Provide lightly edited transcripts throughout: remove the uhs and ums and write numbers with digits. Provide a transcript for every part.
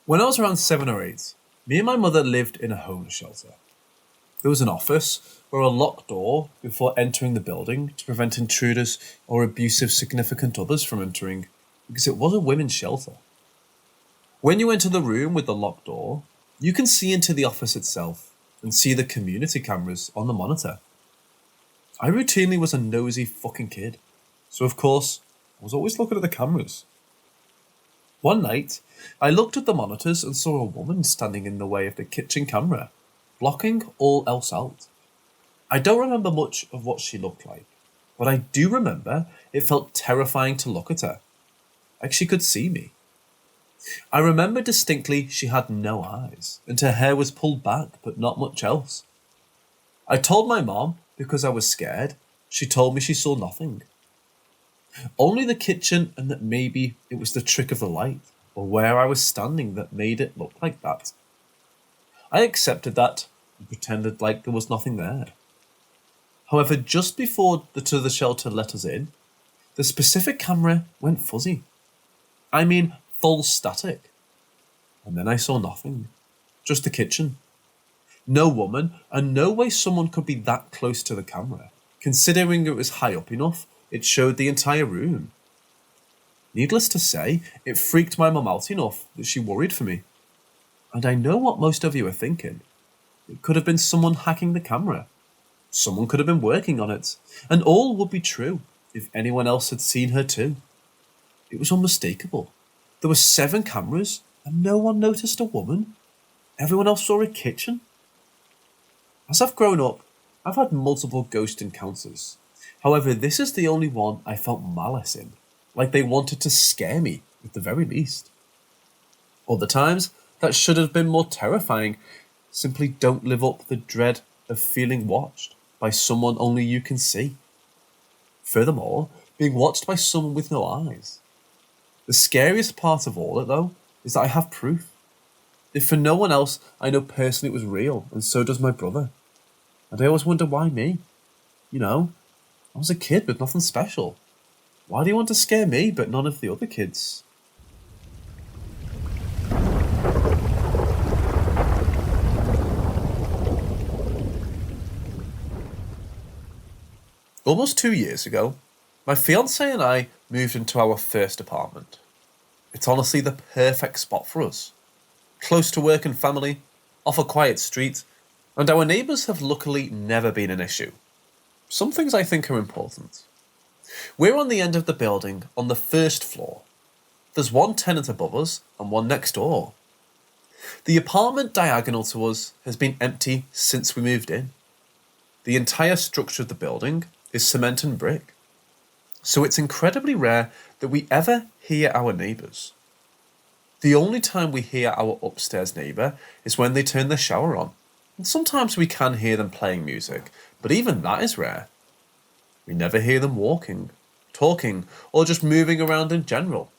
When I was around 7 or 8, me and my mother lived in a homeless shelter. There was an office or a locked door before entering the building to prevent intruders or abusive significant others from entering, because it was a women's shelter. When you enter the room with the locked door, you can see into the office itself and see the community cameras on the monitor. I routinely was a nosy fucking kid, so of course, I was always looking at the cameras. One night, I looked at the monitors and saw a woman standing in the way of the kitchen camera, blocking all else out. I don't remember much of what she looked like, but I do remember it felt terrifying to look at her, like she could see me. I remember distinctly she had no eyes, and her hair was pulled back, but not much else. I told my mom because I was scared. She told me she saw nothing. Only the kitchen, and that maybe it was the trick of the light, or where I was standing that made it look like that. I accepted that and pretended like there was nothing there. However, just before the shelter let us in, the specific camera went fuzzy. I mean, full static. And then I saw nothing. Just the kitchen. No woman, and no way someone could be that close to the camera. Considering it was high up enough, it showed the entire room. Needless to say, it freaked my mum out enough that she worried for me. And I know what most of you are thinking. It could have been someone hacking the camera. Someone could have been working on it. And all would be true if anyone else had seen her too. It was unmistakable. There were 7 cameras and no one noticed a woman. Everyone else saw a kitchen. As I've grown up, I've had multiple ghost encounters. However, this is the only one I felt malice in, like they wanted to scare me at the very least. Other times, that should have been more terrifying, simply don't live up the dread of feeling watched by someone only you can see. Furthermore, being watched by someone with no eyes. The scariest part of all it though, is that I have proof. If for no one else, I know personally it was real, and so does my brother. And I always wonder why me? You know, I was a kid with nothing special. Why do you want to scare me but none of the other kids? Almost 2 years ago, my fiancé and I moved into our first apartment. It's honestly the perfect spot for us. Close to work and family, off a quiet street, and our neighbours have luckily never been an issue. Some things I think are important. We're on the end of the building on the first floor. There's one tenant above us and one next door. The apartment diagonal to us has been empty since we moved in. The entire structure of the building is cement and brick, so it's incredibly rare that we ever hear our neighbours. The only time we hear our upstairs neighbour is when they turn the shower on, and sometimes we can hear them playing music, but even that is rare. We never hear them walking, talking, or just moving around in general.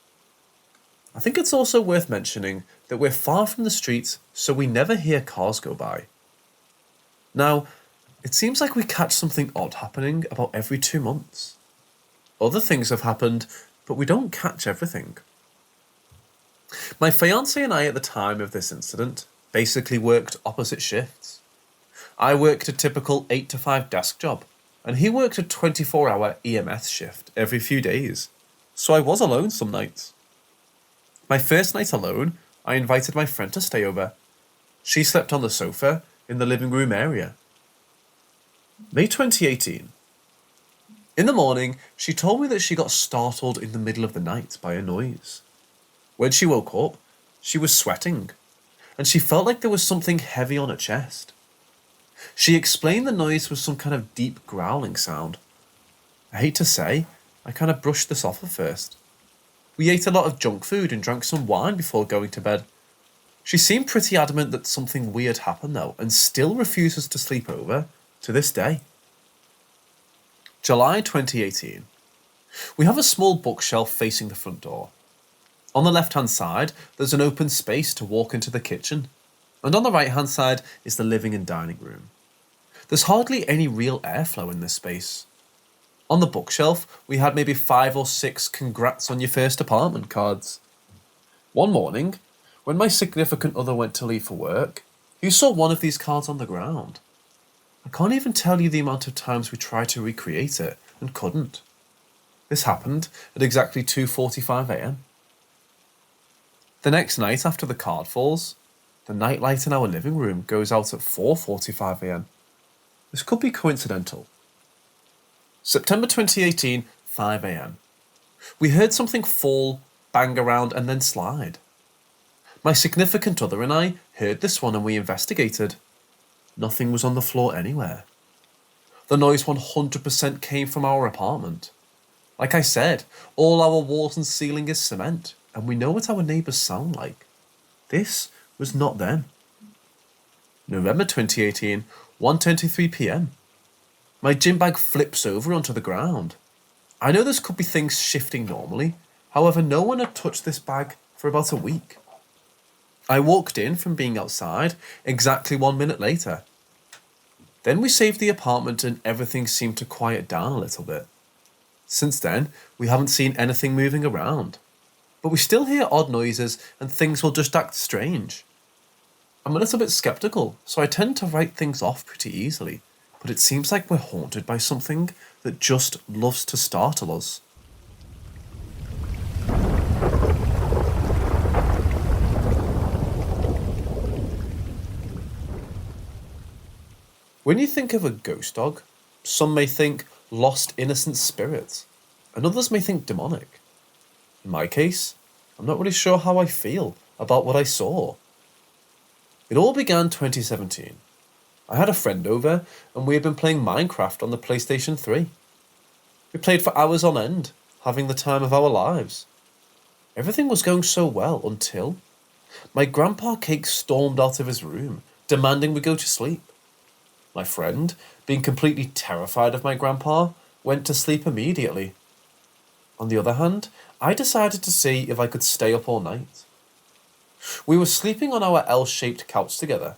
I think it's also worth mentioning that we're far from the streets, so we never hear cars go by. Now, it seems like we catch something odd happening about every 2 months. Other things have happened, but we don't catch everything. My fiancé and I at the time of this incident basically worked opposite shifts. I worked a typical 8 to 5 desk job, and he worked a 24-hour EMS shift every few days, so I was alone some nights. My first night alone, I invited my friend to stay over. She slept on the sofa in the living room area. May 2018. In the morning, she told me that she got startled in the middle of the night by a noise. When she woke up, she was sweating, and she felt like there was something heavy on her chest. She explained the noise was some kind of deep growling sound. I hate to say, I kind of brushed this off at first. We ate a lot of junk food and drank some wine before going to bed. She seemed pretty adamant that something weird happened though, and still refuses to sleep over to this day. July 2018. We have a small bookshelf facing the front door. On the left-hand side, there's an open space to walk into the kitchen, and on the right-hand side is the living and dining room. There's hardly any real airflow in this space. On the bookshelf, we had maybe 5 or 6 congrats on your first apartment cards. One morning, When my significant other went to leave for work, you saw one of these cards on the ground. I can't even tell you the amount of times we tried to recreate it and couldn't. This happened at exactly 2:45 a.m. The next night after the card falls, the nightlight in our living room goes out at 4:45 a.m. This could be coincidental. September 2018, 5 a.m. We heard something fall, bang around and then slide. My significant other and I heard this one and we investigated. Nothing was on the floor anywhere. The noise 100% came from our apartment. Like I said, all our walls and ceiling is cement, and we know what our neighbours sound like. This was not them. November 2018, 1:23 p.m. My gym bag flips over onto the ground. I know this could be things shifting normally, however no one had touched this bag for about a week. I walked in from being outside exactly 1 minute later. Then we saved the apartment and everything seemed to quiet down a little bit. Since then, we haven't seen anything moving around. But we still hear odd noises and things will just act strange. I'm a little bit skeptical, so I tend to write things off pretty easily, but it seems like we're haunted by something that just loves to startle us. When you think of a ghost dog, some may think lost innocent spirit, and others may think demonic. In my case, I'm not really sure how I feel about what I saw. It all began 2017. I had a friend over and we had been playing Minecraft on the PlayStation 3. We played for hours on end, having the time of our lives. Everything was going so well until my grandpa Cake stormed out of his room, demanding we go to sleep. My friend, being completely terrified of my grandpa, went to sleep immediately. On the other hand, I decided to see if I could stay up all night. We were sleeping on our L-shaped couch together.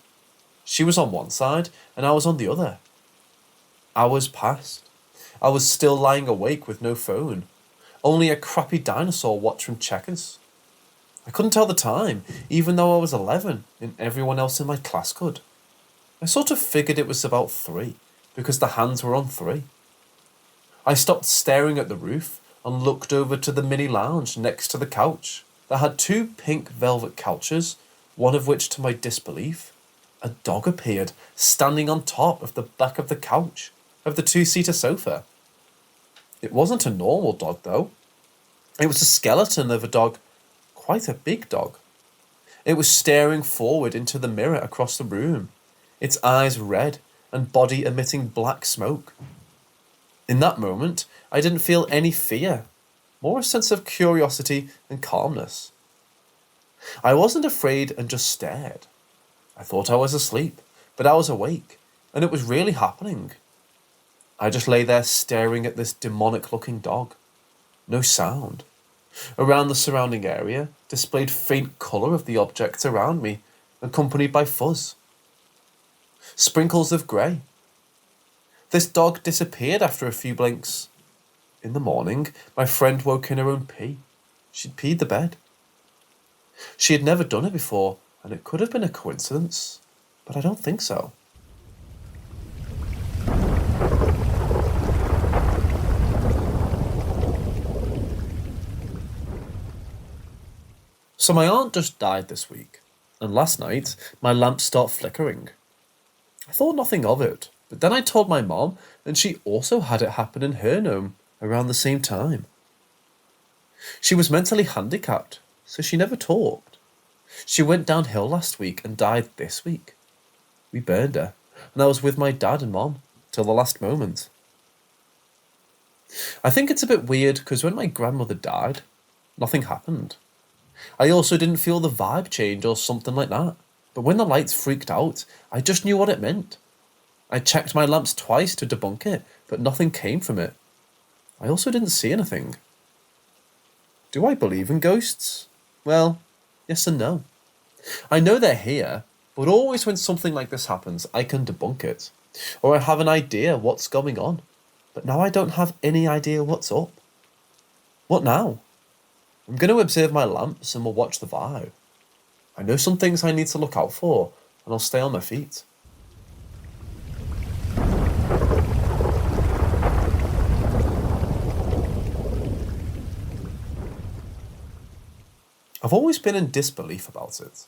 She was on one side and I was on the other. Hours passed. I was still lying awake with no phone. Only a crappy dinosaur watch from Checkers. I couldn't tell the time, even though I was 11 and everyone else in my class could. I sort of figured it was about 3, because the hands were on 3. I stopped staring at the roof and looked over to the mini lounge next to the couch that had 2 pink velvet couches, one of which, to my disbelief, a dog appeared standing on top of the back of the couch of the 2-seater sofa. It wasn't a normal dog though. It was a skeleton of a dog, quite a big dog. It was staring forward into the mirror across the room, its eyes red and body emitting black smoke. In that moment, I didn't feel any fear, more a sense of curiosity and calmness. I wasn't afraid and just stared. I thought I was asleep, but I was awake, and it was really happening. I just lay there staring at this demonic-looking dog. No sound. Around the surrounding area displayed faint colour of the objects around me, accompanied by fuzz. Sprinkles of grey. This dog disappeared after a few blinks. In the morning, my friend woke in her own pee. She'd peed the bed. She had never done it before, and it could have been a coincidence, but I don't think so. So my aunt just died this week, and last night my lamp started flickering. I thought nothing of it, but then I told my mom, and she also had it happen in her home around the same time. She was mentally handicapped, so she never talked. She went downhill last week and died this week. We burned her, and I was with my dad and mom till the last moment. I think it's a bit weird because when my grandmother died, nothing happened. I also didn't feel the vibe change or something like that. But when the lights freaked out, I just knew what it meant. I checked my lamps twice to debunk it, but nothing came from it. I also didn't see anything. Do I believe in ghosts? Well, yes and no. I know they're here, but always when something like this happens, I can debunk it. Or I have an idea what's going on. But now I don't have any idea what's up. What now? I'm going to observe my lamps and we'll watch the vibe. I know some things I need to look out for, and I'll stay on my feet. I've always been in disbelief about it.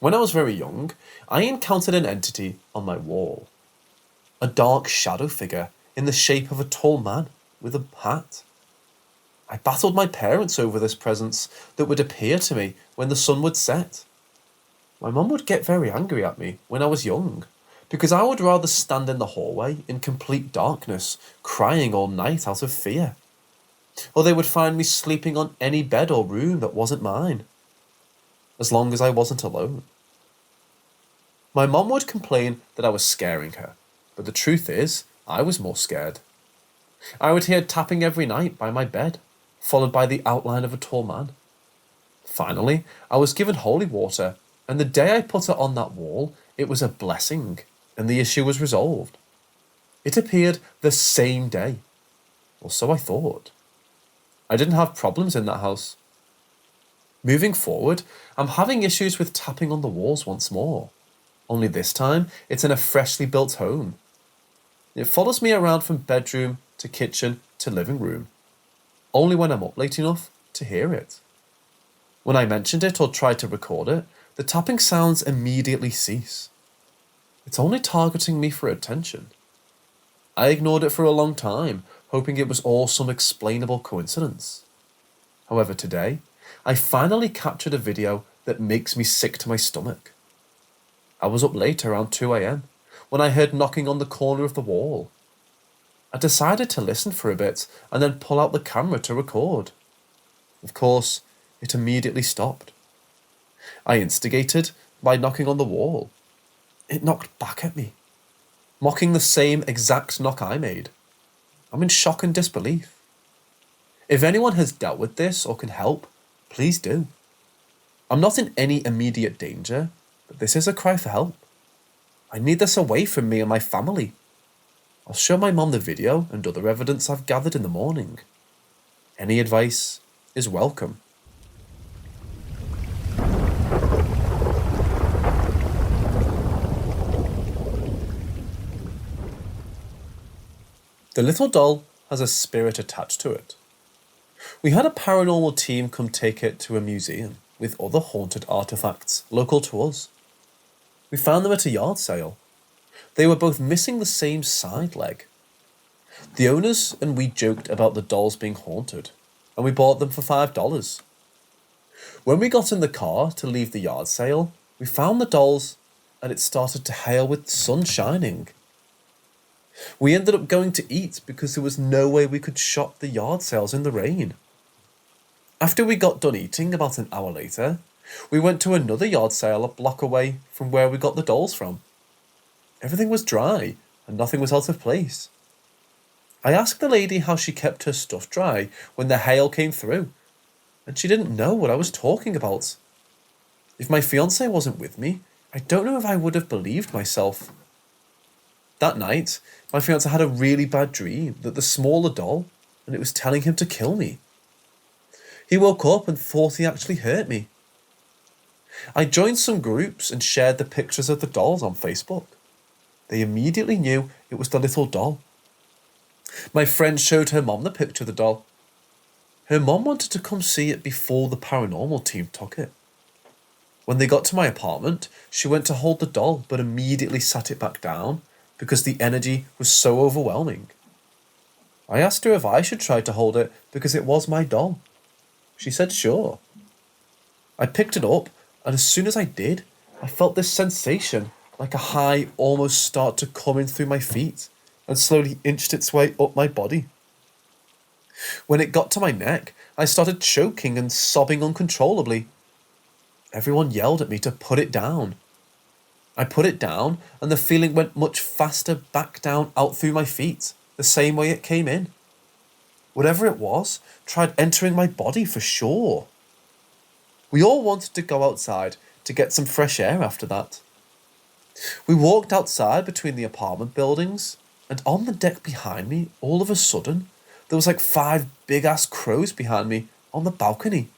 When I was very young, I encountered an entity on my wall. A dark shadow figure in the shape of a tall man with a hat. I battled my parents over this presence that would appear to me when the sun would set. My mum would get very angry at me when I was young, because I would rather stand in the hallway in complete darkness, crying all night out of fear. Or they would find me sleeping on any bed or room that wasn't mine, as long as I wasn't alone. My mum would complain that I was scaring her, but the truth is, I was more scared. I would hear tapping every night by my bed, followed by the outline of a tall man. Finally, I was given holy water, and the day I put it on that wall, it was a blessing, and the issue was resolved. It appeared the same day, or so I thought. I didn't have problems in that house. Moving forward, I'm having issues with tapping on the walls once more. Only this time, it's in a freshly built home. It follows me around from bedroom to kitchen to living room, only when I'm up late enough to hear it. When I mentioned it or tried to record it, the tapping sounds immediately cease. It's only targeting me for attention. I ignored it for a long time, hoping it was all some explainable coincidence. However, today, I finally captured a video that makes me sick to my stomach. I was up late around 2 a.m. when I heard knocking on the corner of the wall. I decided to listen for a bit and then pull out the camera to record. Of course, it immediately stopped. I instigated by knocking on the wall. It knocked back at me, mocking the same exact knock I made. I'm in shock and disbelief. If anyone has dealt with this or can help, please do. I'm not in any immediate danger, but this is a cry for help. I need this away from me and my family. I'll show my mum the video and other evidence I've gathered in the morning. Any advice is welcome. The little doll has a spirit attached to it. We had a paranormal team come take it to a museum with other haunted artifacts local to us. We found them at a yard sale. They were both missing the same side leg. The owners and we joked about the dolls being haunted, and we bought them for $5. When we got in the car to leave the yard sale, we found the dolls and it started to hail with sun shining. We ended up going to eat because there was no way we could shop the yard sales in the rain. After we got done eating about an hour later, we went to another yard sale a block away from where we got the dolls from. Everything was dry and nothing was out of place. I asked the lady how she kept her stuff dry when the hail came through, and she didn't know what I was talking about. If my fiancé wasn't with me, I don't know if I would have believed myself. That night, my fiancé had a really bad dream that the smaller doll, and it was telling him to kill me. He woke up and thought he actually hurt me. I joined some groups and shared the pictures of the dolls on Facebook. They immediately knew it was the little doll. My friend showed her mom the picture of the doll. Her mom wanted to come see it before the paranormal team took it. When they got to my apartment, she went to hold the doll but immediately sat it back down because the energy was so overwhelming. I asked her if I should try to hold it because it was my doll. She said sure. I picked it up, and as soon as I did, I felt this sensation like a high almost start to come in through my feet and slowly inched its way up my body. When it got to my neck, I started choking and sobbing uncontrollably. Everyone yelled at me to put it down. I put it down, and the feeling went much faster back down out through my feet, the same way it came in. Whatever it was, tried entering my body for sure. We all wanted to go outside to get some fresh air after that. We walked outside between the apartment buildings, and on the deck behind me, all of a sudden, there was like 5 big-ass crows behind me on the balcony,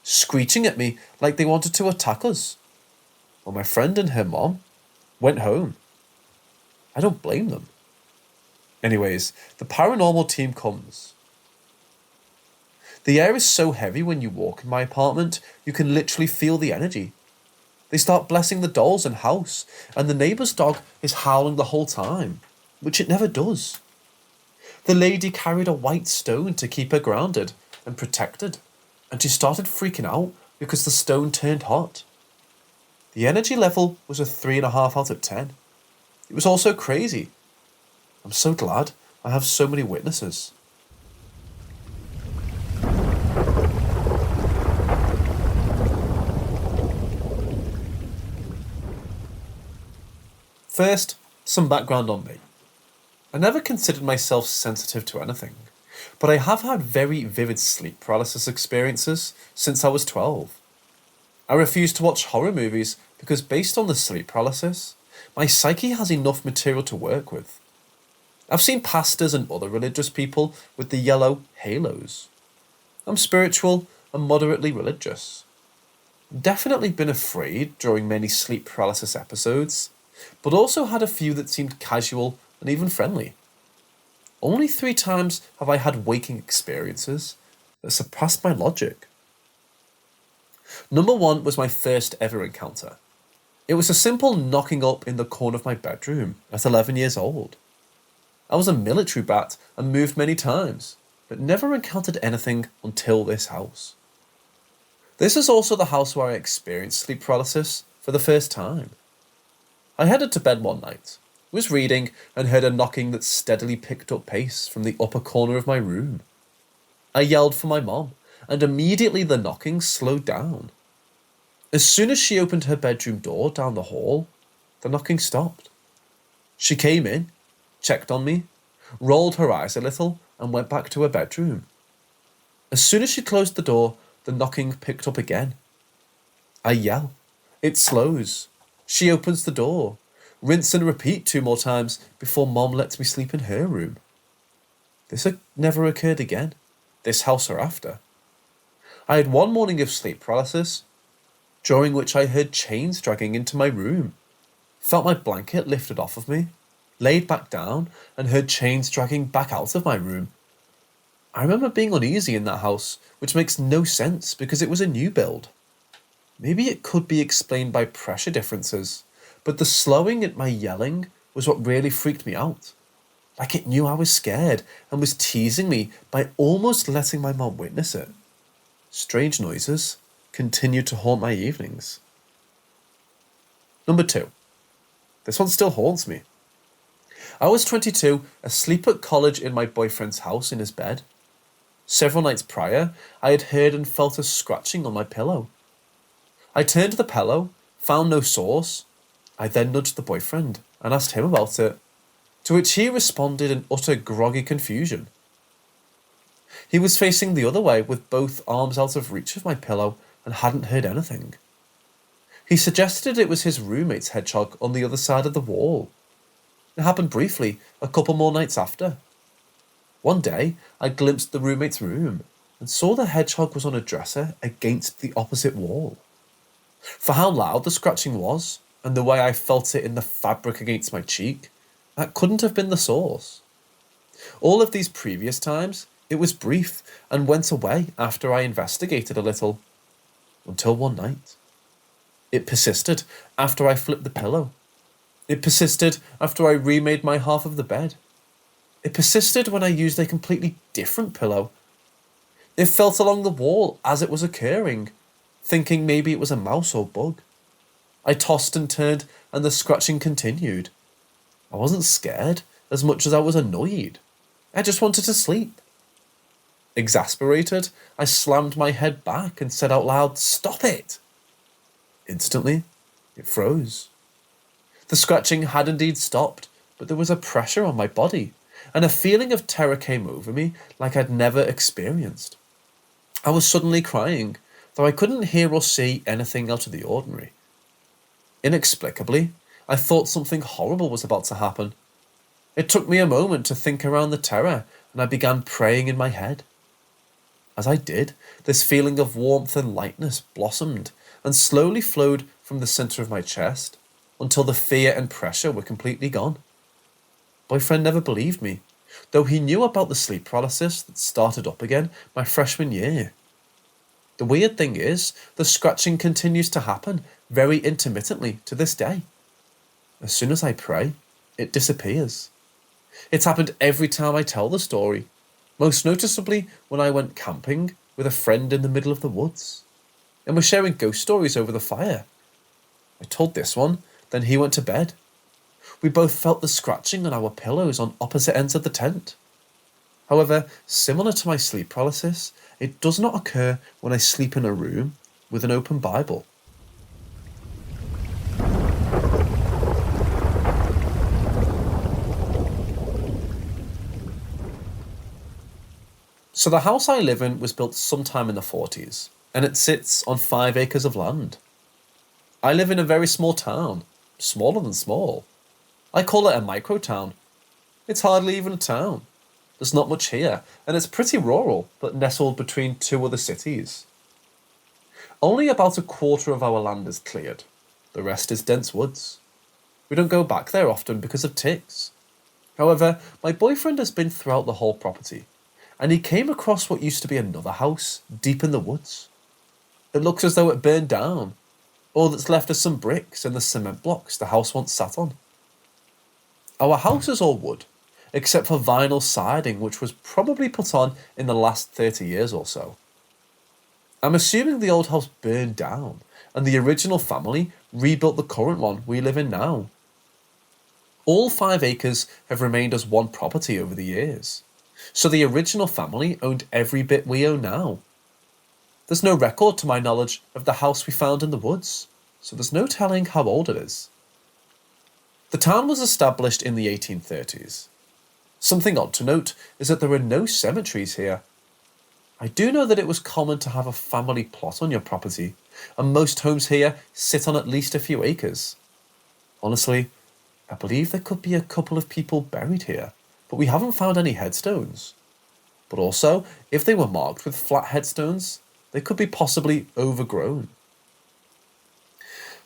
screeching at me like they wanted to attack us. Well, my friend and her mom went home. I don't blame them. Anyways, the paranormal team comes. The air is so heavy when you walk in my apartment, you can literally feel the energy. They start blessing the dolls and house, and the neighbour's dog is howling the whole time, which it never does. The lady carried a white stone to keep her grounded and protected, and she started freaking out because the stone turned hot. The energy level was a 3.5 out of 10. It was also crazy. I'm so glad I have so many witnesses. First, some background on me. I never considered myself sensitive to anything, but I have had very vivid sleep paralysis experiences since I was 12. I refuse to watch horror movies because based on the sleep paralysis, my psyche has enough material to work with. I've seen pastors and other religious people with the yellow halos. I'm spiritual and moderately religious. Definitely been afraid during many sleep paralysis episodes, but also had a few that seemed casual and even friendly. Only 3 times have I had waking experiences that surpassed my logic. Number 1 was my first ever encounter. It was a simple knocking up in the corner of my bedroom at 11 years old. I was a military brat and moved many times, but never encountered anything until this house. This is also the house where I experienced sleep paralysis for the first time. I headed to bed one night, was reading, and heard a knocking that steadily picked up pace from the upper corner of my room. I yelled for my mom, and immediately the knocking slowed down. As soon as she opened her bedroom door down the hall, the knocking stopped. She came in, checked on me, rolled her eyes a little, and went back to her bedroom. As soon as she closed the door, the knocking picked up again. I yell. It slows. She opens the door. Rinse and repeat 2 more times before Mom lets me sleep in her room. This never occurred again, this house or after. I had one morning of sleep paralysis, during which I heard chains dragging into my room, felt my blanket lifted off of me, laid back down, and heard chains dragging back out of my room. I remember being uneasy in that house, which makes no sense because it was a new build. Maybe it could be explained by pressure differences, but the slowing at my yelling was what really freaked me out. Like it knew I was scared and was teasing me by almost letting my mom witness it. Strange noises continued to haunt my evenings. Number 2. This one still haunts me. I was 22, asleep at college in my boyfriend's house in his bed. Several nights prior, I had heard and felt a scratching on my pillow. I turned the pillow, found no source. I then nudged the boyfriend and asked him about it, to which he responded in utter groggy confusion. He was facing the other way with both arms out of reach of my pillow and hadn't heard anything. He suggested it was his roommate's hedgehog on the other side of the wall. It happened briefly, a couple more nights after. One day, I glimpsed the roommate's room and saw the hedgehog was on a dresser against the opposite wall. For how loud the scratching was, and the way I felt it in the fabric against my cheek, that couldn't have been the source. All of these previous times, it was brief and went away after I investigated a little. Until one night. It persisted after I flipped the pillow. It persisted after I remade my half of the bed. It persisted when I used a completely different pillow. It felt along the wall as it was occurring, thinking maybe it was a mouse or bug. I tossed and turned and the scratching continued. I wasn't scared as much as I was annoyed. I just wanted to sleep. Exasperated, I slammed my head back and said out loud, "Stop it!" Instantly, it froze. The scratching had indeed stopped, but there was a pressure on my body, and a feeling of terror came over me like I'd never experienced. I was suddenly crying, though I couldn't hear or see anything out of the ordinary. Inexplicably, I thought something horrible was about to happen. It took me a moment to think around the terror, and I began praying in my head. As I did, this feeling of warmth and lightness blossomed and slowly flowed from the centre of my chest until the fear and pressure were completely gone. Boyfriend never believed me, though he knew about the sleep paralysis that started up again my freshman year. The weird thing is, the scratching continues to happen very intermittently to this day. As soon as I pray, it disappears. It's happened every time I tell the story, most noticeably when I went camping with a friend in the middle of the woods, and we're sharing ghost stories over the fire. I told this one, then he went to bed. We both felt the scratching on our pillows on opposite ends of the tent. However, similar to my sleep paralysis, it does not occur when I sleep in a room with an open Bible. So the house I live in was built sometime in the 40s, and it sits on 5 acres of land. I live in a very small town, smaller than small. I call it a micro town. It's hardly even a town. There's not much here, and it's pretty rural, but nestled between 2 other cities. Only about a quarter of our land is cleared. The rest is dense woods. We don't go back there often because of ticks. However, my boyfriend has been throughout the whole property, and he came across what used to be another house deep in the woods. It looks as though it burned down. All that's left are some bricks and the cement blocks the house once sat on. Our house is all wood, except for vinyl siding which was probably put on in the last 30 years or so. I'm assuming the old house burned down and the original family rebuilt the current one we live in now. All 5 acres have remained as one property over the years, so the original family owned every bit we own now. There's no record to my knowledge of the house we found in the woods, so there's no telling how old it is. The town was established in the 1830s. Something odd to note is that there are no cemeteries here. I do know that it was common to have a family plot on your property, and most homes here sit on at least a few acres. Honestly, I believe there could be a couple of people buried here, but we haven't found any headstones. But also, if they were marked with flat headstones, they could be possibly overgrown.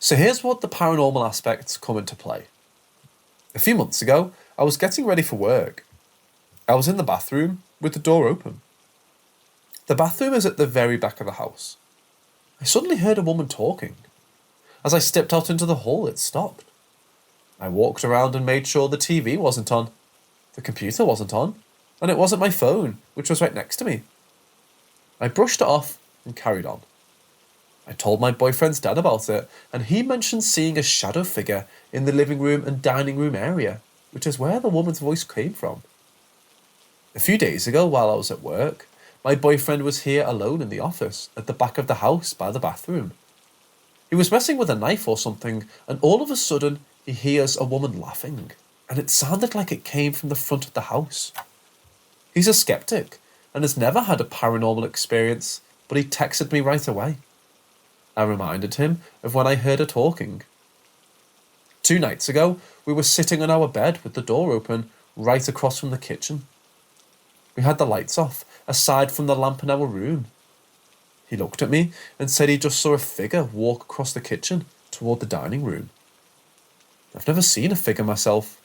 So here's what the paranormal aspects come into play. A few months ago, I was getting ready for work. I was in the bathroom with the door open. The bathroom is at the very back of the house. I suddenly heard a woman talking. As I stepped out into the hall, it stopped. I walked around and made sure the TV wasn't on, the computer wasn't on, and it wasn't my phone, which was right next to me. I brushed it off and carried on. I told my boyfriend's dad about it, and he mentioned seeing a shadow figure in the living room and dining room area, which is where the woman's voice came from. A few days ago, while I was at work, my boyfriend was here alone in the office at the back of the house by the bathroom. He was messing with a knife or something, and all of a sudden he hears a woman laughing, and it sounded like it came from the front of the house. He's a skeptic and has never had a paranormal experience, but he texted me right away. I reminded him of when I heard her talking. 2 nights ago, we were sitting on our bed with the door open right across from the kitchen. We had the lights off, aside from the lamp in our room. He looked at me and said he just saw a figure walk across the kitchen toward the dining room. I've never seen a figure myself.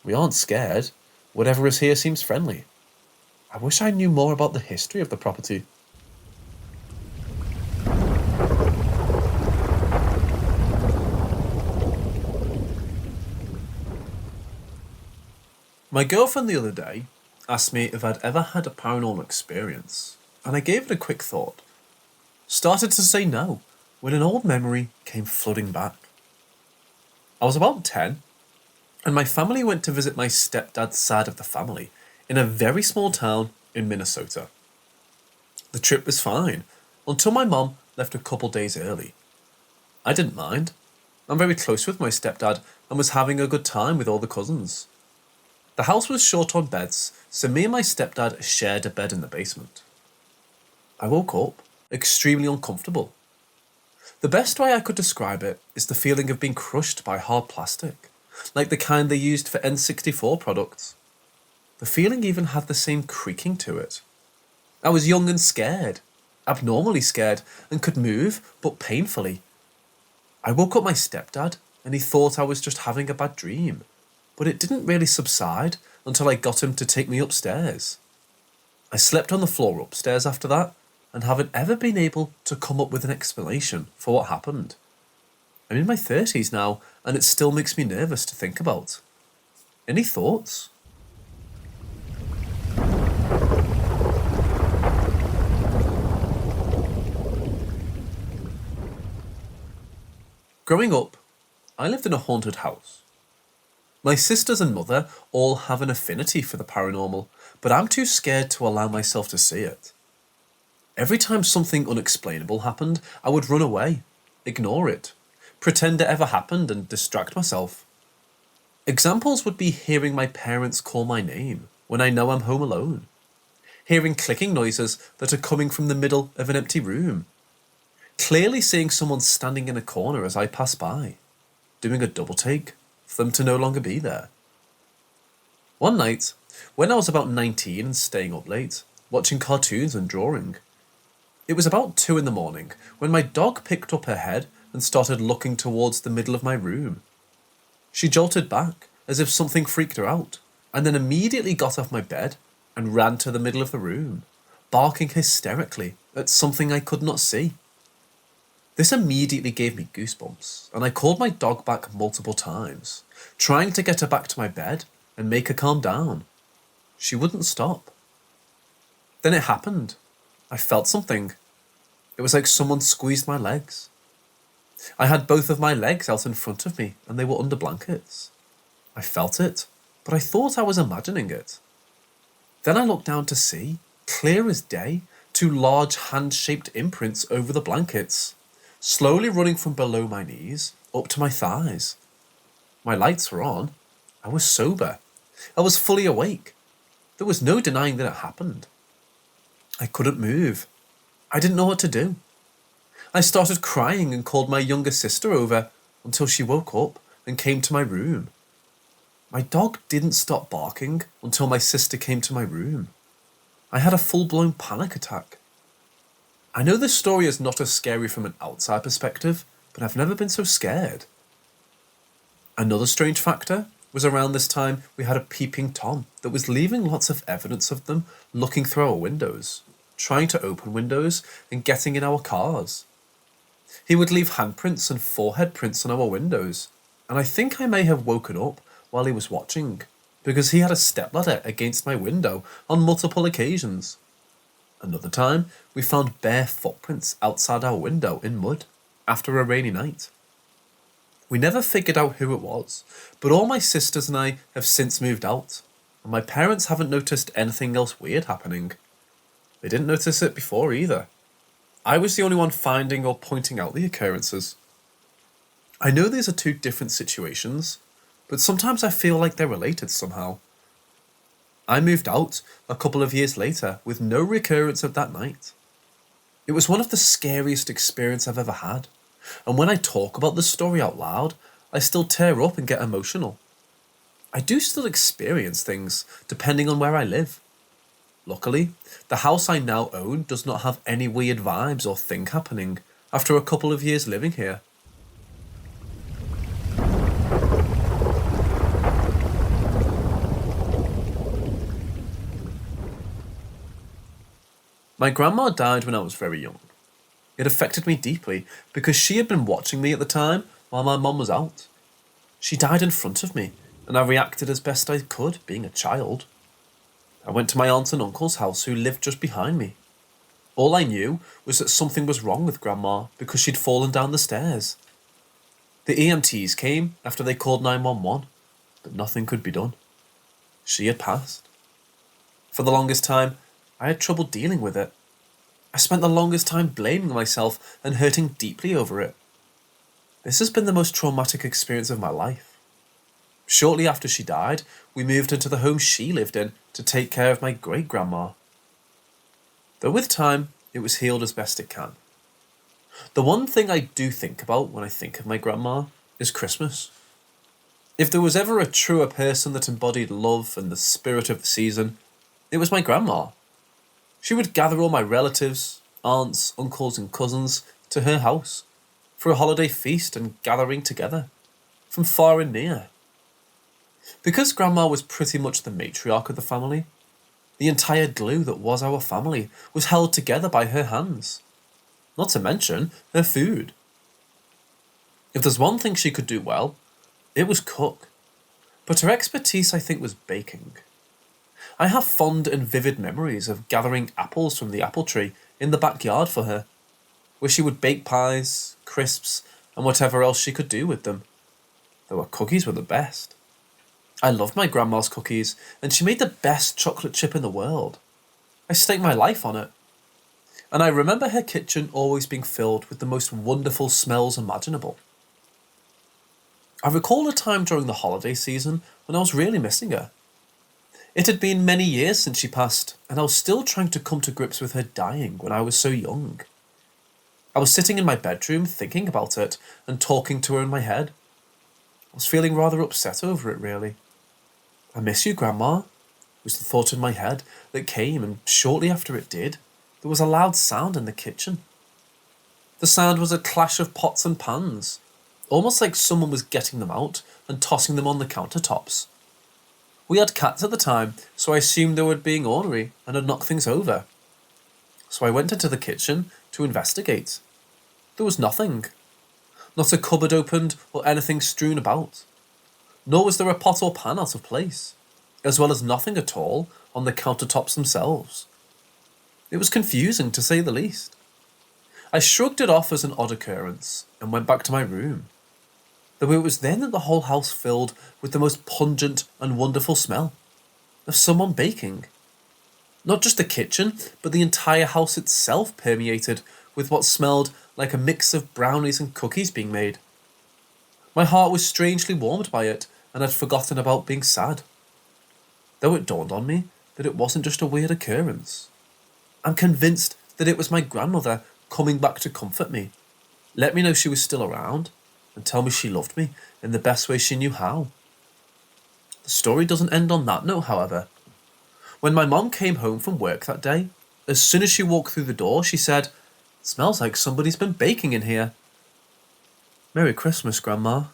We aren't scared. Whatever is here seems friendly. I wish I knew more about the history of the property. My girlfriend the other day asked me if I'd ever had a paranormal experience, and I gave it a quick thought. Started to say no, when an old memory came flooding back. I was about 10, and my family went to visit my stepdad's side of the family in a very small town in Minnesota. The trip was fine, until my mum left a couple days early. I didn't mind. I'm very close with my stepdad and was having a good time with all the cousins. The house was short on beds, so me and my stepdad shared a bed in the basement. I woke up, extremely uncomfortable. The best way I could describe it is the feeling of being crushed by hard plastic, like the kind they used for N64 products. The feeling even had the same creaking to it. I was young and scared, abnormally scared, and could move, but painfully. I woke up my stepdad and he thought I was just having a bad dream, but it didn't really subside until I got him to take me upstairs. I slept on the floor upstairs after that and haven't ever been able to come up with an explanation for what happened. I'm in my 30s now and it still makes me nervous to think about. Any thoughts? Growing up, I lived in a haunted house. My sisters and mother all have an affinity for the paranormal, but I'm too scared to allow myself to see it. Every time something unexplainable happened, I would run away, ignore it, pretend it ever happened and distract myself. Examples would be hearing my parents call my name when I know I'm home alone, hearing clicking noises that are coming from the middle of an empty room, clearly seeing someone standing in a corner as I pass by, doing a double take for them to no longer be there. One night, when I was about 19 and staying up late, watching cartoons and drawing, it was about 2 in the morning when my dog picked up her head and started looking towards the middle of my room. She jolted back as if something freaked her out, and then immediately got off my bed and ran to the middle of the room, barking hysterically at something I could not see. This immediately gave me goosebumps, and I called my dog back multiple times, trying to get her back to my bed and make her calm down. She wouldn't stop. Then it happened. I felt something. It was like someone squeezed my legs. I had both of my legs out in front of me, and they were under blankets. I felt it, but I thought I was imagining it. Then I looked down to see, clear as day, 2 large hand-shaped imprints over the blankets, slowly running from below my knees up to my thighs. My lights were on. I was sober. I was fully awake. There was no denying that it happened. I couldn't move. I didn't know what to do. I started crying and called my younger sister over until she woke up and came to my room. My dog didn't stop barking until my sister came to my room. I had a full-blown panic attack. I know this story is not as scary from an outside perspective, but I've never been so scared. Another strange factor was around this time we had a peeping Tom that was leaving lots of evidence of them looking through our windows, trying to open windows and getting in our cars. He would leave handprints and forehead prints on our windows, and I think I may have woken up while he was watching, because he had a stepladder against my window on multiple occasions. Another time, we found bare footprints outside our window in mud after a rainy night. We never figured out who it was, but all my sisters and I have since moved out, and my parents haven't noticed anything else weird happening. They didn't notice it before either. I was the only one finding or pointing out the occurrences. I know these are 2 different situations, but sometimes I feel like they're related somehow. I moved out a couple of years later with no recurrence of that night. It was one of the scariest experiences I've ever had, and when I talk about the story out loud, I still tear up and get emotional. I do still experience things depending on where I live. Luckily, the house I now own does not have any weird vibes or thing happening after a couple of years living here. My grandma died when I was very young. It affected me deeply because she had been watching me at the time while my mum was out. She died in front of me, and I reacted as best I could, being a child. I went to my aunt and uncle's house who lived just behind me. All I knew was that something was wrong with Grandma because she'd fallen down the stairs. The EMTs came after they called 911, but nothing could be done. She had passed. For the longest time, I had trouble dealing with it. I spent the longest time blaming myself and hurting deeply over it. This has been the most traumatic experience of my life. Shortly after she died, we moved into the home she lived in to take care of my great-grandma. Though with time, it was healed as best it can. The one thing I do think about when I think of my grandma is Christmas. If there was ever a truer person that embodied love and the spirit of the season, it was my grandma. She would gather all my relatives, aunts, uncles and cousins to her house for a holiday feast and gathering together, from far and near. Because Grandma was pretty much the matriarch of the family, the entire glue that was our family was held together by her hands, not to mention her food. If there's one thing she could do well, it was cook, but her expertise I think was baking. I have fond and vivid memories of gathering apples from the apple tree in the backyard for her, where she would bake pies, crisps, and whatever else she could do with them. Though her cookies were the best. I loved my grandma's cookies, and she made the best chocolate chip in the world. I staked my life on it. And I remember her kitchen always being filled with the most wonderful smells imaginable. I recall a time during the holiday season when I was really missing her. It had been many years since she passed, and I was still trying to come to grips with her dying when I was so young. I was sitting in my bedroom thinking about it and talking to her in my head. I was feeling rather upset over it, really. "I miss you, Grandma," was the thought in my head that came, and shortly after it did, there was a loud sound in the kitchen. The sound was a clash of pots and pans, almost like someone was getting them out and tossing them on the countertops. We had cats at the time, so I assumed they were being ornery and had knocked things over. So I went into the kitchen to investigate. There was nothing. Not a cupboard opened or anything strewn about. Nor was there a pot or pan out of place, as well as nothing at all on the countertops themselves. It was confusing, to say the least. I shrugged it off as an odd occurrence and went back to my room. Though it was then that the whole house filled with the most pungent and wonderful smell of someone baking. Not just the kitchen, but the entire house itself permeated with what smelled like a mix of brownies and cookies being made. My heart was strangely warmed by it, and I'd forgotten about being sad. Though it dawned on me that it wasn't just a weird occurrence. I'm convinced that it was my grandmother coming back to comfort me, let me know she was still around, and tell me she loved me in the best way she knew how. The story doesn't end on that note, however. When my mom came home from work that day, as soon as she walked through the door, she said, "It smells like somebody's been baking in here." Merry Christmas, Grandma.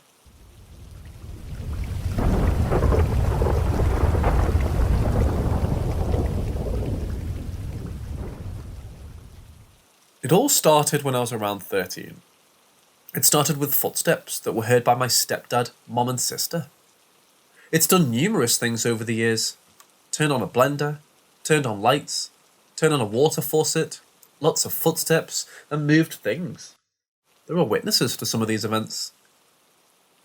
It all started when I was around 13. It started with footsteps that were heard by my stepdad, mom and sister. It's done numerous things over the years. Turned on a blender, turned on lights, turned on a water faucet, lots of footsteps, and moved things. There are witnesses to some of these events.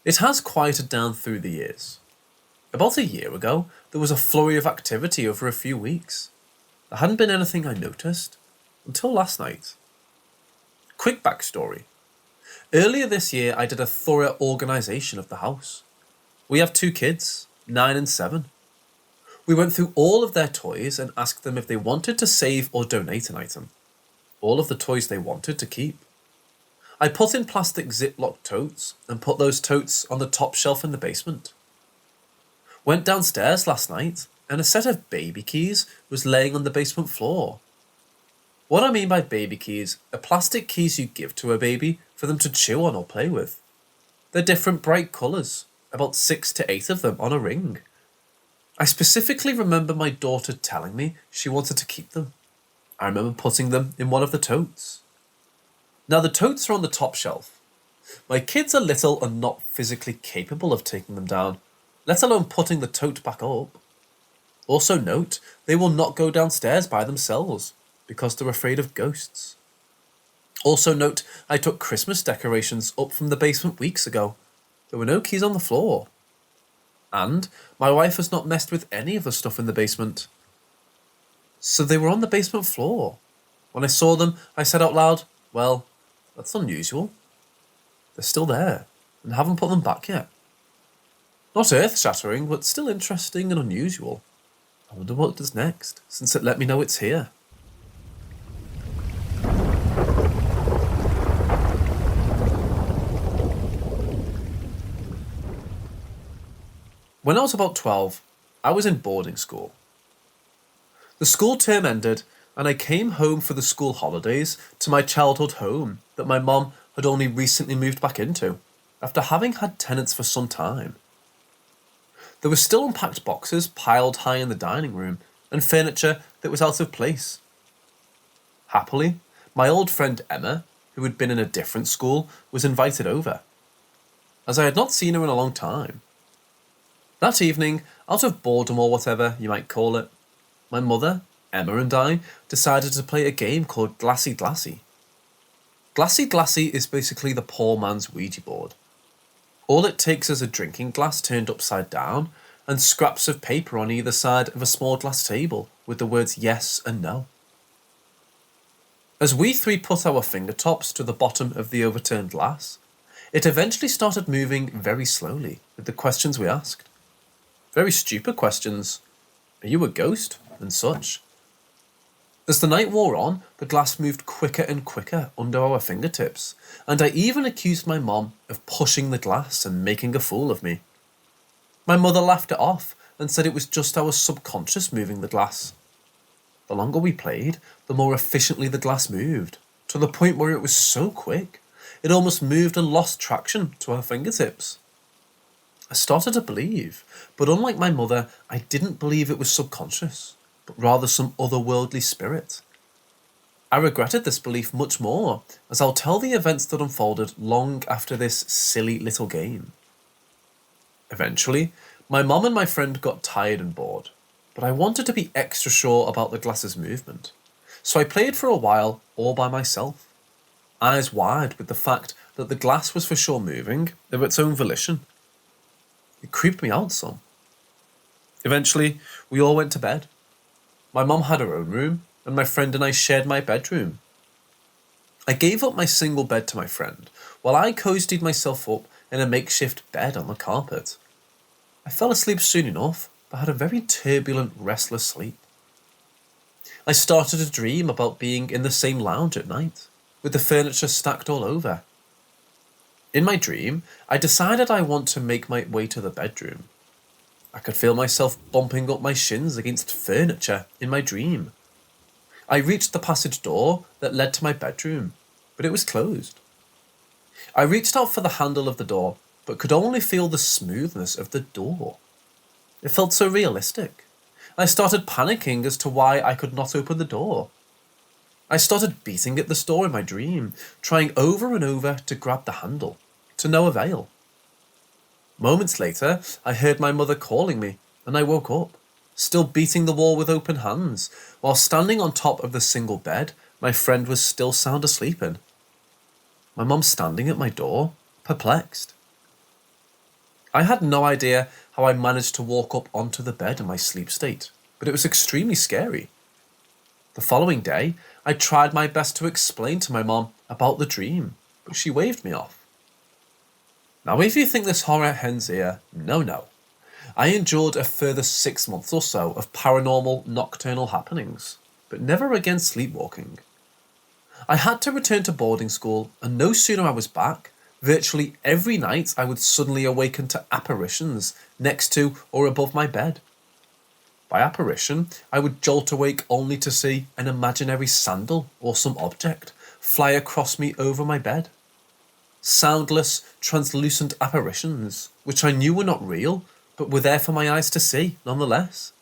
It has quieted down through the years. About a year ago, there was a flurry of activity over a few weeks. There hadn't been anything I noticed until last night. Quick backstory. Earlier this year, I did a thorough organisation of the house. We have 2 kids, 9 and 7. We went through all of their toys and asked them if they wanted to save or donate an item. All of the toys they wanted to keep. I put in plastic Ziploc totes and put those totes on the top shelf in the basement. Went downstairs last night and a set of baby keys was laying on the basement floor. What I mean by baby keys are plastic keys you give to a baby for them to chew on or play with. They're different bright colours, about 6 to 8 of them on a ring. I specifically remember my daughter telling me she wanted to keep them. I remember putting them in one of the totes. Now the totes are on the top shelf. My kids are little and not physically capable of taking them down, let alone putting the tote back up. Also note, they will not go downstairs by themselves because they're afraid of ghosts. Also note, I took Christmas decorations up from the basement weeks ago. There were no keys on the floor. And my wife has not messed with any of the stuff in the basement. So they were on the basement floor. When I saw them, I said out loud, "Well, that's unusual. They're still there and haven't put them back yet." Not earth-shattering, but still interesting and unusual. I wonder what it does next, since it let me know it's here. When I was about 12, I was in boarding school. The school term ended and I came home for the school holidays to my childhood home that my mom had only recently moved back into, after having had tenants for some time. There were still unpacked boxes piled high in the dining room, and furniture that was out of place. Happily, my old friend Emma, who had been in a different school, was invited over, as I had not seen her in a long time. That evening, out of boredom or whatever you might call it, my mother, Emma, and I decided to play a game called Glassy. Glassy is basically the poor man's Ouija board. All it takes is a drinking glass turned upside down and scraps of paper on either side of a small glass table with the words yes and no. As we three put our fingertops to the bottom of the overturned glass, it eventually started moving very slowly with the questions we asked. Very stupid questions. Are you a ghost? And such. As the night wore on, the glass moved quicker and quicker under our fingertips, and I even accused my mom of pushing the glass and making a fool of me. My mother laughed it off and said it was just our subconscious moving the glass. The longer we played, the more efficiently the glass moved, to the point where it was so quick, it almost moved and lost traction to our fingertips. I started to believe, but unlike my mother, I didn't believe it was subconscious, but rather some otherworldly spirit. I regretted this belief much more, as I'll tell the events that unfolded long after this silly little game. Eventually, my mom and my friend got tired and bored, but I wanted to be extra sure about the glass's movement, so I played for a while all by myself, eyes wide with the fact that the glass was for sure moving of its own volition. It creeped me out some. Eventually, we all went to bed. My mom had her own room, and my friend and I shared my bedroom. I gave up my single bed to my friend, while I cozied myself up in a makeshift bed on the carpet. I fell asleep soon enough, but had a very turbulent, restless sleep. I started to dream about being in the same lounge at night, with the furniture stacked all over. In my dream, I decided I want to make my way to the bedroom. I could feel myself bumping up my shins against furniture in my dream. I reached the passage door that led to my bedroom, but it was closed. I reached out for the handle of the door, but could only feel the smoothness of the door. It felt so realistic. I started panicking as to why I could not open the door. I started beating at the door in my dream, trying over and over to grab the handle, to no avail. Moments later, I heard my mother calling me, and I woke up, still beating the wall with open hands, while standing on top of the single bed my friend was still sound asleep in. My mum standing at my door, perplexed. I had no idea how I managed to walk up onto the bed in my sleep state, but it was extremely scary. The following day, I tried my best to explain to my mom about the dream, but she waved me off. Now, if you think this horror ends here, no. I endured a further 6 months or so of paranormal nocturnal happenings, but never again sleepwalking. I had to return to boarding school, and no sooner I was back, virtually every night I would suddenly awaken to apparitions next to or above my bed. By apparition, I would jolt awake only to see an imaginary sandal or some object fly across me over my bed. Soundless, translucent apparitions, which I knew were not real, but were there for my eyes to see, nonetheless.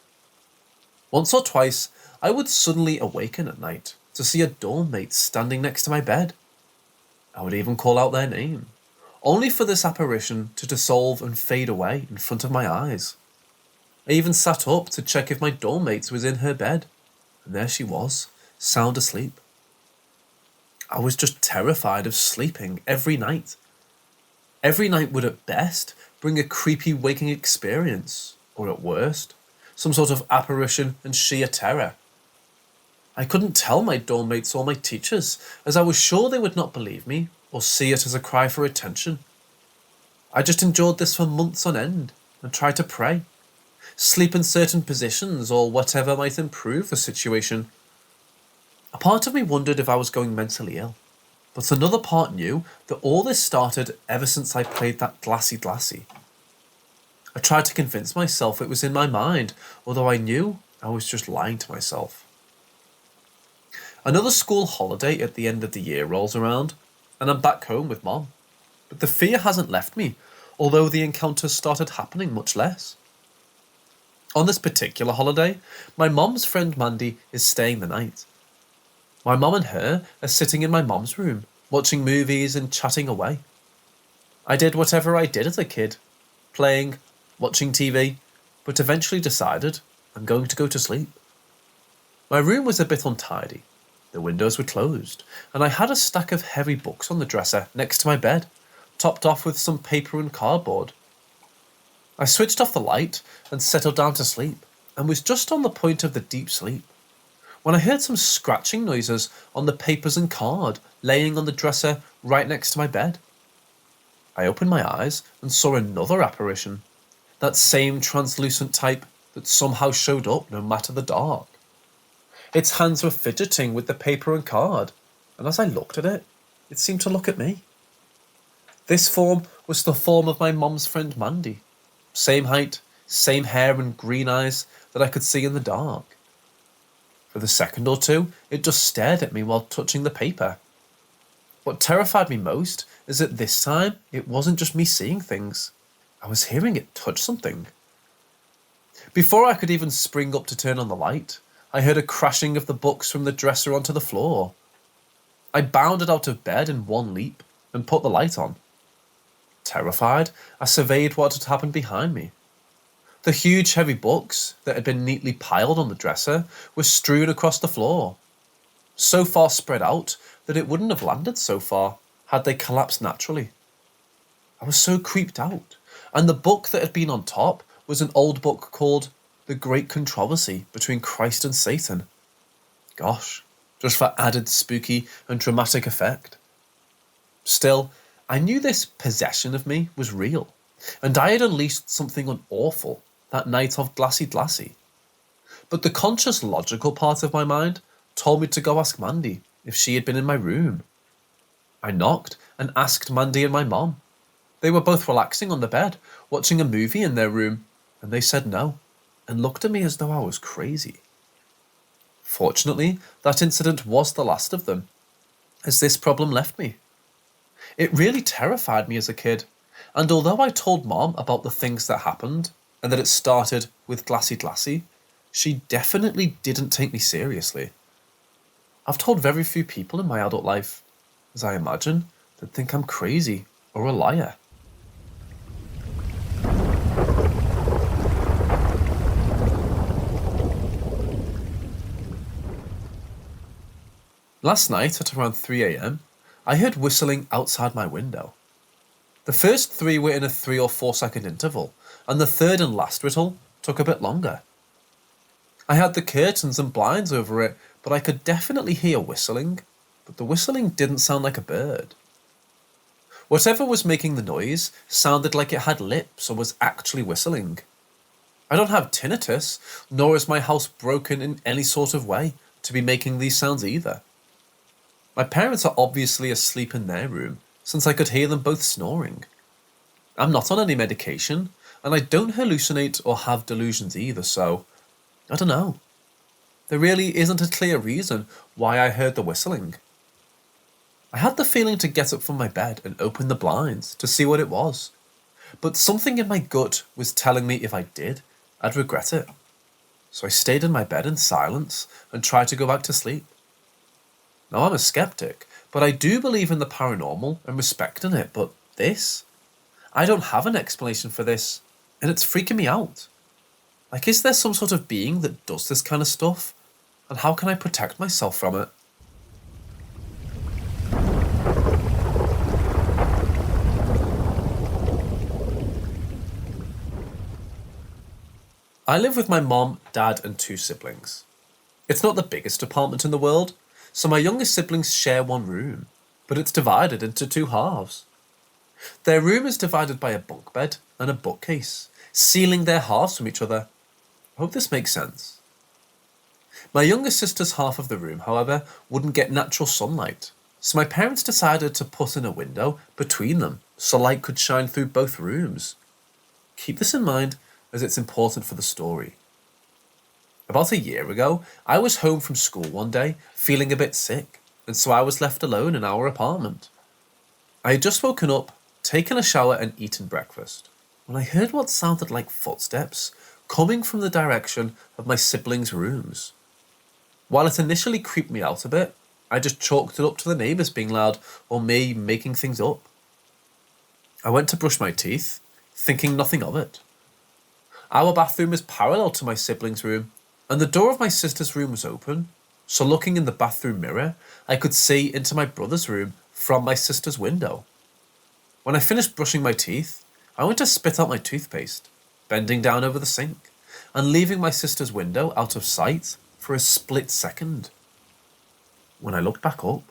Once or twice, I would suddenly awaken at night to see a dorm mate standing next to my bed. I would even call out their name, only for this apparition to dissolve and fade away in front of my eyes. I even sat up to check if my dorm mate was in her bed, and there she was, sound asleep. I was just terrified of sleeping every night. Every night would at best bring a creepy waking experience, or at worst, some sort of apparition and sheer terror. I couldn't tell my dorm mates or my teachers, as I was sure they would not believe me or see it as a cry for attention. I just endured this for months on end and tried to pray, sleep in certain positions or whatever might improve the situation. A part of me wondered if I was going mentally ill, but another part knew that all this started ever since I played that Glassy. I tried to convince myself it was in my mind, although I knew I was just lying to myself. Another school holiday at the end of the year rolls around, and I'm back home with Mom. But the fear hasn't left me, although the encounters started happening much less. On this particular holiday, my Mom's friend Mandy is staying the night. My Mom and her are sitting in my Mom's room, watching movies and chatting away. I did whatever I did as a kid, playing, watching TV, but eventually decided I'm going to go to sleep. My room was a bit untidy. The windows were closed, and I had a stack of heavy books on the dresser next to my bed, topped off with some paper and cardboard. I switched off the light and settled down to sleep, and was just on the point of the deep sleep, when I heard some scratching noises on the papers and card laying on the dresser right next to my bed. I opened my eyes and saw another apparition, that same translucent type that somehow showed up no matter the dark. Its hands were fidgeting with the paper and card, and as I looked at it, it seemed to look at me. This form was the form of my Mom's friend Mandy. Same height, same hair and green eyes that I could see in the dark. For the second or two, it just stared at me while touching the paper. What terrified me most is that this time, it wasn't just me seeing things. I was hearing it touch something. Before I could even spring up to turn on the light, I heard a crashing of the books from the dresser onto the floor. I bounded out of bed in one leap and put the light on. Terrified, I surveyed what had happened behind me. The huge heavy books that had been neatly piled on the dresser were strewn across the floor, so far spread out that it wouldn't have landed so far had they collapsed naturally. I was so creeped out, and the book that had been on top was an old book called The Great Controversy Between Christ and Satan. Gosh, just for added spooky and dramatic effect. Still, I knew this possession of me was real, and I had unleashed something awful that night of Glassy. But the conscious logical part of my mind told me to go ask Mandy if she had been in my room. I knocked and asked Mandy and my Mom. They were both relaxing on the bed, watching a movie in their room, and they said no, and looked at me as though I was crazy. Fortunately, that incident was the last of them, as this problem left me. It really terrified me as a kid, and although I told Mom about the things that happened, and that it started with Glassy, she definitely didn't take me seriously. I've told very few people in my adult life, as I imagine, that think I'm crazy or a liar. Last night at around 3 a.m, I heard whistling outside my window. The first three were in a 3 or 4 second interval, and the third and last whistle took a bit longer. I had the curtains and blinds over it, but I could definitely hear whistling, but the whistling didn't sound like a bird. Whatever was making the noise sounded like it had lips or was actually whistling. I don't have tinnitus, nor is my house broken in any sort of way to be making these sounds either. My parents are obviously asleep in their room, since I could hear them both snoring. I'm not on any medication, and I don't hallucinate or have delusions either, so I don't know. There really isn't a clear reason why I heard the whistling. I had the feeling to get up from my bed and open the blinds to see what it was, but something in my gut was telling me if I did, I'd regret it. So I stayed in my bed in silence and tried to go back to sleep. Now I'm a skeptic, but I do believe in the paranormal and respect in it, but this? I don't have an explanation for this, and it's freaking me out. Like, is there some sort of being that does this kind of stuff? And how can I protect myself from it? I live with my mom, dad, and 2 siblings. It's not the biggest apartment in the world, so my youngest siblings share one room, but it's divided into 2 halves. Their room is divided by a bunk bed and a bookcase, sealing their halves from each other. I hope this makes sense. My younger sister's half of the room, however, wouldn't get natural sunlight, so my parents decided to put in a window between them so light could shine through both rooms. Keep this in mind as it's important for the story. About a year ago, I was home from school one day feeling a bit sick, and so I was left alone in our apartment. I had just woken up, taken a shower and eaten breakfast, when I heard what sounded like footsteps coming from the direction of my siblings' rooms. While it initially creeped me out a bit, I just chalked it up to the neighbours being loud or me making things up. I went to brush my teeth, thinking nothing of it. Our bathroom is parallel to my siblings' room, and the door of my sister's room was open, so looking in the bathroom mirror, I could see into my brother's room from my sister's window. When I finished brushing my teeth, I went to spit out my toothpaste, bending down over the sink, and leaving my sister's window out of sight for a split second. When I looked back up,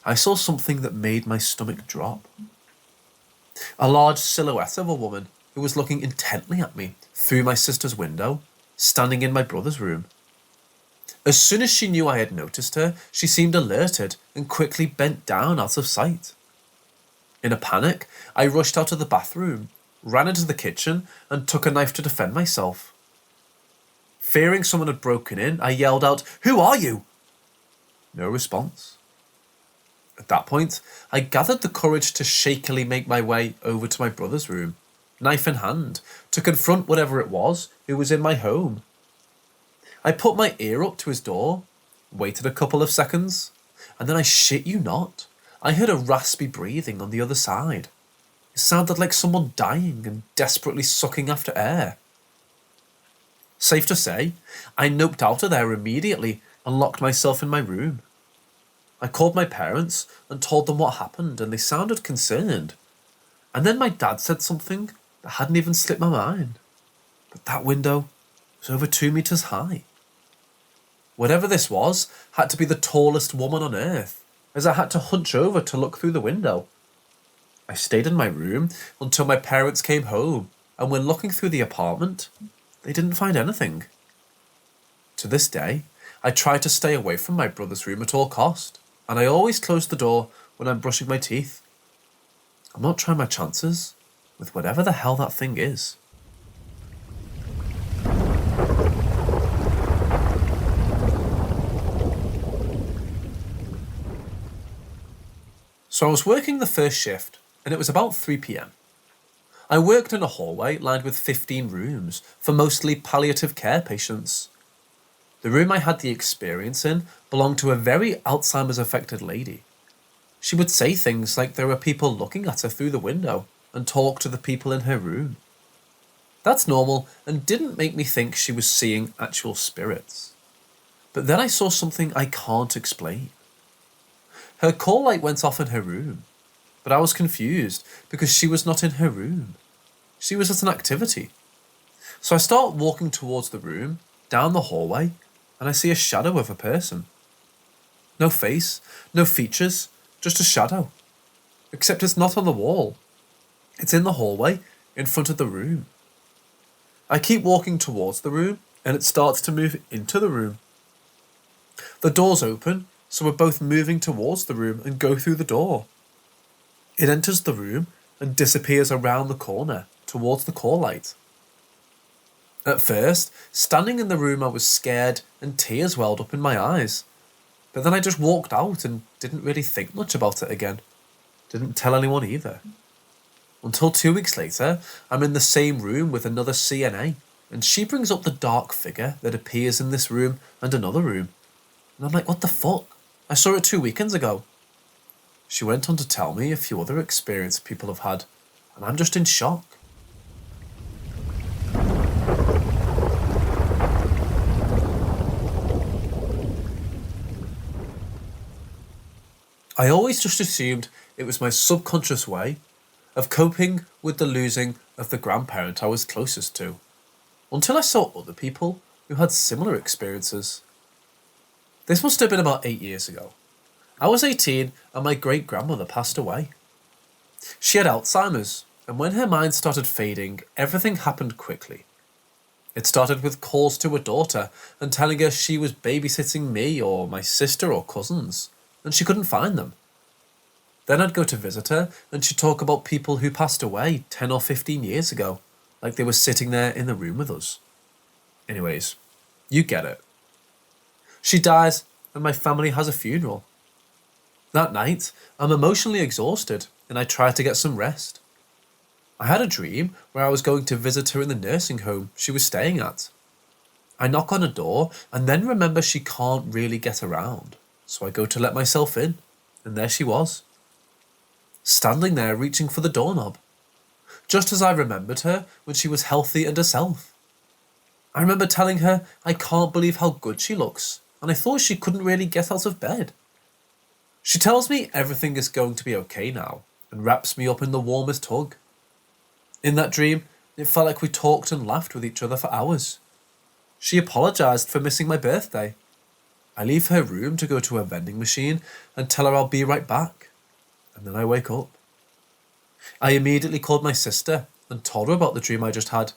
I saw something that made my stomach drop. A large silhouette of a woman who was looking intently at me through my sister's window, standing in my brother's room. As soon as she knew I had noticed her, she seemed alerted and quickly bent down out of sight. In a panic, I rushed out of the bathroom, ran into the kitchen, and took a knife to defend myself. Fearing someone had broken in, I yelled out, "Who are you?" No response. At that point, I gathered the courage to shakily make my way over to my brother's room, knife in hand, to confront whatever it was who was in my home. I put my ear up to his door, waited a couple of seconds, and then I shit you not, I heard a raspy breathing on the other side. It sounded like someone dying and desperately sucking after air. Safe to say, I noped out of there immediately and locked myself in my room. I called my parents and told them what happened, and they sounded concerned. And then my dad said something that hadn't even slipped my mind. But that window was over 2 meters high. Whatever this was had to be the tallest woman on earth, as I had to hunch over to look through the window. I stayed in my room until my parents came home, and when looking through the apartment, they didn't find anything. To this day, I try to stay away from my brother's room at all cost, and I always close the door when I'm brushing my teeth. I'm not trying my chances with whatever the hell that thing is. So I was working the first shift, and it was about 3 p.m. I worked in a hallway lined with 15 rooms for mostly palliative care patients. The room I had the experience in belonged to a very Alzheimer's affected lady. She would say things like there were people looking at her through the window and talk to the people in her room. That's normal and didn't make me think she was seeing actual spirits. But then I saw something I can't explain. Her call light went off in her room, but I was confused because she was not in her room. She was at an activity. So I start walking towards the room, down the hallway, and I see a shadow of a person. No face, no features, just a shadow. Except it's not on the wall. It's in the hallway, in front of the room. I keep walking towards the room, and it starts to move into the room. The door's open, so we're both moving towards the room and go through the door. It enters the room and disappears around the corner, towards the call light. At first, standing in the room, I was scared and tears welled up in my eyes. But then I just walked out and didn't really think much about it again. Didn't tell anyone either. Until 2 weeks later, I'm in the same room with another CNA, and she brings up the dark figure that appears in this room and another room. And I'm like, what the fuck? I saw it 2 weekends ago. She went on to tell me a few other experiences people have had, and I'm just in shock. I always just assumed it was my subconscious way of coping with the losing of the grandparent I was closest to, until I saw other people who had similar experiences. This must have been about 8 years ago. I was 18 and my great-grandmother passed away. She had Alzheimer's, and when her mind started fading, everything happened quickly. It started with calls to her daughter and telling her she was babysitting me or my sister or cousins, and she couldn't find them. Then I'd go to visit her and she'd talk about people who passed away 10 or 15 years ago, like they were sitting there in the room with us. Anyways, you get it. She dies and my family has a funeral. That night, I'm emotionally exhausted and I try to get some rest. I had a dream where I was going to visit her in the nursing home she was staying at. I knock on a door and then remember she can't really get around, so I go to let myself in, and there she was, standing there reaching for the doorknob, just as I remembered her when she was healthy and herself. I remember telling her I can't believe how good she looks, and I thought she couldn't really get out of bed. She tells me everything is going to be okay now, and wraps me up in the warmest hug. In that dream, it felt like we talked and laughed with each other for hours. She apologised for missing my birthday. I leave her room to go to her vending machine and tell her I'll be right back, and then I wake up. I immediately called my sister and told her about the dream I just had.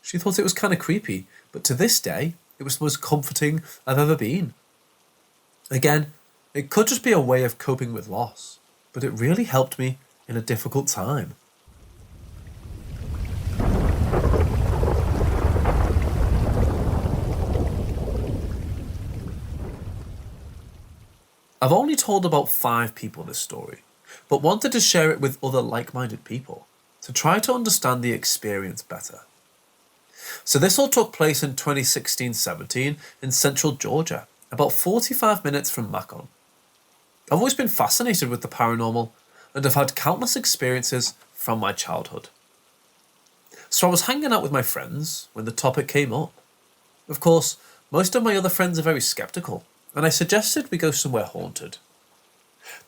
She thought it was kind of creepy, but to this day, it was the most comforting I've ever been. Again, it could just be a way of coping with loss, but it really helped me in a difficult time. I've only told about 5 people this story, but wanted to share it with other like-minded people to try to understand the experience better. So this all took place in 2016-17 in central Georgia, about 45 minutes from Macon. I've always been fascinated with the paranormal and have had countless experiences from my childhood. So I was hanging out with my friends when the topic came up. Of course, most of my other friends are very skeptical, and I suggested we go somewhere haunted.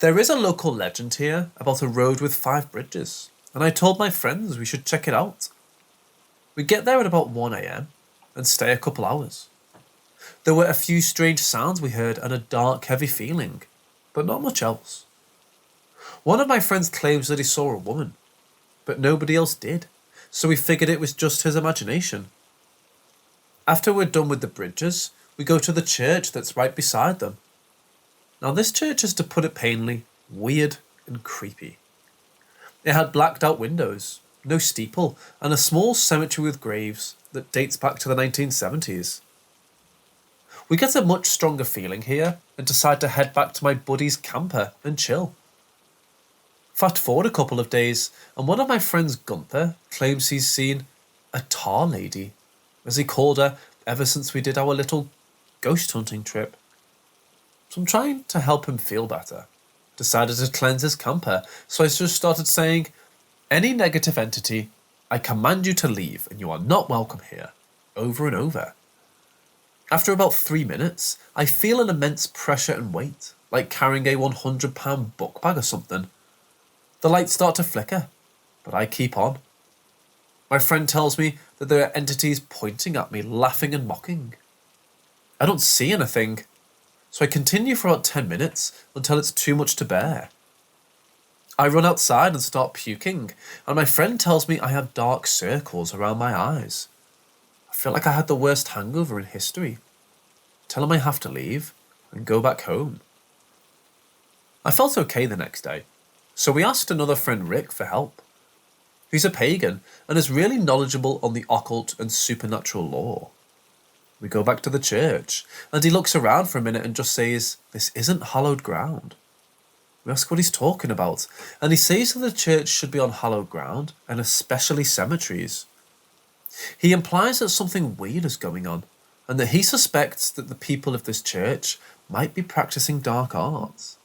There is a local legend here about a road with 5 bridges, and I told my friends we should check it out. We get there at about 1 AM and stay a couple hours. There were a few strange sounds we heard and a dark, heavy feeling, but not much else. One of my friends claims that he saw a woman, but nobody else did, so we figured it was just his imagination. After we're done with the bridges, we go to the church that's right beside them. Now this church is, to put it plainly, weird and creepy. It had blacked out windows, no steeple, and a small cemetery with graves that dates back to the 1970s. We get a much stronger feeling here and decide to head back to my buddy's camper and chill. Fast forward a couple of days, and one of my friends, Gunther, claims he's seen a tar lady, as he called her ever since we did our little ghost hunting trip. So I'm trying to help him feel better. Decided to cleanse his camper, so I just started saying, "Any negative entity, I command you to leave and you are not welcome here," over and over. After about 3 minutes, I feel an immense pressure and weight, like carrying a 100-pound book bag or something. The lights start to flicker, but I keep on. My friend tells me that there are entities pointing at me, laughing and mocking. I don't see anything, so I continue for about 10 minutes until it's too much to bear. I run outside and start puking, and my friend tells me I have dark circles around my eyes. I feel like I had the worst hangover in history. Tell him I have to leave and go back home. I felt okay the next day, so we asked another friend, Rick, for help. He's a pagan and is really knowledgeable on the occult and supernatural lore. We go back to the church, and he looks around for a minute and just says, "This isn't hallowed ground." We ask what he's talking about, and he says that the church should be on hallowed ground, and especially cemeteries. He implies that something weird is going on, and that he suspects that the people of this church might be practicing dark arts.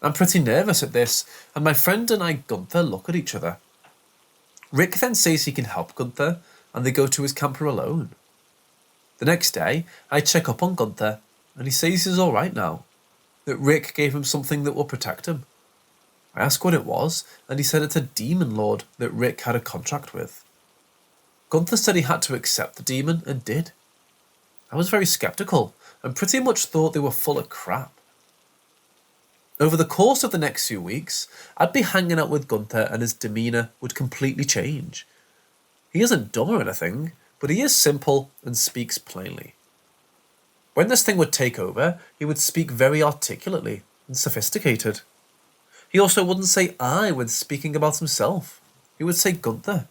I'm pretty nervous at this, and my friend and I, Gunther, look at each other. Rick then says he can help Gunther, and they go to his camper alone. The next day, I check up on Gunther, and he says he's alright now, that Rick gave him something that will protect him. I ask what it was, and he said it's a demon lord that Rick had a contract with. Gunther said he had to accept the demon, and did. I was very skeptical, and pretty much thought they were full of crap. Over the course of the next few weeks, I'd be hanging out with Gunther and his demeanour would completely change. He isn't dumb or anything, but he is simple and speaks plainly. When this thing would take over, he would speak very articulately and sophisticated. He also wouldn't say "I" when speaking about himself. He would say "Gunther."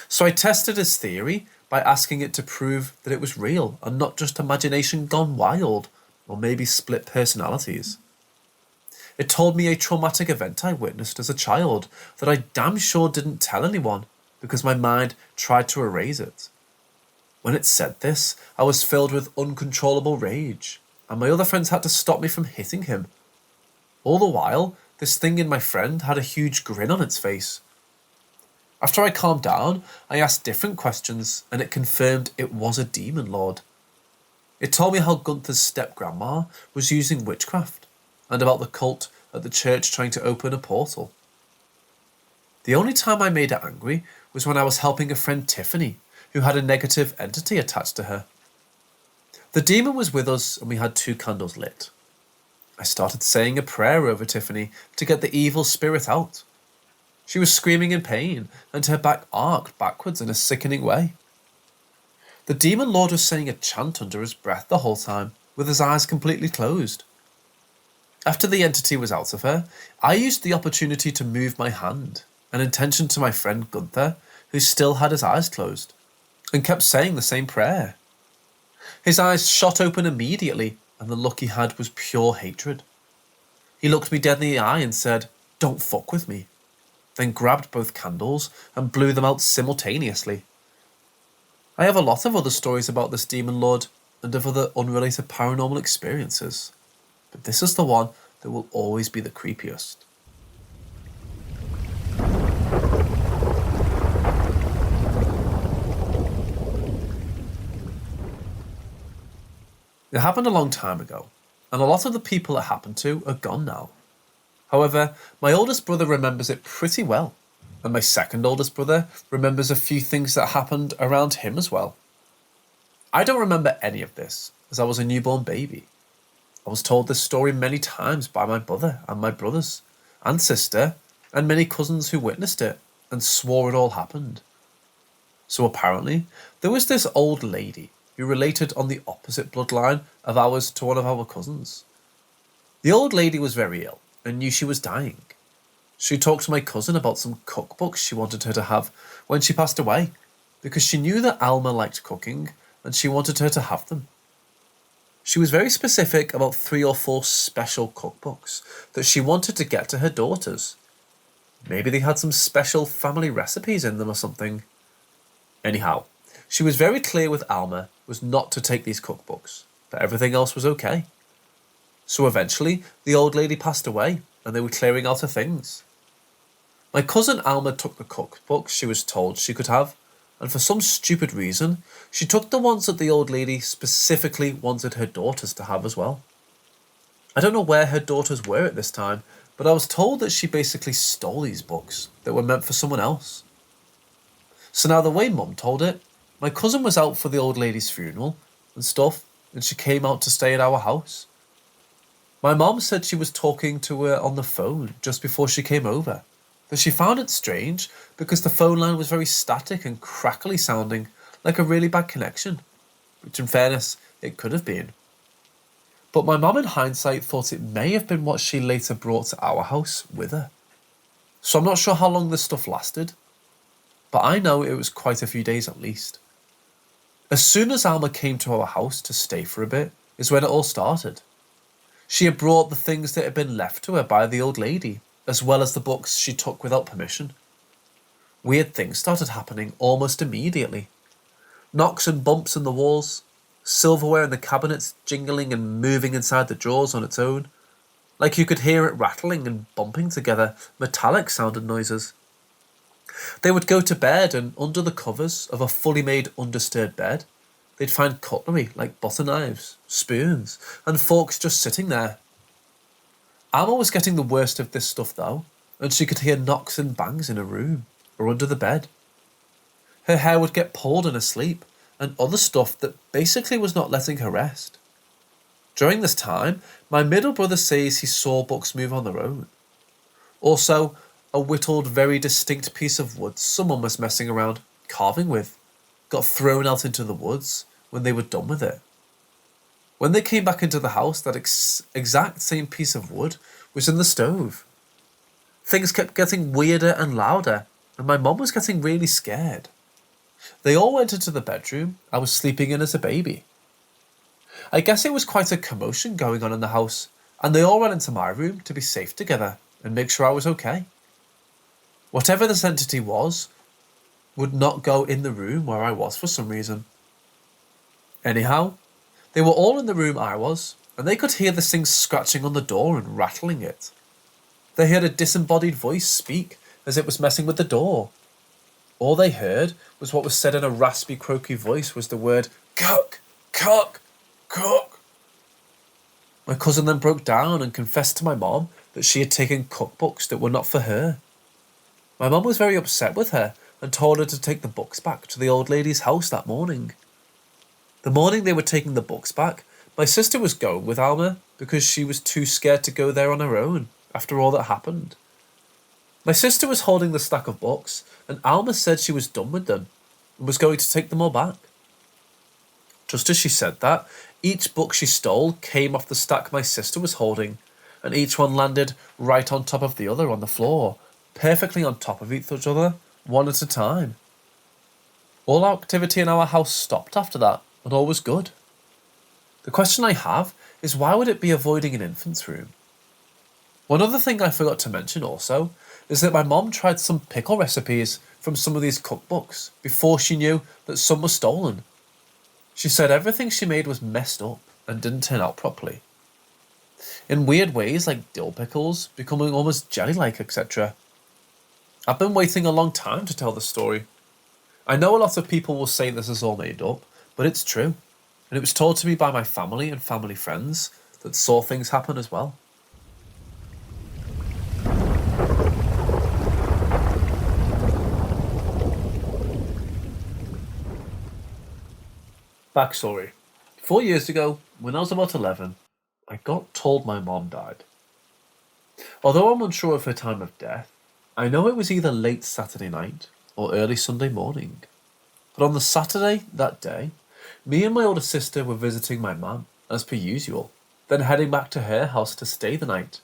So I tested his theory by asking it to prove that it was real and not just imagination gone wild, or maybe split personalities. It told me a traumatic event I witnessed as a child that I damn sure didn't tell anyone because my mind tried to erase it. When it said this, I was filled with uncontrollable rage, and my other friends had to stop me from hitting him. All the while, this thing in my friend had a huge grin on its face. After I calmed down, I asked different questions, and it confirmed it was a demon lord. It told me how Gunther's step-grandma was using witchcraft, and about the cult at the church trying to open a portal. The only time I made it angry was when I was helping a friend Tiffany, who had a negative entity attached to her. The demon was with us and we had 2 candles lit. I started saying a prayer over Tiffany to get the evil spirit out. She was screaming in pain and her back arced backwards in a sickening way. The demon lord was saying a chant under his breath the whole time, with his eyes completely closed. After the entity was out of her, I used the opportunity to move my hand, an intention to my friend Gunther, who still had his eyes closed, and kept saying the same prayer. His eyes shot open immediately, and the look he had was pure hatred. He looked me dead in the eye and said, "Don't fuck with me," then grabbed both candles and blew them out simultaneously. I have a lot of other stories about this demon lord and of other unrelated paranormal experiences, but this is the one that will always be the creepiest. It happened a long time ago, and a lot of the people it happened to are gone now. However, my oldest brother remembers it pretty well, and my second oldest brother remembers a few things that happened around him as well. I don't remember any of this, as I was a newborn baby. I was told this story many times by my brother and my brothers, and sister, and many cousins who witnessed it, and swore it all happened. So apparently, there was this old lady who related on the opposite bloodline of ours to one of our cousins. The old lady was very ill, and knew she was dying. She talked to my cousin about some cookbooks she wanted her to have when she passed away, because she knew that Alma liked cooking, and she wanted her to have them. She was very specific about 3 or 4 special cookbooks that she wanted to get to her daughters. Maybe they had some special family recipes in them or something. Anyhow, she was very clear with Alma was not to take these cookbooks, but everything else was okay. So eventually, the old lady passed away, and they were clearing out her things. My cousin Alma took the cookbooks she was told she could have, and for some stupid reason, she took the ones that the old lady specifically wanted her daughters to have as well. I don't know where her daughters were at this time, but I was told that she basically stole these books that were meant for someone else. So now the way Mum told it, my cousin was out for the old lady's funeral and stuff, and she came out to stay at our house. My mom said she was talking to her on the phone just before she came over, that she found it strange because the phone line was very static and crackly sounding, like a really bad connection, which in fairness, it could have been. But my mom in hindsight thought it may have been what she later brought to our house with her. So I'm not sure how long this stuff lasted, but I know it was quite a few days at least. As soon as Alma came to our house to stay for a bit is when it all started. She had brought the things that had been left to her by the old lady, as well as the books she took without permission. Weird things started happening almost immediately. Knocks and bumps in the walls, silverware in the cabinets jingling and moving inside the drawers on its own, like you could hear it rattling and bumping together, metallic sounded noises. They would go to bed, and under the covers of a fully made undisturbed bed, they'd find cutlery like butter knives, spoons, and forks just sitting there. Alma was getting the worst of this stuff though, and she could hear knocks and bangs in her room, or under the bed. Her hair would get pulled in her sleep, and other stuff that basically was not letting her rest. During this time, my middle brother says he saw books move on their own. Also, a whittled, very distinct piece of wood someone was messing around, carving with, got thrown out into the woods when they were done with it. When they came back into the house, that exact same piece of wood was in the stove. Things kept getting weirder and louder, and my mum was getting really scared. They all went into the bedroom I was sleeping in as a baby. I guess it was quite a commotion going on in the house, and they all ran into my room to be safe together and make sure I was okay. Whatever this entity was would not go in the room where I was for some reason. Anyhow, they were all in the room I was, and they could hear this thing scratching on the door and rattling it. They heard a disembodied voice speak as it was messing with the door. All they heard was what was said in a raspy, croaky voice was the word, "Cook! Cook! Cook!" My cousin then broke down and confessed to my mom that she had taken cookbooks that were not for her. My mom was very upset with her and told her to take the books back to the old lady's house that morning. The morning they were taking the books back, my sister was going with Alma because she was too scared to go there on her own after all that happened. My sister was holding the stack of books, and Alma said she was done with them and was going to take them all back. Just as she said that, each book she stole came off the stack my sister was holding, and each one landed right on top of the other on the floor, perfectly on top of each other, one at a time. All activity in our house stopped after that, and all was good. The question I have is, why would it be avoiding an infant's room? One other thing I forgot to mention also is that my mom tried some pickle recipes from some of these cookbooks before she knew that some were stolen. She said everything she made was messed up and didn't turn out properly. In weird ways like dill pickles, becoming almost jelly-like, etc. I've been waiting a long time to tell this story. I know a lot of people will say this is all made up, but it's true. And it was told to me by my family and family friends that saw things happen as well. Backstory. 4 years ago, when I was about 11, I got told my mom died. Although I'm unsure of her time of death, I know it was either late Saturday night or early Sunday morning. But on the Saturday that day, me and my older sister were visiting my mum, as per usual, then heading back to her house to stay the night.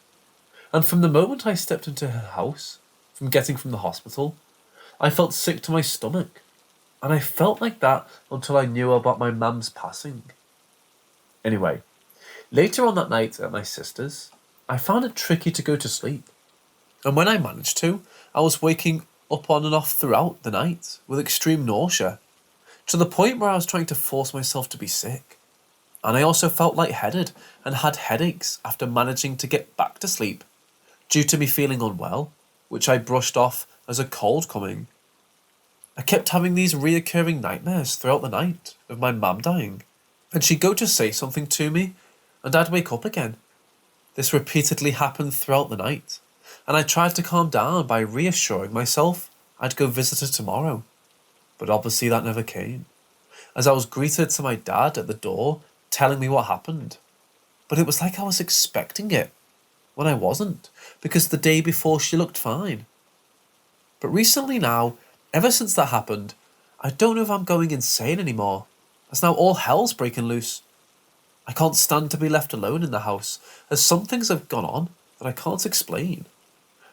And from the moment I stepped into her house, from getting from the hospital, I felt sick to my stomach. And I felt like that until I knew about my mum's passing. Anyway, later on that night at my sister's, I found it tricky to go to sleep. And when I managed to, I was waking up on and off throughout the night with extreme nausea, to the point where I was trying to force myself to be sick. And I also felt lightheaded and had headaches after managing to get back to sleep, due to me feeling unwell, which I brushed off as a cold coming. I kept having these reoccurring nightmares throughout the night of my mum dying, and she'd go to say something to me, and I'd wake up again. This repeatedly happened throughout the night, and I tried to calm down by reassuring myself I'd go visit her tomorrow. But obviously that never came, as I was greeted to my dad at the door telling me what happened. But it was like I was expecting it, when I wasn't, because the day before she looked fine. But recently now, ever since that happened, I don't know if I'm going insane anymore, as now all hell's breaking loose. I can't stand to be left alone in the house, as some things have gone on that I can't explain,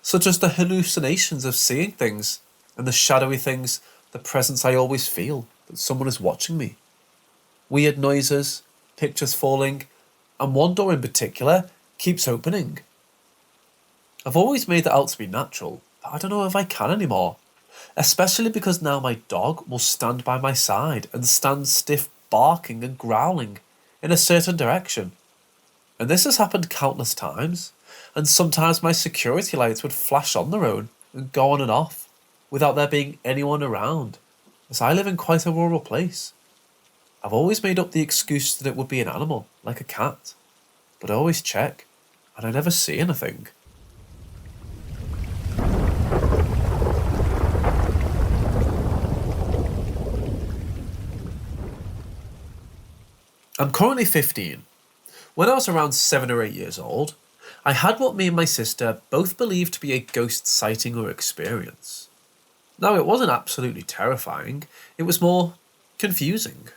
such as the hallucinations of seeing things, and the shadowy things, the presence I always feel that someone is watching me. Weird noises, pictures falling, and one door in particular keeps opening. I've always made that out to be natural, but I don't know if I can anymore. Especially because now my dog will stand by my side and stand stiff barking and growling in a certain direction. And this has happened countless times, and sometimes my security lights would flash on their own and go on and off without there being anyone around, as I live in quite a rural place. I've always made up the excuse that it would be an animal, like a cat, but I always check, and I never see anything. I'm currently 15. When I was around 7 or 8 years old, I had what me and my sister both believed to be a ghost sighting or experience. Now, it wasn't absolutely terrifying, it was more confusing.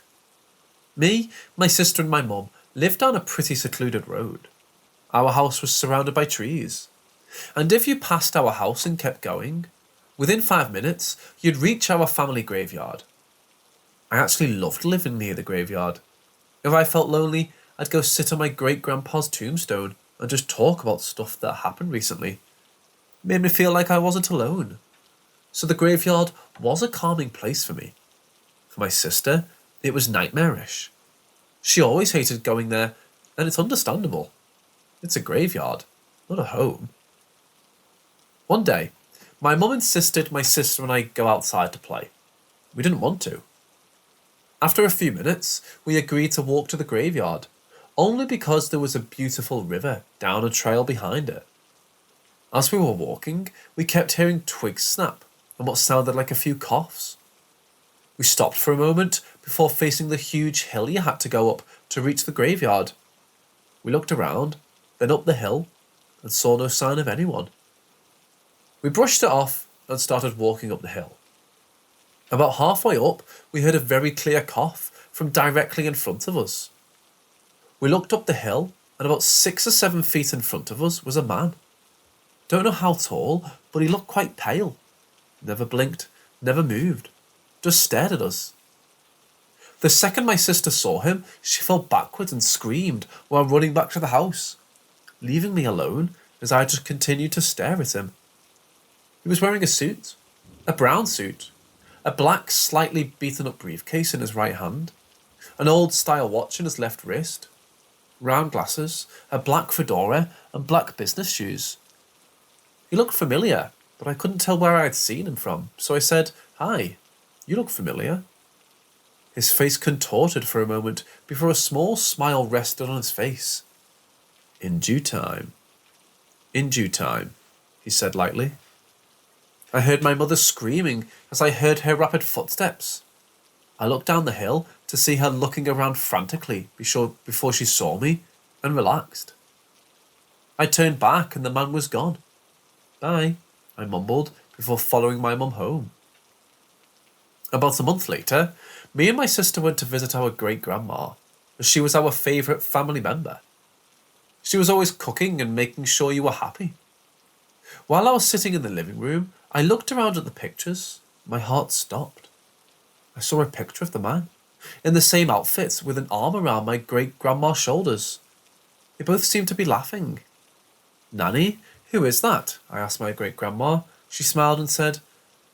Me, my sister and my mum lived down a pretty secluded road. Our house was surrounded by trees, and if you passed our house and kept going, within 5 minutes you'd reach our family graveyard. I actually loved living near the graveyard. If I felt lonely, I'd go sit on my great-grandpa's tombstone and just talk about stuff that happened recently. It made me feel like I wasn't alone. So the graveyard was a calming place for me. For my sister, it was nightmarish. She always hated going there, and it's understandable. It's a graveyard, not a home. One day, my mum insisted my sister and I go outside to play. We didn't want to. After a few minutes, we agreed to walk to the graveyard, only because there was a beautiful river down a trail behind it. As we were walking, we kept hearing twigs snap and what sounded like a few coughs. We stopped for a moment before facing the huge hill you had to go up to reach the graveyard. We looked around, then up the hill, and saw no sign of anyone. We brushed it off and started walking up the hill. About halfway up, we heard a very clear cough from directly in front of us. We looked up the hill, and about 6 or 7 feet in front of us was a man. Don't know how tall, but he looked quite pale. Never blinked, never moved, just stared at us. The second my sister saw him, she fell backwards and screamed while running back to the house, leaving me alone as I just continued to stare at him. He was wearing a suit, a brown suit, a black, slightly beaten up briefcase in his right hand, an old-style watch in his left wrist, round glasses, a black fedora, and black business shoes. He looked familiar, but I couldn't tell where I had seen him from, so I said, "Hi, you look familiar." His face contorted for a moment before a small smile rested on his face. In due time, he said lightly. I heard my mother screaming as I heard her rapid footsteps. I looked down the hill to see her looking around frantically before she saw me and relaxed. I turned back and the man was gone. "Bye," I mumbled before following my mum home. About a month later, me and my sister went to visit our great-grandma, as she was our favourite family member. She was always cooking and making sure you were happy. While I was sitting in the living room, I looked around at the pictures. My heart stopped. I saw a picture of the man, in the same outfit with an arm around my great-grandma's shoulders. They both seemed to be laughing. "Nanny, who is that?" I asked my great-grandma. She smiled and said,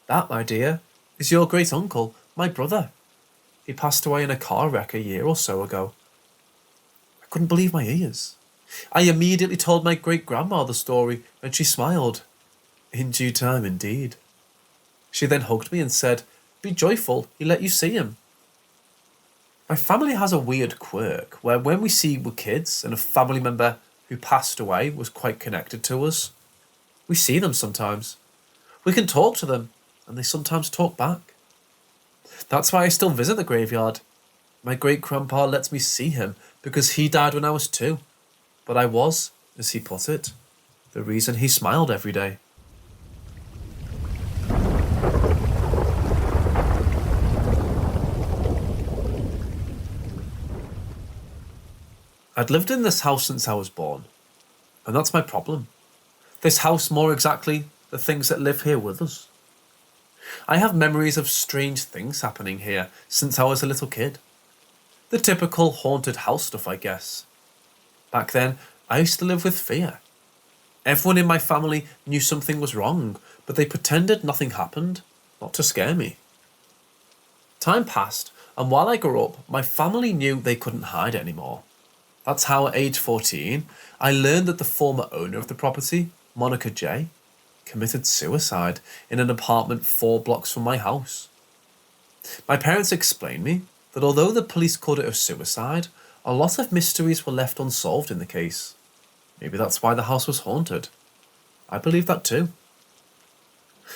"That, my dear, is your great-uncle, my brother. He passed away in a car wreck a year or so ago." I couldn't believe my ears. I immediately told my great-grandma the story, and she smiled. In due time, indeed. She then hugged me and said, "Be joyful, he let you see him." My family has a weird quirk where when we see we're kids and a family member who passed away was quite connected to us, we see them sometimes. We can talk to them, and they sometimes talk back. That's why I still visit the graveyard. My great-grandpa lets me see him because he died when I was 2. But I was, as he put it, the reason he smiled every day. I'd lived in this house since I was born, and that's my problem. This house, more exactly, the things that live here with us. I have memories of strange things happening here since I was a little kid. The typical haunted house stuff, I guess. Back then, I used to live with fear. Everyone in my family knew something was wrong, but they pretended nothing happened, not to scare me. Time passed, and while I grew up, my family knew they couldn't hide anymore. That's how at age 14, I learned that the former owner of the property, Monica J., committed suicide in an apartment 4 blocks from my house. My parents explained me that although the police called it a suicide, a lot of mysteries were left unsolved in the case. Maybe that's why the house was haunted. I believe that too.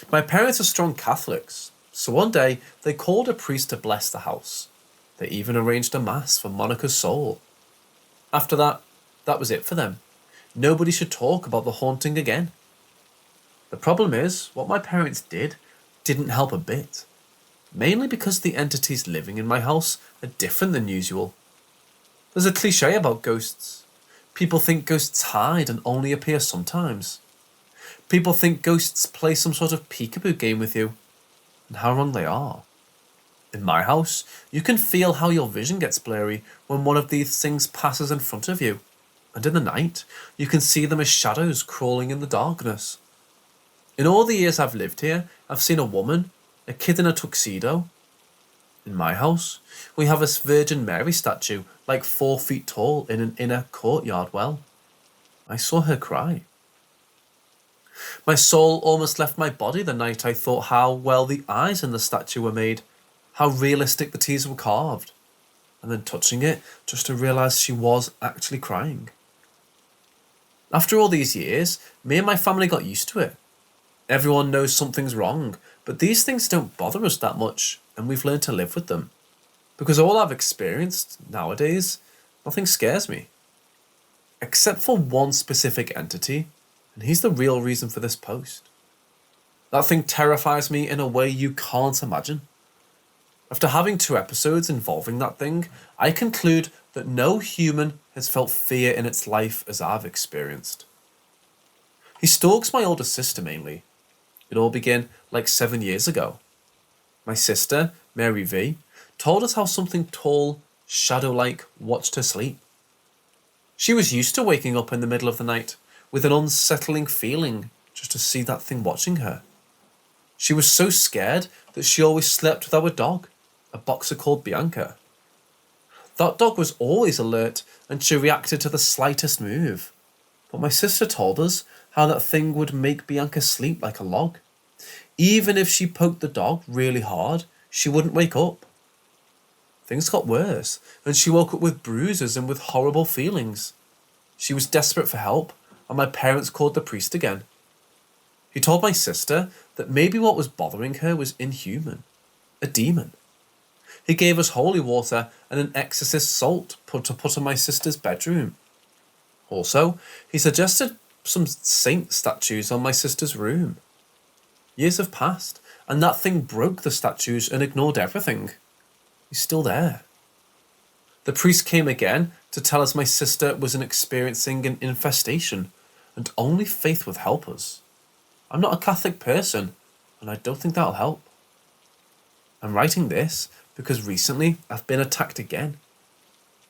My parents are strong Catholics, so one day they called a priest to bless the house. They even arranged a mass for Monica's soul. After that, that was it for them. Nobody should talk about the haunting again. The problem is, what my parents did didn't help a bit. Mainly because the entities living in my house are different than usual. There's a cliche about ghosts. People think ghosts hide and only appear sometimes. People think ghosts play some sort of peekaboo game with you. And how wrong they are. In my house, you can feel how your vision gets blurry when one of these things passes in front of you. and in the night you can see them as shadows crawling in the darkness. In all the years I've lived here, I've seen a woman, a kid in a tuxedo. In my house, we have a Virgin Mary statue like 4 feet tall in an inner courtyard well. I saw her cry. My soul almost left my body the night I thought how well the eyes in the statue were made, how realistic the teeth were carved, and then touching it just to realise she was actually crying. After all these years, me and my family got used to it. Everyone knows something's wrong, but these things don't bother us that much, and we've learned to live with them. Because all I've experienced nowadays, nothing scares me. Except for one specific entity, and he's the real reason for this post. That thing terrifies me in a way you can't imagine. After having 2 episodes involving that thing, I conclude that no human has felt fear in its life as I've experienced. He stalks my older sister mainly. It all began like 7 years ago. My sister, Mary V, told us how something tall, shadow-like watched her sleep. She was used to waking up in the middle of the night with an unsettling feeling just to see that thing watching her. She was so scared that she always slept with our dog, a boxer called Bianca. That dog was always alert and she reacted to the slightest move. But my sister told us how that thing would make Bianca sleep like a log. Even if she poked the dog really hard, she wouldn't wake up. Things got worse, and she woke up with bruises and with horrible feelings. She was desperate for help, and my parents called the priest again. He told my sister that maybe what was bothering her was inhuman, a demon. He gave us holy water and an exorcist salt to put in my sister's bedroom. Also, he suggested some saint statues on my sister's room. Years have passed, and that thing broke the statues and ignored everything. He's still there. The priest came again to tell us my sister was experiencing an infestation, and only faith would help us. I'm not a Catholic person, and I don't think that'll help. I'm writing this because recently I've been attacked again.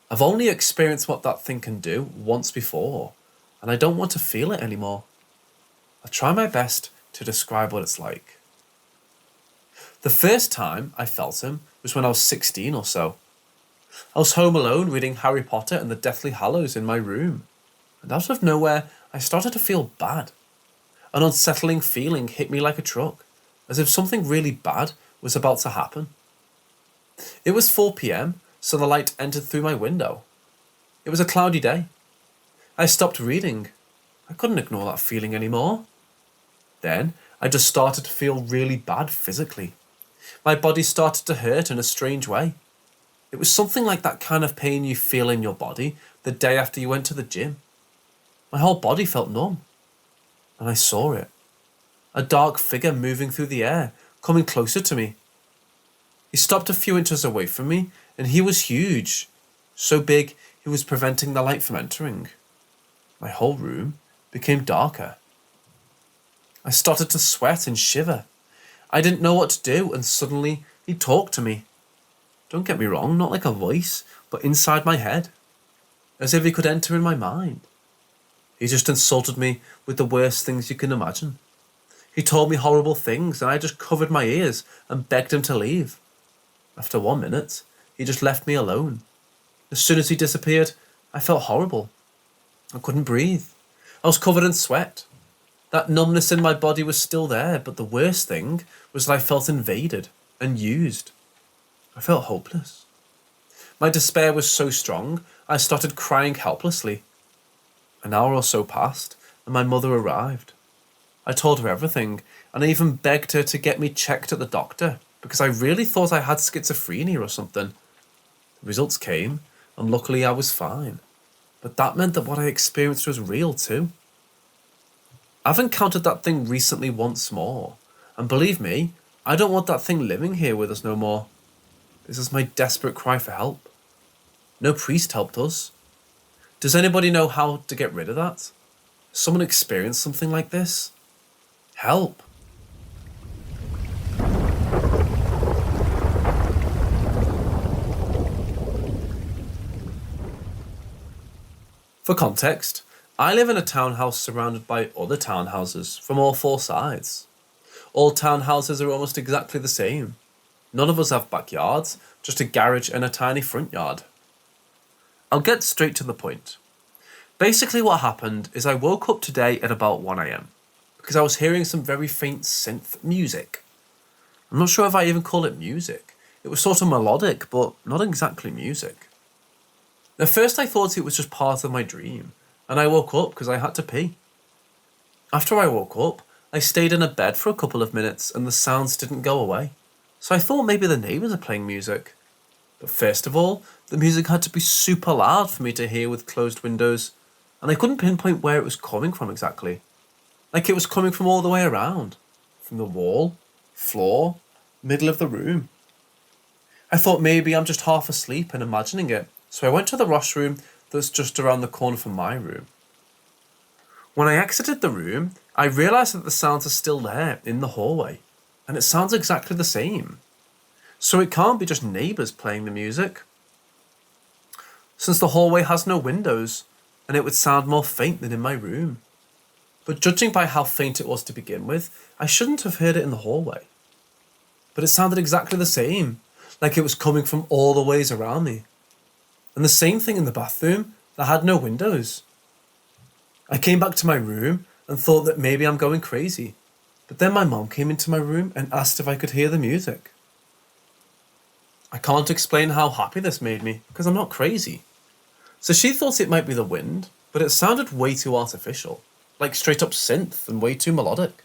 I've only experienced what that thing can do once before, and I don't want to feel it anymore. I'll try my best to describe what it's like. The first time I felt him was when I was 16 or so. I was home alone reading Harry Potter and the Deathly Hallows in my room, and out of nowhere I started to feel bad. An unsettling feeling hit me like a truck, as if something really bad was about to happen. It was 4 p.m, so the light entered through my window. It was a cloudy day. I stopped reading. I couldn't ignore that feeling anymore. Then I just started to feel really bad physically. My body started to hurt in a strange way. It was something like that kind of pain you feel in your body the day after you went to the gym. My whole body felt numb. And I saw it. A dark figure moving through the air, coming closer to me. He stopped a few inches away from me, and he was huge. So big, he was preventing the light from entering. My whole room became darker. I started to sweat and shiver. I didn't know what to do, and suddenly he talked to me. Don't get me wrong, not like a voice, but inside my head. As if he could enter in my mind. He just insulted me with the worst things you can imagine. He told me horrible things, and I just covered my ears and begged him to leave. After 1 minute, he just left me alone. As soon as he disappeared, I felt horrible. I couldn't breathe. I was covered in sweat. That numbness in my body was still there, but the worst thing was that I felt invaded and used. I felt hopeless. My despair was so strong, I started crying helplessly. An hour or so passed, and my mother arrived. I told her everything, and I even begged her to get me checked at the doctor, because I really thought I had schizophrenia or something. The results came, and luckily I was fine. But that meant that what I experienced was real too. I've encountered that thing recently once more, and believe me, I don't want that thing living here with us no more. This is my desperate cry for help. No priest helped us. Does anybody know how to get rid of that? Has someone experienced something like this? Help! For context, I live in a townhouse surrounded by other townhouses from all four sides. All townhouses are almost exactly the same. None of us have backyards, just a garage and a tiny front yard. I'll get straight to the point. Basically what happened is I woke up today at about 1 AM because I was hearing some very faint synth music. I'm not sure if I even call it music. It was sort of melodic, but not exactly music. At first I thought it was just part of my dream, and I woke up because I had to pee. After I woke up, I stayed in a bed for a couple of minutes and the sounds didn't go away. So I thought maybe the neighbours are playing music. But first of all, the music had to be super loud for me to hear with closed windows, and I couldn't pinpoint where it was coming from exactly. Like it was coming from all the way around. From the wall, floor, middle of the room. I thought maybe I'm just half asleep and imagining it, so I went to the washroom that's just around the corner from my room. When I exited the room, I realised that the sounds are still there in the hallway, and it sounds exactly the same. So it can't be just neighbours playing the music. Since the hallway has no windows, and it would sound more faint than in my room. But judging by how faint it was to begin with, I shouldn't have heard it in the hallway. But it sounded exactly the same, like it was coming from all the ways around me. And the same thing in the bathroom that had no windows. I came back to my room and thought that maybe I'm going crazy. But then my mom came into my room and asked if I could hear the music. I can't explain how happy this made me, because I'm not crazy. So she thought it might be the wind, but it sounded way too artificial, like straight up synth and way too melodic.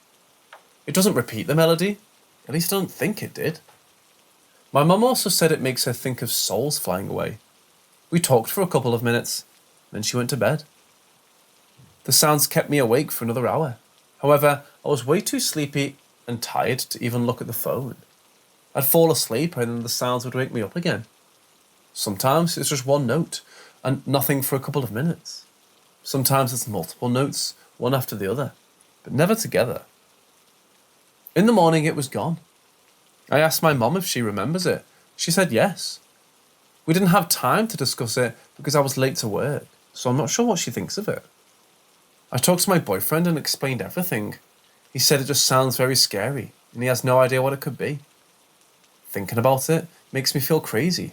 It doesn't repeat the melody, at least I don't think it did. My mum also said it makes her think of souls flying away. We talked for a couple of minutes, then she went to bed. The sounds kept me awake for another hour. However, I was way too sleepy and tired to even look at the phone. I'd fall asleep and then the sounds would wake me up again. Sometimes it's just one note and nothing for a couple of minutes. Sometimes it's multiple notes, one after the other, but never together. In the morning it was gone. I asked my mum if she remembers it. She said yes. We didn't have time to discuss it because I was late to work, so I'm not sure what she thinks of it. I talked to my boyfriend and explained everything. He said it just sounds very scary and he has no idea what it could be. Thinking about it makes me feel crazy.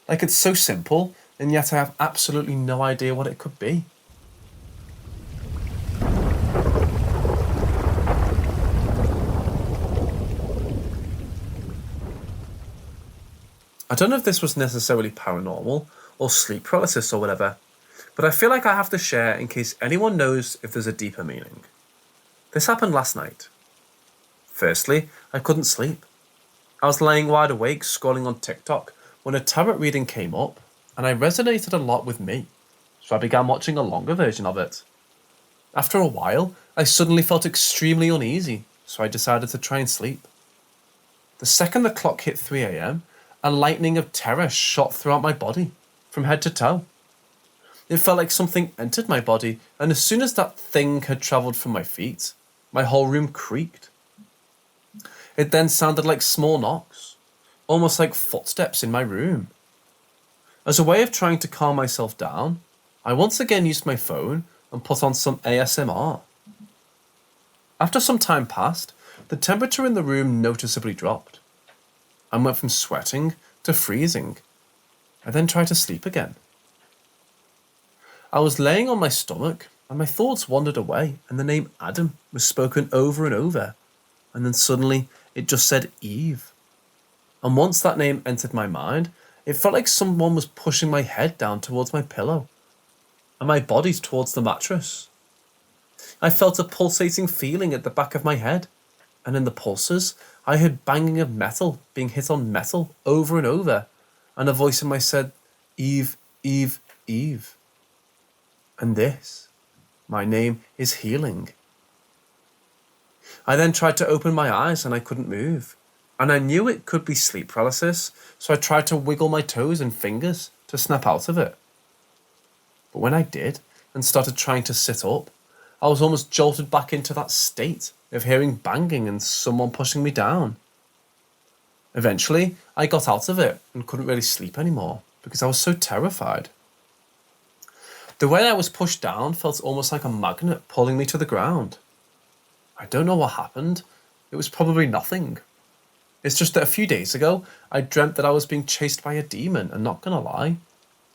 Like it's so simple and yet I have absolutely no idea what it could be. I don't know if this was necessarily paranormal or sleep paralysis or whatever, but I feel like I have to share in case anyone knows if there's a deeper meaning. This happened last night. Firstly, I couldn't sleep. I was laying wide awake scrolling on TikTok when a tarot reading came up and I resonated a lot with me, so I began watching a longer version of it. After a while, I suddenly felt extremely uneasy, so I decided to try and sleep. The second the clock hit 3 AM, a lightning of terror shot throughout my body, from head to toe. It felt like something entered my body, and as soon as that thing had travelled from my feet, my whole room creaked. It then sounded like small knocks, almost like footsteps in my room. As a way of trying to calm myself down, I once again used my phone and put on some ASMR. After some time passed, the temperature in the room noticeably dropped. I went from sweating to freezing. I then tried to sleep again. I was laying on my stomach and my thoughts wandered away and the name Adam was spoken over and over. And then suddenly it just said Eve. And once that name entered my mind, it felt like someone was pushing my head down towards my pillow and my body towards the mattress. I felt a pulsating feeling at the back of my head, and in the pulses, I heard banging of metal being hit on metal over and over, and a voice in my head said, Eve, Eve, Eve. And this, my name is healing. I then tried to open my eyes and I couldn't move, and I knew it could be sleep paralysis, so I tried to wiggle my toes and fingers to snap out of it. But when I did and started trying to sit up, I was almost jolted back into that state of hearing banging and someone pushing me down. Eventually, I got out of it and couldn't really sleep anymore because I was so terrified. The way I was pushed down felt almost like a magnet pulling me to the ground. I don't know what happened. It was probably nothing. It's just that a few days ago, I dreamt that I was being chased by a demon, and not gonna lie,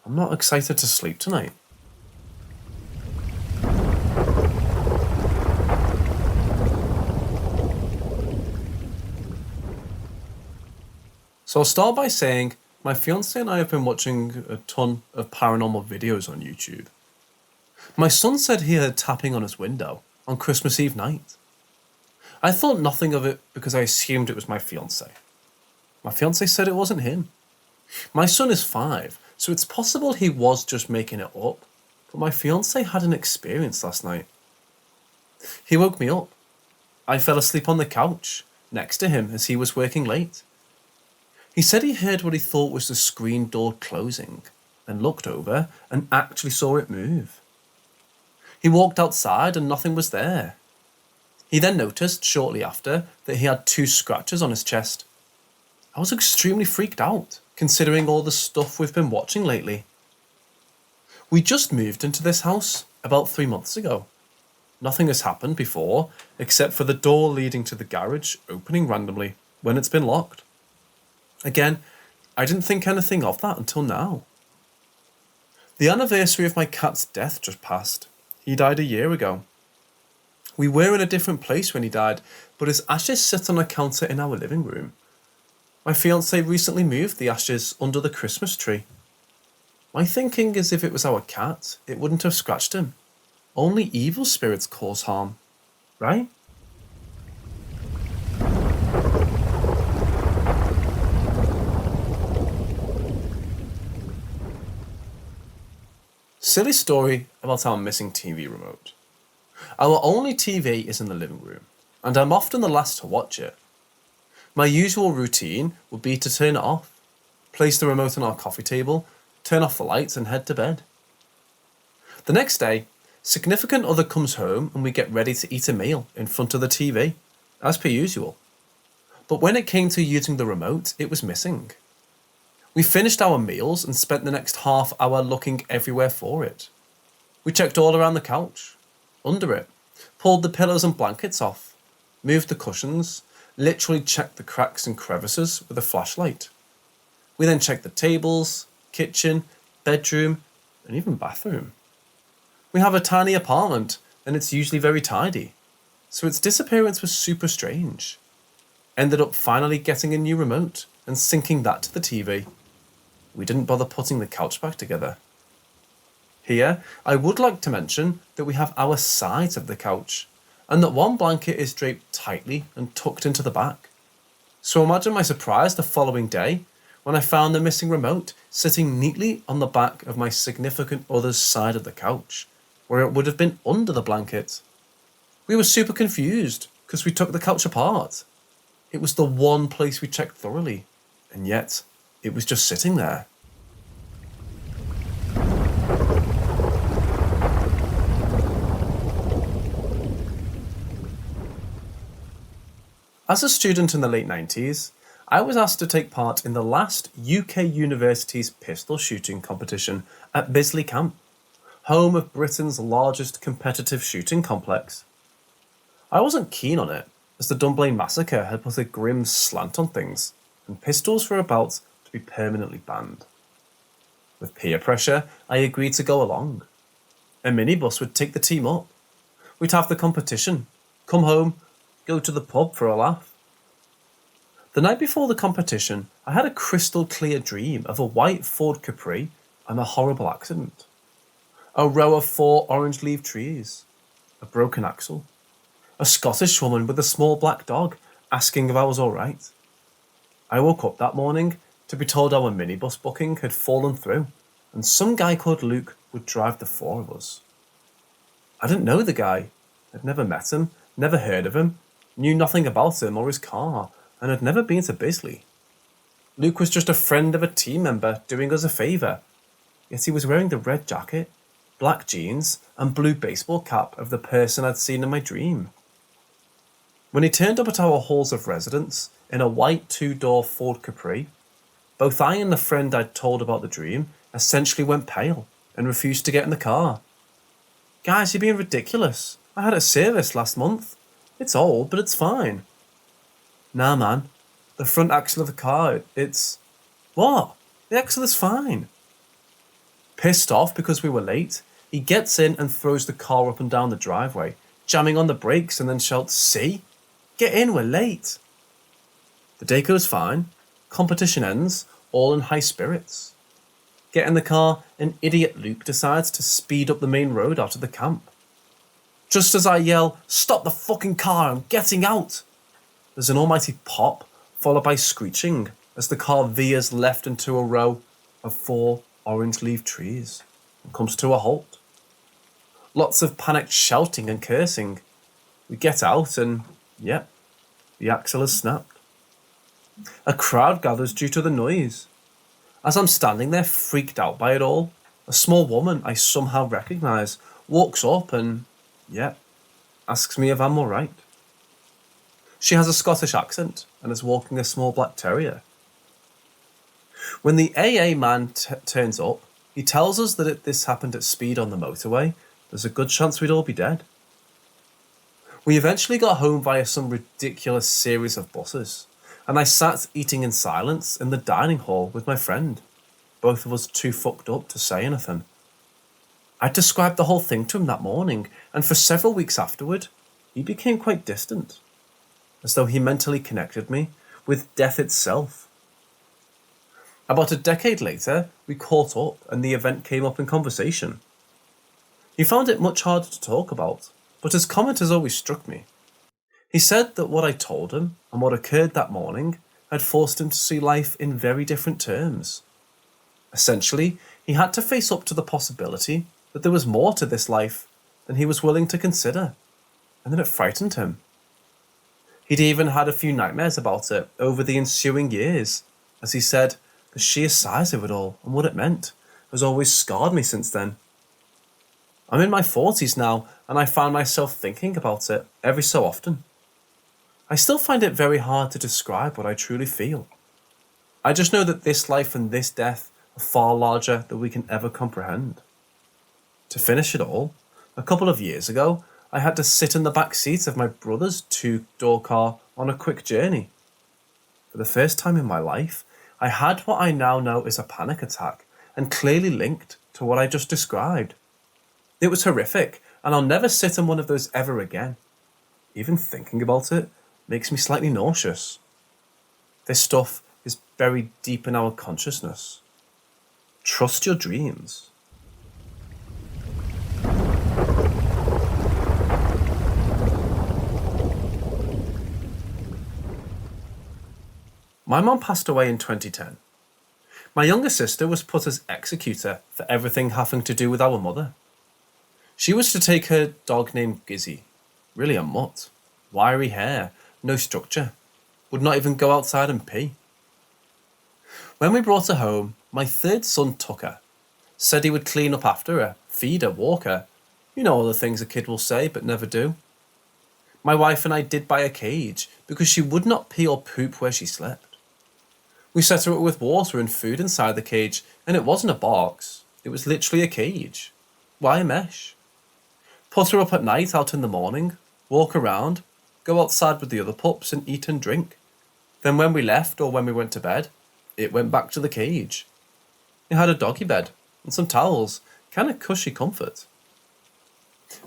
I'm not excited to sleep tonight. So I'll start by saying my fiance and I have been watching a ton of paranormal videos on YouTube. My son said he heard tapping on his window on Christmas Eve night. I thought nothing of it because I assumed it was my fiance. My fiance said it wasn't him. My son is 5, so it's possible he was just making it up, but my fiance had an experience last night. He woke me up. I fell asleep on the couch next to him as he was working late. He said he heard what he thought was the screen door closing, then looked over and actually saw it move. He walked outside and nothing was there. He then noticed shortly after that he had 2 scratches on his chest. I was extremely freaked out, considering all the stuff we've been watching lately. We just moved into this house about 3 months ago. Nothing has happened before, except for the door leading to the garage opening randomly when it's been locked. Again, I didn't think anything of that until now. The anniversary of my cat's death just passed. He died a year ago. We were in a different place when he died, but his ashes sit on a counter in our living room. My fiance recently moved the ashes under the Christmas tree. My thinking is if it was our cat, it wouldn't have scratched him. Only evil spirits cause harm, right? Silly story about our missing TV remote. Our only TV is in the living room, and I'm often the last to watch it. My usual routine would be to turn it off, place the remote on our coffee table, turn off the lights and head to bed. The next day, significant other comes home and we get ready to eat a meal in front of the TV, as per usual. But when it came to using the remote, it was missing. We finished our meals and spent the next half hour looking everywhere for it. We checked all around the couch, under it, pulled the pillows and blankets off, moved the cushions, literally checked the cracks and crevices with a flashlight. We then checked the tables, kitchen, bedroom, and even bathroom. We have a tiny apartment and it's usually very tidy, so its disappearance was super strange. Ended up finally getting a new remote and syncing that to the TV. We didn't bother putting the couch back together. Here, I would like to mention that we have our sides of the couch, and that one blanket is draped tightly and tucked into the back. So imagine my surprise the following day when I found the missing remote sitting neatly on the back of my significant other's side of the couch, where it would have been under the blanket. We were super confused because we took the couch apart. It was the one place we checked thoroughly, and yet it was just sitting there. As a student in the late 90s, I was asked to take part in the last UK university's pistol shooting competition at Bisley Camp, home of Britain's largest competitive shooting complex. I wasn't keen on it, as the Dunblane massacre had put a grim slant on things, and pistols were about to be permanently banned. With peer pressure, I agreed to go along. A minibus would take the team up. We'd have the competition, come home, go to the pub for a laugh. The night before the competition, I had a crystal clear dream of a white Ford Capri and a horrible accident. A row of 4 orange-leaf trees, a broken axle, a Scottish woman with a small black dog asking if I was alright. I woke up that morning to be told our minibus booking had fallen through and some guy called Luke would drive the 4 of us. I didn't know the guy, had never met him, never heard of him, knew nothing about him or his car, and had never been to Bisley. Luke was just a friend of a team member doing us a favour, yet he was wearing the red jacket, black jeans, and blue baseball cap of the person I'd seen in my dream. When he turned up at our halls of residence in a white 2-door Ford Capri, both I and the friend I'd told about the dream essentially went pale and refused to get in the car. Guys, you're being ridiculous. I had it serviced last month. It's old, but it's fine. Nah, man. The front axle of the car, it's... What? The axle is fine. Pissed off because we were late, he gets in and throws the car up and down the driveway, jamming on the brakes and then shouts, "See? Get in, we're late." The day goes fine. Competition ends, all in high spirits. Get in the car, and idiot Luke decides to speed up the main road out of the camp. Just as I yell, "Stop the fucking car, I'm getting out!" there's an almighty pop, followed by screeching, as the car veers left into a row of 4 orange-leaf trees and comes to a halt. Lots of panicked shouting and cursing. We get out and, yep, the axle has snapped. A crowd gathers due to the noise. As I'm standing there freaked out by it all, a small woman I somehow recognise walks up and, yep, asks me if I'm alright. She has a Scottish accent and is walking a small black terrier. When the AA man turns up, he tells us that if this happened at speed on the motorway, there's a good chance we'd all be dead. We eventually got home via some ridiculous series of buses, and I sat eating in silence in the dining hall with my friend, both of us too fucked up to say anything. I described the whole thing to him that morning, and for several weeks afterward, he became quite distant, as though he mentally connected me with death itself. About a decade later, we caught up and the event came up in conversation. He found it much harder to talk about, but his comment has always struck me. He said that what I told him and what occurred that morning had forced him to see life in very different terms. Essentially, he had to face up to the possibility that there was more to this life than he was willing to consider, and that it frightened him. He'd even had a few nightmares about it over the ensuing years. As he said, the sheer size of it all and what it meant has always scarred me since then. I'm in my 40s now, and I find myself thinking about it every so often. I still find it very hard to describe what I truly feel. I just know that this life and this death are far larger than we can ever comprehend. To finish it all, a couple of years ago, I had to sit in the back seat of my brother's 2-door car on a quick journey. For the first time in my life, I had what I now know is a panic attack, and clearly linked to what I just described. It was horrific, and I'll never sit in one of those ever again. Even thinking about it makes me slightly nauseous. This stuff is buried deep in our consciousness. Trust your dreams. My mum passed away in 2010. My younger sister was put as executor for everything having to do with our mother. She was to take her dog named Gizzy, really a mutt, wiry hair, no structure, would not even go outside and pee. When we brought her home, my third son took her, said he would clean up after her, feed her, walk her, you know all the things a kid will say but never do. My wife and I did buy a cage because she would not pee or poop where she slept. We set her up with water and food inside the cage, and it wasn't a box, it was literally a cage. Wire mesh. Put her up at night out in the morning, walk around, go outside with the other pups and eat and drink. Then when we left or when we went to bed, it went back to the cage. It had a doggy bed and some towels, kind of cushy comfort.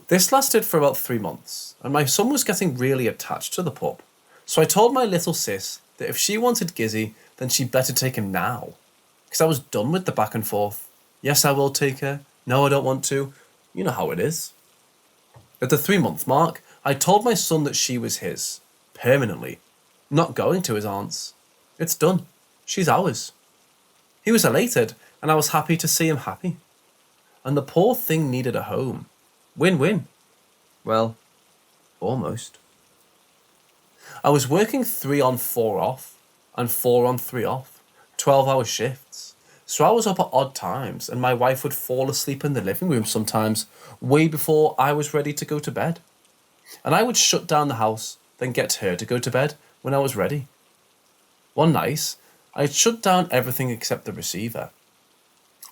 This lasted for about 3 months, and my son was getting really attached to the pup, so I told my little sis that if she wanted Gizzy, then she'd better take him now, because I was done with the back and forth. Yes, I will take her. No, I don't want to. You know how it is. At the 3-month mark, I told my son that she was his, permanently, not going to his aunt's. It's done. She's ours. He was elated, and I was happy to see him happy. And the poor thing needed a home. Win-win. Well, almost. I was working 3 on 4 off, and 4 on 3 off, 12-hour shifts. So I was up at odd times, and my wife would fall asleep in the living room sometimes, way before I was ready to go to bed. And I would shut down the house, then get her to go to bed when I was ready. One night, I had shut down everything except the receiver.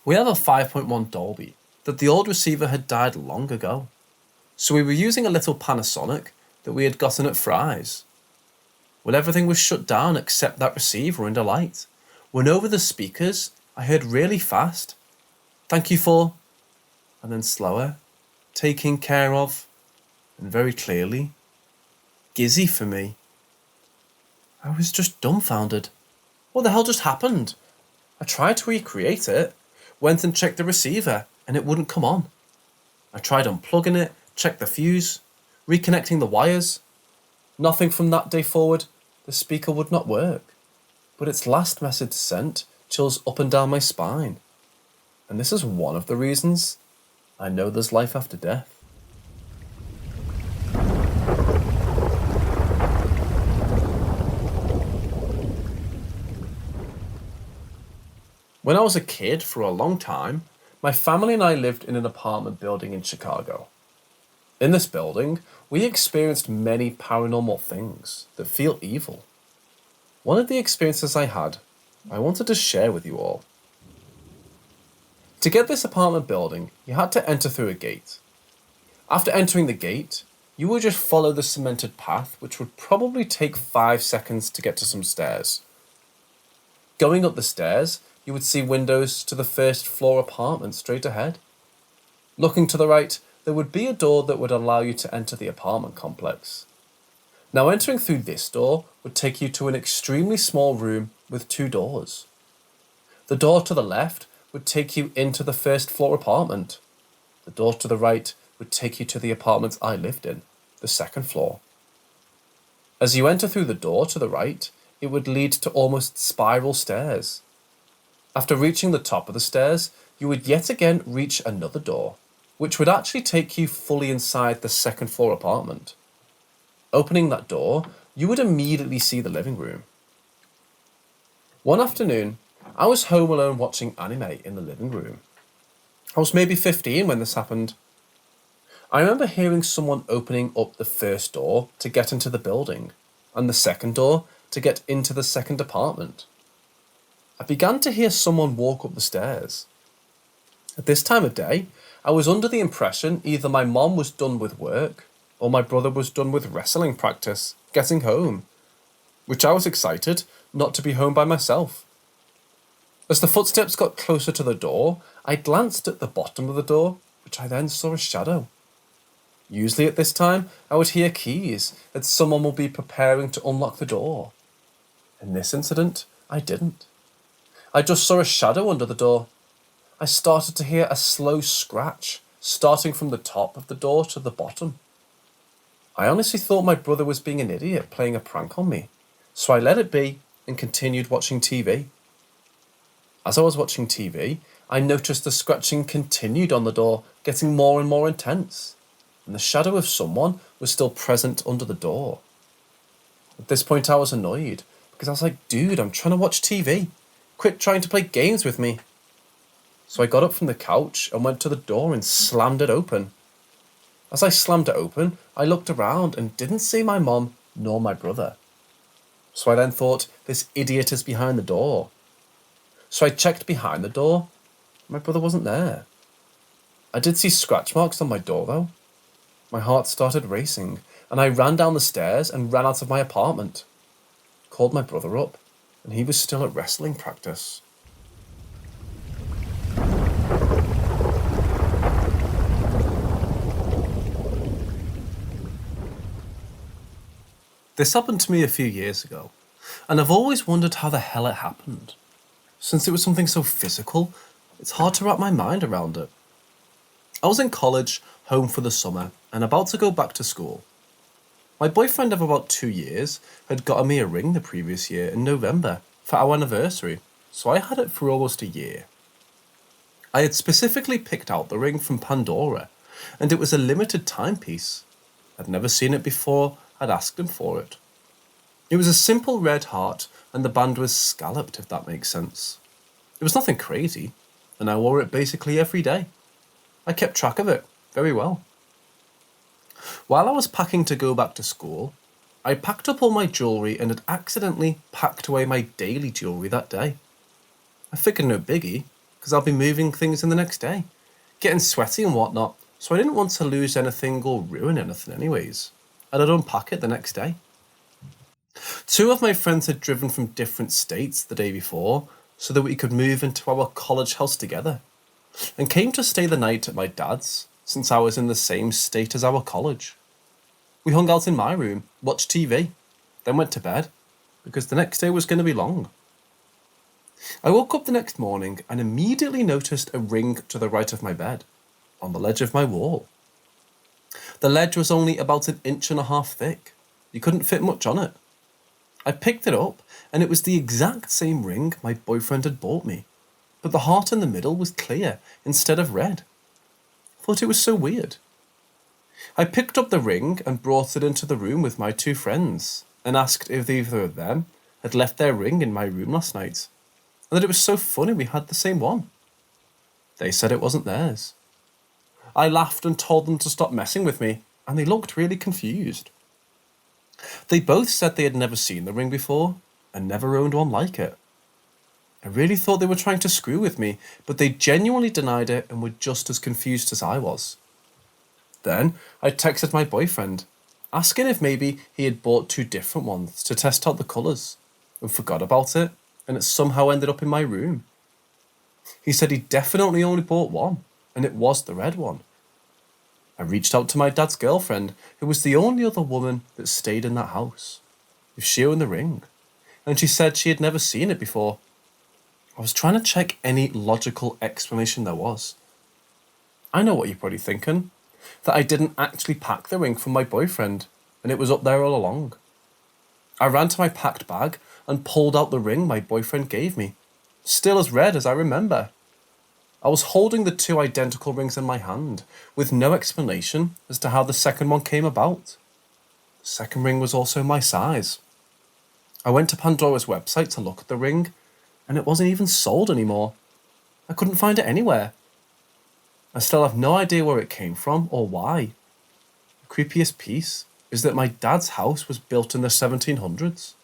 We have a 5.1 Dolby, that the old receiver had died long ago. So we were using a little Panasonic that we had gotten at Fry's. Well, everything was shut down except that receiver and a light, when over the speakers I heard really fast, "Thank you for," and then slower, "taking care of," and very clearly, "Gizzy for me." I was just dumbfounded. What the hell just happened? I tried to recreate it, went and checked the receiver, and it wouldn't come on. I tried unplugging it, checked the fuse, reconnecting the wires. Nothing from that day forward. The speaker would not work. But its last message sent chills up and down my spine. And this is one of the reasons I know there's life after death. When I was a kid, for a long time, my family and I lived in an apartment building in Chicago. In this building, we experienced many paranormal things that feel evil. One of the experiences I had, I wanted to share with you all. To get this apartment building, you had to enter through a gate. After entering the gate, you would just follow the cemented path, which would probably take 5 seconds to get to some stairs. Going up the stairs, you would see windows to the first floor apartment straight ahead. Looking to the right, there would be a door that would allow you to enter the apartment complex. Now, entering through this door would take you to an extremely small room with 2 doors. The door to the left would take you into the first floor apartment. The door to the right would take you to the apartment I lived in, the second floor. As you enter through the door to the right, it would lead to almost spiral stairs. After reaching the top of the stairs, you would yet again reach another door, which would actually take you fully inside the second floor apartment. Opening that door, you would immediately see the living room. One afternoon, I was home alone watching anime in the living room. I was maybe 15 when this happened. I remember hearing someone opening up the first door to get into the building, and the second door to get into the second apartment. I began to hear someone walk up the stairs. At this time of day, I was under the impression either my mom was done with work or my brother was done with wrestling practice, getting home, which I was excited not to be home by myself. As the footsteps got closer to the door, I glanced at the bottom of the door, which I then saw a shadow. Usually at this time, I would hear keys that someone would be preparing to unlock the door. In this incident, I didn't. I just saw a shadow under the door. I started to hear a slow scratch, starting from the top of the door to the bottom. I honestly thought my brother was being an idiot playing a prank on me, so I let it be and continued watching TV. As I was watching TV, I noticed the scratching continued on the door, getting more and more intense, and the shadow of someone was still present under the door. At this point I was annoyed, because I was like, dude, I'm trying to watch TV. Quit trying to play games with me. So I got up from the couch and went to the door and slammed it open. As I slammed it open, I looked around and didn't see my mom nor my brother. So I then thought, this idiot is behind the door. So I checked behind the door. My brother wasn't there. I did see scratch marks on my door though. My heart started racing and I ran down the stairs and ran out of my apartment. Called my brother up and he was still at wrestling practice. This happened to me a few years ago, and I've always wondered how the hell it happened. Since it was something so physical, it's hard to wrap my mind around it. I was in college, home for the summer, and about to go back to school. My boyfriend of about 2 years had gotten me a ring the previous year in November for our anniversary, so I had it for almost a year. I had specifically picked out the ring from Pandora, and it was a limited timepiece. I'd never seen it before. I'd asked him for it. It was a simple red heart and the band was scalloped, if that makes sense. It was nothing crazy, and I wore it basically every day. I kept track of it very well. While I was packing to go back to school, I packed up all my jewellery and had accidentally packed away my daily jewellery that day. I figured no biggie, because I'll be moving things in the next day. getting sweaty and whatnot, so I didn't want to lose anything or ruin anything anyways, and I'd unpack it the next day. 2 of my friends had driven from different states the day before so that we could move into our college house together, and came to stay the night at my dad's since I was in the same state as our college. We hung out in my room, watched TV, then went to bed, because the next day was going to be long. I woke up the next morning and immediately noticed a ring to the right of my bed, on the ledge of my wall. The ledge was only about 1.5 inches thick. You couldn't fit much on it. I picked it up, and it was the exact same ring my boyfriend had bought me, but the heart in the middle was clear instead of red. I thought it was so weird. I picked up the ring and brought it into the room with my 2 friends, and asked if either of them had left their ring in my room last night, and that it was so funny we had the same one. They said it wasn't theirs. I laughed and told them to stop messing with me, and they looked really confused. They both said they had never seen the ring before, and never owned one like it. I really thought they were trying to screw with me, but they genuinely denied it and were just as confused as I was. Then I texted my boyfriend, asking if maybe he had bought 2 different ones to test out the colours, and forgot about it, and it somehow ended up in my room. He said he definitely only bought one, and it was the red one. I reached out to my dad's girlfriend, who was the only other woman that stayed in that house, if she owned the ring, and she said she had never seen it before. I was trying to check any logical explanation there was. I know what you're probably thinking, that I didn't actually pack the ring from my boyfriend, and it was up there all along. I ran to my packed bag and pulled out the ring my boyfriend gave me, still as red as I remember. I was holding the 2 identical rings in my hand, with no explanation as to how the second one came about. The second ring was also my size. I went to Pandora's website to look at the ring, and it wasn't even sold anymore. I couldn't find it anywhere. I still have no idea where it came from or why. The creepiest piece is that my dad's house was built in the 1700s.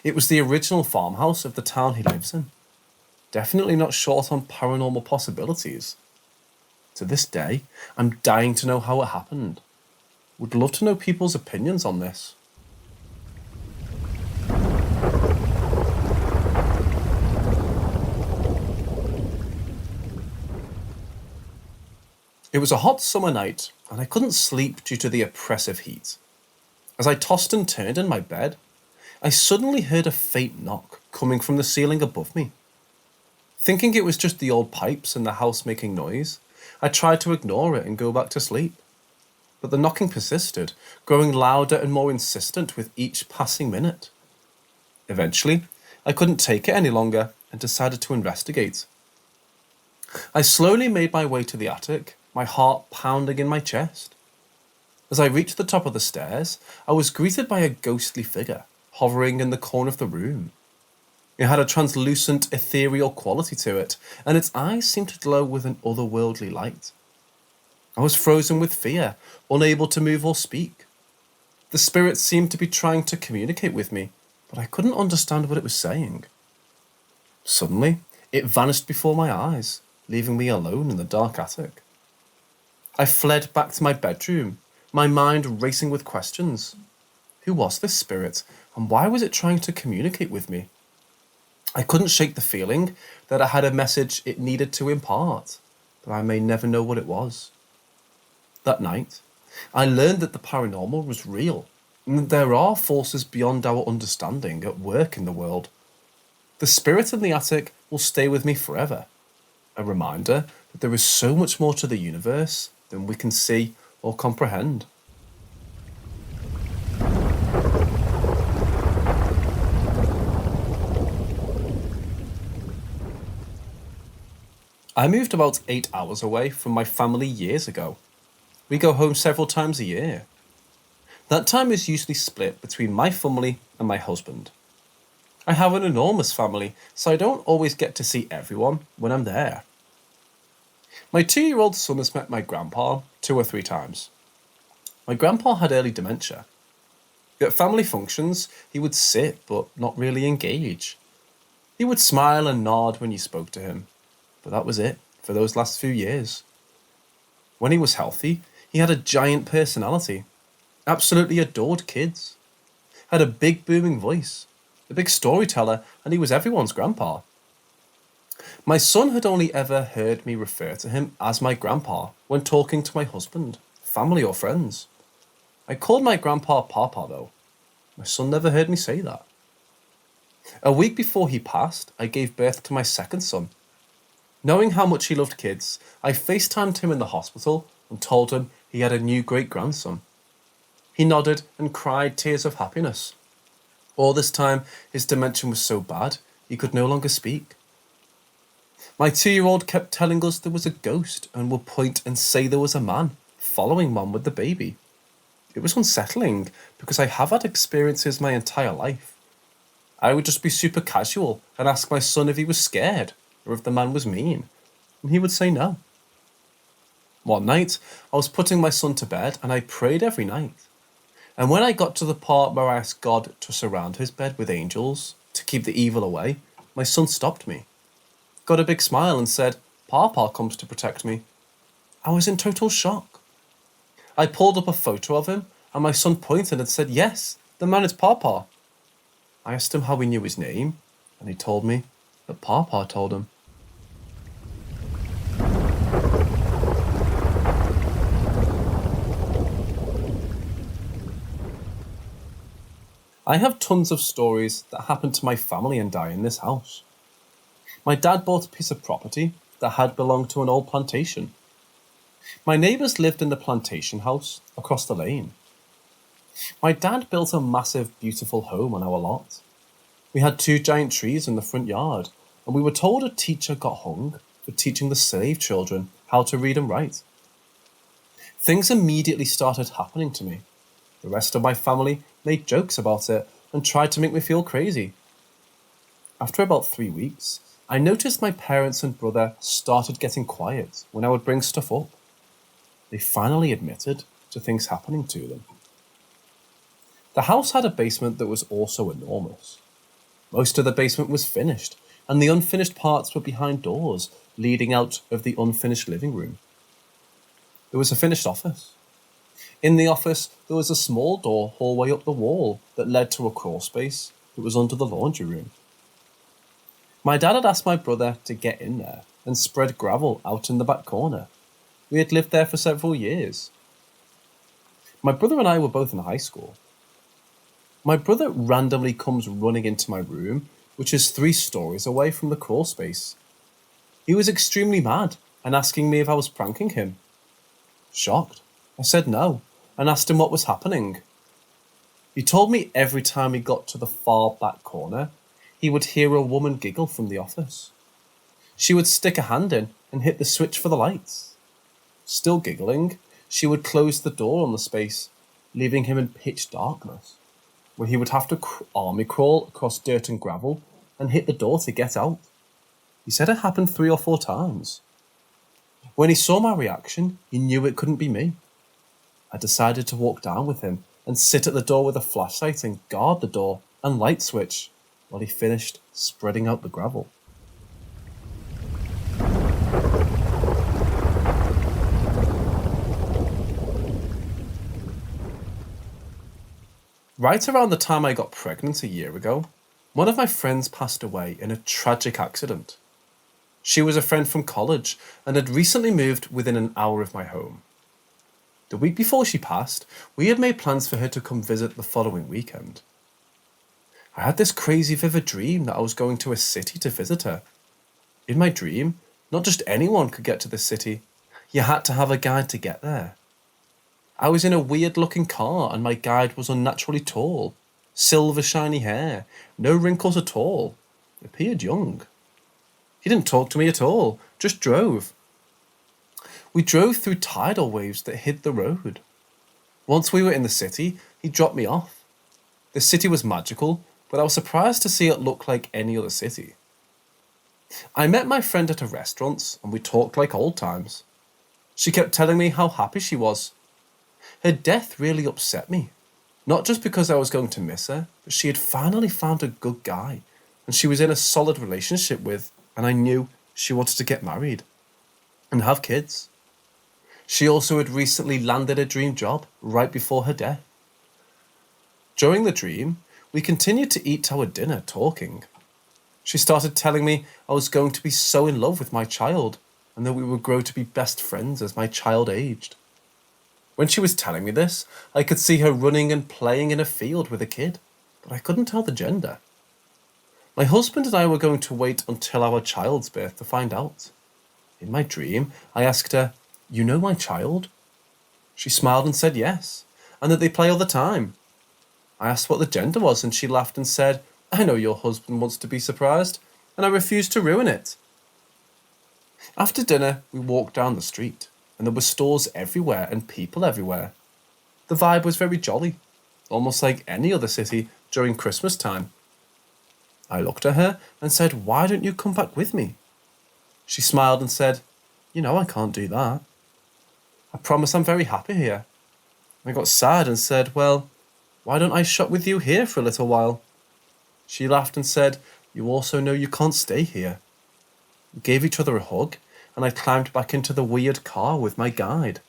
It was the original farmhouse of the town he lives in. Definitely not short on paranormal possibilities. To this day, I'm dying to know how it happened. Would love to know people's opinions on this. It was a hot summer night, and I couldn't sleep due to the oppressive heat. As I tossed and turned in my bed, I suddenly heard a faint knock coming from the ceiling above me. Thinking it was just the old pipes in the house making noise, I tried to ignore it and go back to sleep. But the knocking persisted, growing louder and more insistent with each passing minute. Eventually, I couldn't take it any longer and decided to investigate. I slowly made my way to the attic, my heart pounding in my chest. As I reached the top of the stairs, I was greeted by a ghostly figure hovering in the corner of the room. It had a translucent, ethereal quality to it, and its eyes seemed to glow with an otherworldly light. I was frozen with fear, unable to move or speak. The spirit seemed to be trying to communicate with me, but I couldn't understand what it was saying. Suddenly, it vanished before my eyes, leaving me alone in the dark attic. I fled back to my bedroom, my mind racing with questions. Who was this spirit, and why was it trying to communicate with me? I couldn't shake the feeling that I had a message it needed to impart, but I may never know what it was. That night, I learned that the paranormal was real, and that there are forces beyond our understanding at work in the world. The spirit in the attic will stay with me forever, a reminder that there is so much more to the universe than we can see or comprehend. I moved about 8 hours away from my family years ago. We go home several times a year. That time is usually split between my family and my husband. I have an enormous family, so I don't always get to see everyone when I'm there. My 2-year-old son has met my grandpa 2 or 3 times. My grandpa had early dementia. At family functions, he would sit but not really engage. He would smile and nod when you spoke to him, but that was it for those last few years. When he was healthy, he had a giant personality, absolutely adored kids, had a big booming voice, a big storyteller, and he was everyone's grandpa. My son had only ever heard me refer to him as my grandpa when talking to my husband, family or friends. I called my grandpa Papa though. My son never heard me say that. A week before he passed, I gave birth to my second son. Knowing how much he loved kids, I FaceTimed him in the hospital and told him he had a new great-grandson. He nodded and cried tears of happiness. All this time, his dementia was so bad, he could no longer speak. My 2-year-old kept telling us there was a ghost and would point and say there was a man following Mum with the baby. It was unsettling because I have had experiences my entire life. I would just be super casual and ask my son if he was scared or if the man was mean, and he would say no. One night, I was putting my son to bed and I prayed every night. And when I got to the part where I asked God to surround his bed with angels to keep the evil away, my son stopped me, got a big smile and said, "Papa comes to protect me." I was in total shock. I pulled up a photo of him and my son pointed and said, "Yes, the man is Papa." I asked him how he knew his name and he told me that Papa told him. I have tons of stories that happened to my family and I in this house. My dad bought a piece of property that had belonged to an old plantation. My neighbours lived in the plantation house across the lane. My dad built a massive, beautiful home on our lot. We had 2 giant trees in the front yard, and we were told a teacher got hung for teaching the slave children how to read and write. Things immediately started happening to me. The rest of my family made jokes about it and tried to make me feel crazy. After about 3 weeks, I noticed my parents and brother started getting quiet when I would bring stuff up. They finally admitted to things happening to them. The house had a basement that was also enormous. Most of the basement was finished, and the unfinished parts were behind doors leading out of the unfinished living room. There was a finished office. In the office, there was a small door hallway up the wall that led to a crawl space that was under the laundry room. My dad had asked my brother to get in there and spread gravel out in the back corner. We had lived there for several years. My brother and I were both in high school. My brother randomly comes running into my room, which is 3 stories away from the crawl space. He was extremely mad and asking me if I was pranking him. Shocked, I said no and asked him what was happening. He told me every time he got to the far back corner, he would hear a woman giggle from the office. She would stick a hand in and hit the switch for the lights. Still giggling, she would close the door on the space, leaving him in pitch darkness, where he would have to army crawl across dirt and gravel and hit the door to get out. He said it happened 3 or 4 times. When he saw my reaction, he knew it couldn't be me. I decided to walk down with him and sit at the door with a flashlight and guard the door and light switch while he finished spreading out the gravel. Right around the time I got pregnant a year ago, one of my friends passed away in a tragic accident. She was a friend from college and had recently moved within an hour of my home. The week before she passed, we had made plans for her to come visit the following weekend. I had this crazy vivid dream that I was going to a city to visit her. In my dream, not just anyone could get to the city. You had to have a guide to get there. I was in a weird-looking car and my guide was unnaturally tall. Silver shiny hair, no wrinkles at all. Appeared young. He didn't talk to me at all, just drove. We drove through tidal waves that hid the road. Once we were in the city, he dropped me off. The city was magical, but I was surprised to see it look like any other city. I met my friend at a restaurant and we talked like old times. She kept telling me how happy she was. Her death really upset me, not just because I was going to miss her, but she had finally found a good guy and she was in a solid relationship with, and I knew she wanted to get married and have kids. She also had recently landed a dream job right before her death. During the dream, we continued to eat our dinner talking. She started telling me I was going to be so in love with my child and that we would grow to be best friends as my child aged. When she was telling me this, I could see her running and playing in a field with a kid, but I couldn't tell the gender. My husband and I were going to wait until our child's birth to find out. In my dream, I asked her, "You know my child?" She smiled and said yes, and that they play all the time. I asked what the gender was, and she laughed and said, "I know your husband wants to be surprised, and I refused to ruin it." After dinner, we walked down the street, and there were stores everywhere and people everywhere. The vibe was very jolly, almost like any other city during Christmas time. I looked at her and said, "Why don't you come back with me?" She smiled and said, "You know I can't do that. I promise I'm very happy here." I got sad and said, "Well, why don't I shop with you here for a little while?" She laughed and said, "You also know you can't stay here." We gave each other a hug, and I climbed back into the weird car with my guide.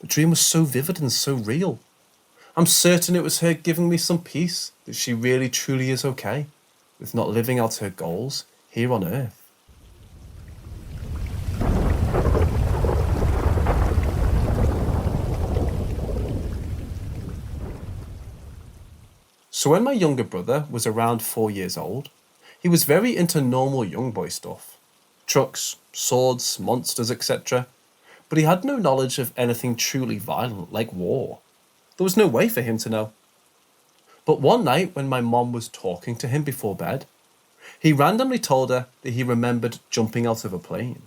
The dream was so vivid and so real. I'm certain it was her giving me some peace, that she really truly is okay with not living out her goals here on Earth. So when my younger brother was around 4 years old, he was very into normal young boy stuff. Trucks, swords, monsters, etc. But he had no knowledge of anything truly violent like war. There was no way for him to know. But one night when my mom was talking to him before bed, he randomly told her that he remembered jumping out of a plane.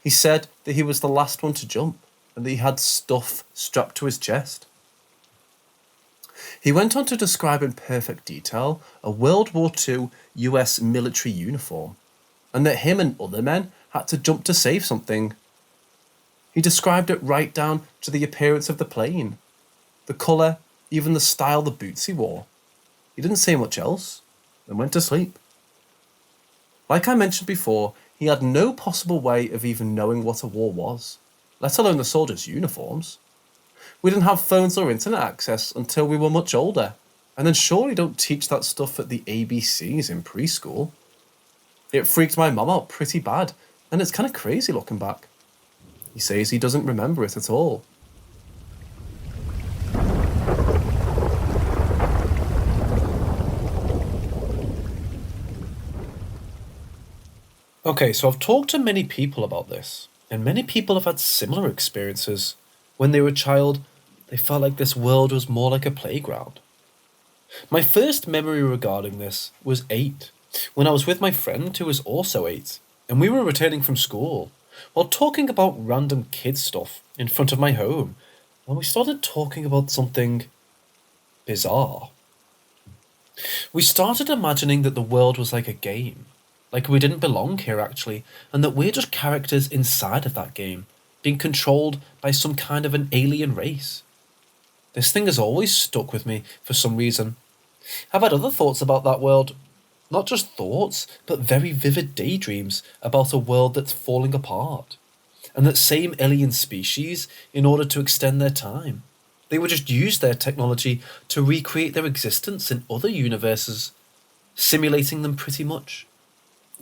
He said that he was the last one to jump and that he had stuff strapped to his chest. He went on to describe in perfect detail a World War II US military uniform, and that him and other men had to jump to save something. He described it right down to the appearance of the plane, the colour, even the style the boots he wore. He didn't say much else, and went to sleep. Like I mentioned before, he had no possible way of even knowing what a war was, let alone the soldiers' uniforms. We didn't have phones or internet access until we were much older, and then surely don't teach that stuff at the ABCs in preschool. It freaked my mum out pretty bad, and it's kind of crazy looking back. He says he doesn't remember it at all. Okay, so I've talked to many people about this, and many people have had similar experiences. When they were a child, they felt like this world was more like a playground. My first memory regarding this was 8, when I was with my friend who was also 8, and we were returning from school, while talking about random kid stuff in front of my home, and we started talking about something bizarre. We started imagining that the world was like a game, like we didn't belong here actually, and that we're just characters inside of that game, being controlled by some kind of an alien race. This thing has always stuck with me for some reason. I've had other thoughts about that world. Not just thoughts, but very vivid daydreams about a world that's falling apart. And that same alien species, in order to extend their time, they would just use their technology to recreate their existence in other universes, simulating them pretty much.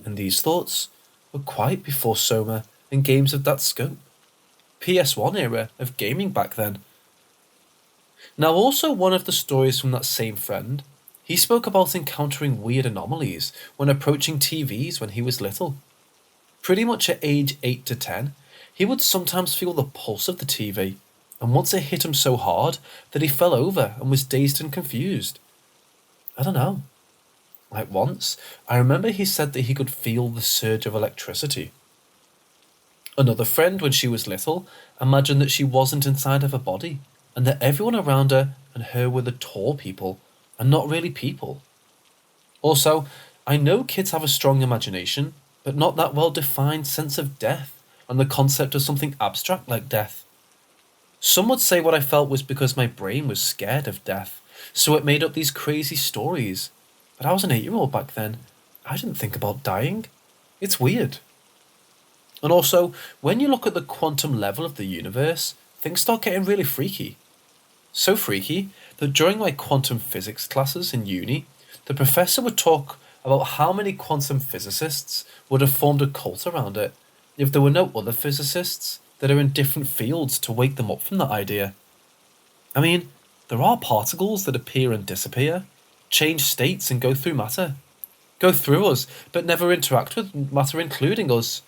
And these thoughts were quite before Soma and games of that scope. PS1 era of gaming back then. Now also one of the stories from that same friend, he spoke about encountering weird anomalies when approaching TVs when he was little. Pretty much at age 8 to 10, he would sometimes feel the pulse of the TV, and once it hit him so hard that he fell over and was dazed and confused. I don't know. Like once, I remember he said that he could feel the surge of electricity. Another friend, when she was little, imagined that she wasn't inside of her body, and that everyone around her and her were the tall people, and not really people. Also, I know kids have a strong imagination, but not that well-defined sense of death, and the concept of something abstract like death. Some would say what I felt was because my brain was scared of death, so it made up these crazy stories. But I was an 8-year-old back then. I didn't think about dying. It's weird. And also, when you look at the quantum level of the universe, things start getting really freaky. So freaky that during my quantum physics classes in uni, the professor would talk about how many quantum physicists would have formed a cult around it if there were no other physicists that are in different fields to wake them up from that idea. I mean, there are particles that appear and disappear, change states and go through matter. Go through us, but never interact with matter including us.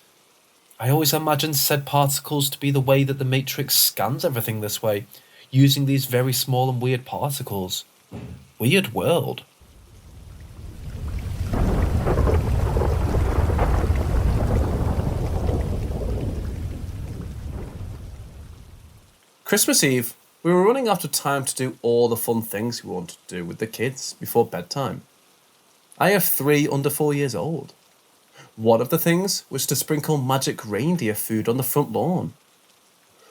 I always imagined said particles to be the way that the Matrix scans everything this way, using these very small and weird particles. Weird world. Christmas Eve, we were running out of time to do all the fun things we wanted to do with the kids before bedtime. I have 3 under 4 years old. One of the things was to sprinkle magic reindeer food on the front lawn.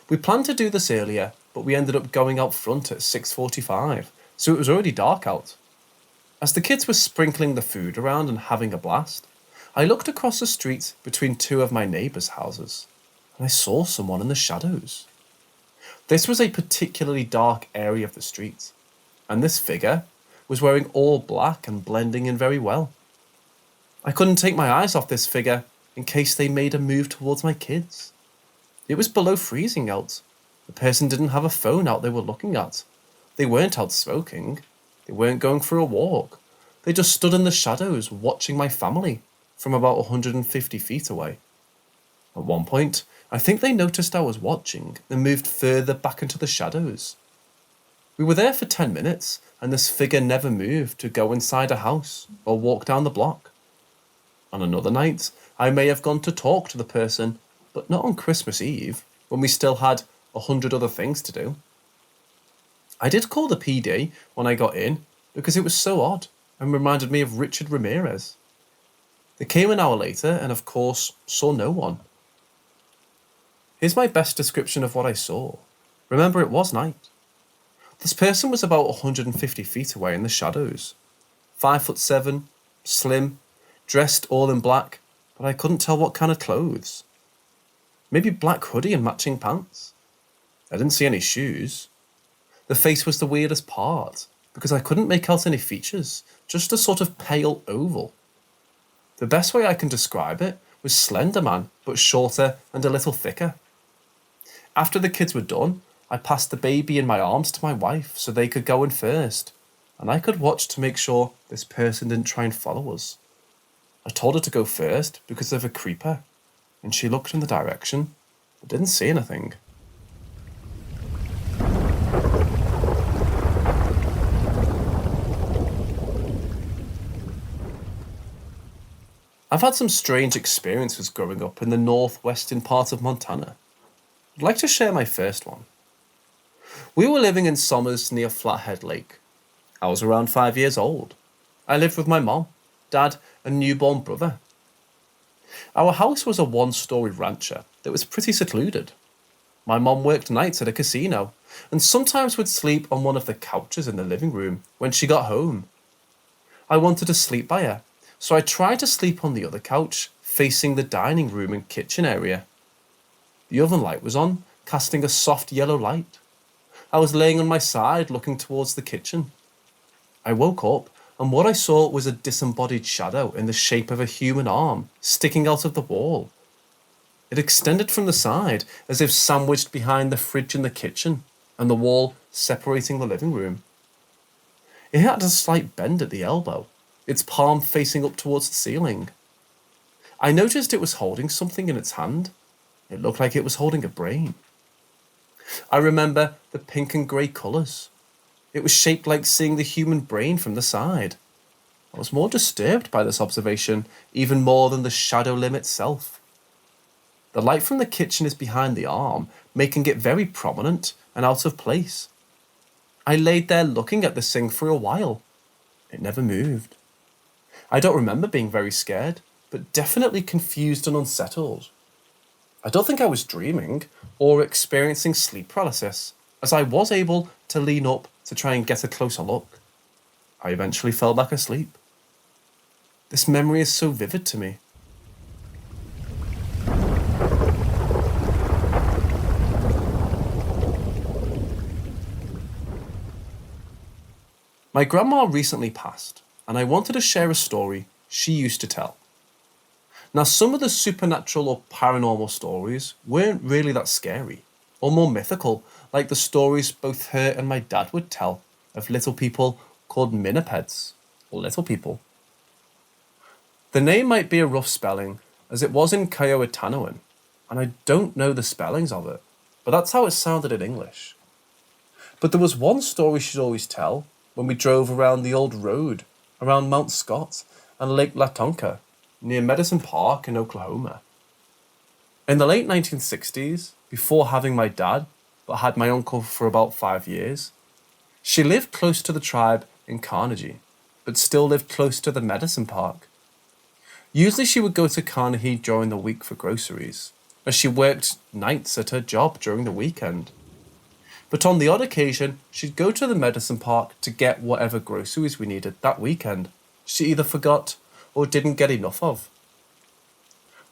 We planned to do this earlier, but we ended up going out front at 6:45, so it was already dark out. As the kids were sprinkling the food around and having a blast, I looked across the street between 2 of my neighbours' houses, and I saw someone in the shadows. This was a particularly dark area of the street, and this figure was wearing all black and blending in very well. I couldn't take my eyes off this figure in case they made a move towards my kids. It was below freezing out. The person didn't have a phone out they were looking at. They weren't out smoking. They weren't going for a walk. They just stood in the shadows watching my family from about 150 feet away. At one point, I think they noticed I was watching and moved further back into the shadows. We were there for 10 minutes and this figure never moved to go inside a house or walk down the block. On another night, I may have gone to talk to the person, but not on Christmas Eve, when we still had 100 other things to do. I did call the PD when I got in because it was so odd and reminded me of Richard Ramirez. They came an hour later and of course saw no one. Here's my best description of what I saw. Remember, it was night. This person was about 150 feet away in the shadows. 5'7", slim, dressed all in black, but I couldn't tell what kind of clothes. Maybe black hoodie and matching pants. I didn't see any shoes. The face was the weirdest part, because I couldn't make out any features, just a sort of pale oval. The best way I can describe it was Slender Man, but shorter and a little thicker. After the kids were done, I passed the baby in my arms to my wife so they could go in first, and I could watch to make sure this person didn't try and follow us. I told her to go first because of a creeper, and she looked in the direction, but didn't see anything. I've had some strange experiences growing up in the northwestern part of Montana. I'd like to share my first one. We were living in Somers near Flathead Lake. I was around 5 years old. I lived with my mom, dad, and newborn brother. Our house was a 1-story rancher that was pretty secluded. My mom worked nights at a casino and sometimes would sleep on one of the couches in the living room when she got home. I wanted to sleep by her, so I tried to sleep on the other couch facing the dining room and kitchen area. The oven light was on, casting a soft yellow light. I was laying on my side looking towards the kitchen. I woke up and what I saw was a disembodied shadow in the shape of a human arm sticking out of the wall. It extended from the side as if sandwiched behind the fridge in the kitchen and the wall separating the living room. It had a slight bend at the elbow, its palm facing up towards the ceiling. I noticed it was holding something in its hand. It looked like it was holding a brain. I remember the pink and grey colours. It was shaped like seeing the human brain from the side. I was more disturbed by this observation, even more than the shadow limb itself. The light from the kitchen is behind the arm, making it very prominent and out of place. I laid there looking at this thing for a while. It never moved. I don't remember being very scared, but definitely confused and unsettled. I don't think I was dreaming or experiencing sleep paralysis, as I was able to lean up to try and get a closer look. I eventually fell back asleep. This memory is so vivid to me. My grandma recently passed, and I wanted to share a story she used to tell. Now, some of the supernatural or paranormal stories weren't really that scary, or more mythical, like the stories both her and my dad would tell of little people called minipeds, or little people. The name might be a rough spelling, as it was in Kiowa-Tanoan, and I don't know the spellings of it, but that's how it sounded in English. But there was one story she'd always tell when we drove around the old road around Mount Scott and Lake Latonka near Medicine Park in Oklahoma. In the late 1960s, before having my dad, but had my uncle for about 5 years, she lived close to the tribe in Carnegie, but still lived close to the Medicine Park. Usually she would go to Carnegie during the week for groceries, as she worked nights at her job during the weekend. But on the odd occasion, she'd go to the Medicine Park to get whatever groceries we needed that weekend she either forgot or didn't get enough of.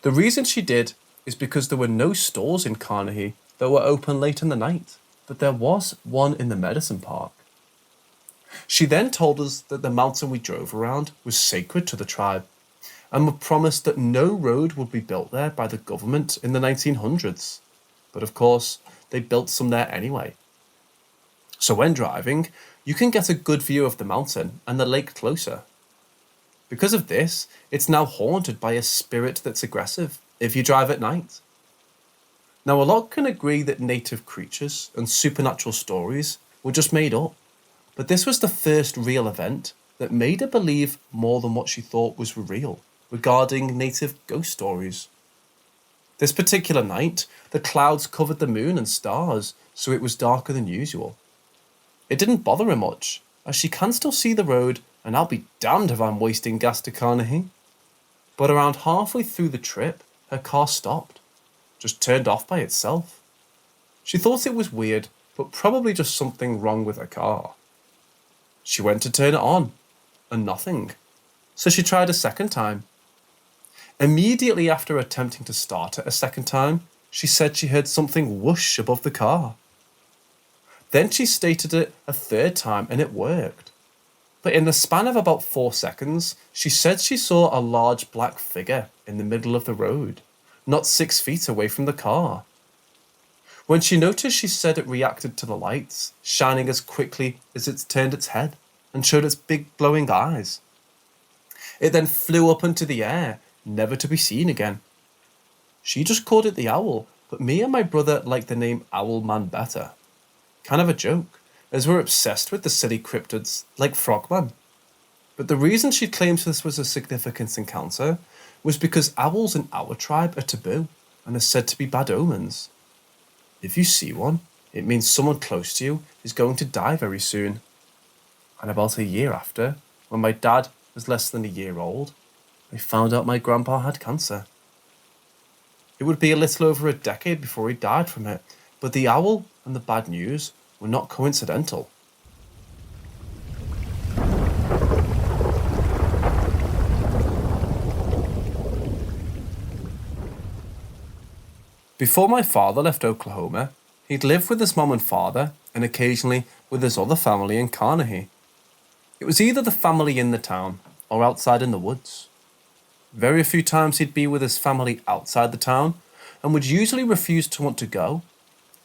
The reason she did is because there were no stores in Carnegie that were open late in the night, but there was one in the Medicine Park. She then told us that the mountain we drove around was sacred to the tribe, and would promise that no road would be built there by the government in the 1900s. But of course, they built some there anyway. So when driving, you can get a good view of the mountain and the lake closer. Because of this, it's now haunted by a spirit that's aggressive if you drive at night. Now, a lot can agree that native creatures and supernatural stories were just made up, but this was the first real event that made her believe more than what she thought was real regarding native ghost stories. This particular night, the clouds covered the moon and stars, so it was darker than usual. It didn't bother her much, as she can still see the road, and I'll be damned if I'm wasting gas to Carnegie. But around halfway through the trip, her car stopped, just turned off by itself. She thought it was weird, but probably just something wrong with her car. She went to turn it on, and nothing. So she tried a second time. Immediately after attempting to start it a second time, she said she heard something whoosh above the car. Then she stated it a third time and it worked. But in the span of about 4 seconds, she said she saw a large black figure in the middle of the road, not 6 feet away from the car. When she noticed, she said it reacted to the lights, shining as quickly as it turned its head and showed its big glowing eyes. It then flew up into the air, never to be seen again. She just called it the owl, but me and my brother liked the name Owl Man better. Kind of a joke, as we're obsessed with the silly cryptids like Frogman. But the reason she claims this was a significant encounter was because owls in our tribe are taboo and are said to be bad omens. If you see one, it means someone close to you is going to die very soon. And about a year after, when my dad was less than a year old, I found out my grandpa had cancer. It would be a little over a decade before he died from it, but the owl and the bad news were not coincidental. Before my father left Oklahoma, he'd lived with his mom and father and occasionally with his other family in Carnegie. It was either the family in the town or outside in the woods. Very few times he'd be with his family outside the town and would usually refuse to want to go.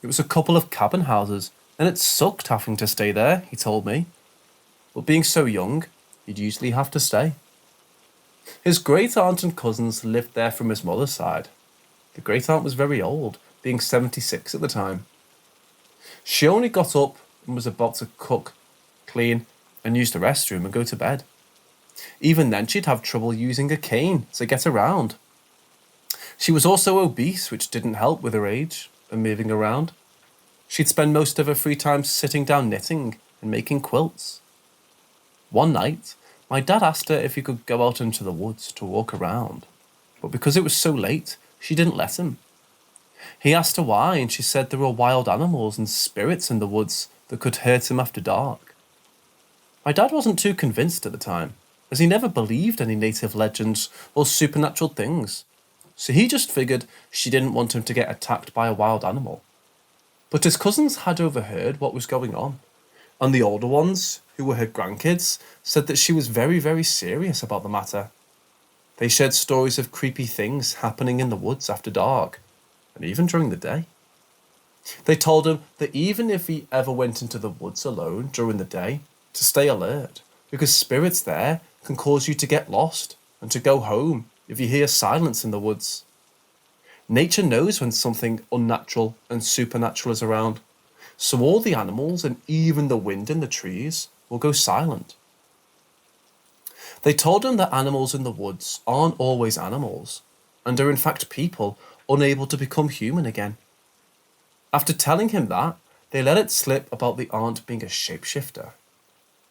It was a couple of cabin houses and it sucked having to stay there, he told me. But being so young, he'd usually have to stay. His great aunt and cousins lived there from his mother's side. The great aunt was very old, being 76 at the time. She only got up and was about to cook, clean, and use the restroom and go to bed. Even then, she'd have trouble using a cane to get around. She was also obese, which didn't help with her age and moving around. She'd spend most of her free time sitting down knitting and making quilts. One night, my dad asked her if he could go out into the woods to walk around, but because it was so late, she didn't let him. He asked her why, and she said there were wild animals and spirits in the woods that could hurt him after dark. My dad wasn't too convinced at the time, as he never believed any native legends or supernatural things, so he just figured she didn't want him to get attacked by a wild animal. But his cousins had overheard what was going on, And the older ones, who were her grandkids, said that she was very, very serious about the matter. They shared stories of creepy things happening in the woods after dark, and even during the day. They told him that even if he ever went into the woods alone during the day, to stay alert, because spirits there can cause you to get lost and to go home if you hear silence in the woods. Nature knows when something unnatural and supernatural is around, so all the animals and even the wind in the trees will go silent. They told him that animals in the woods aren't always animals, and are in fact people unable to become human again. After telling him that, they let it slip about the aunt being a shapeshifter.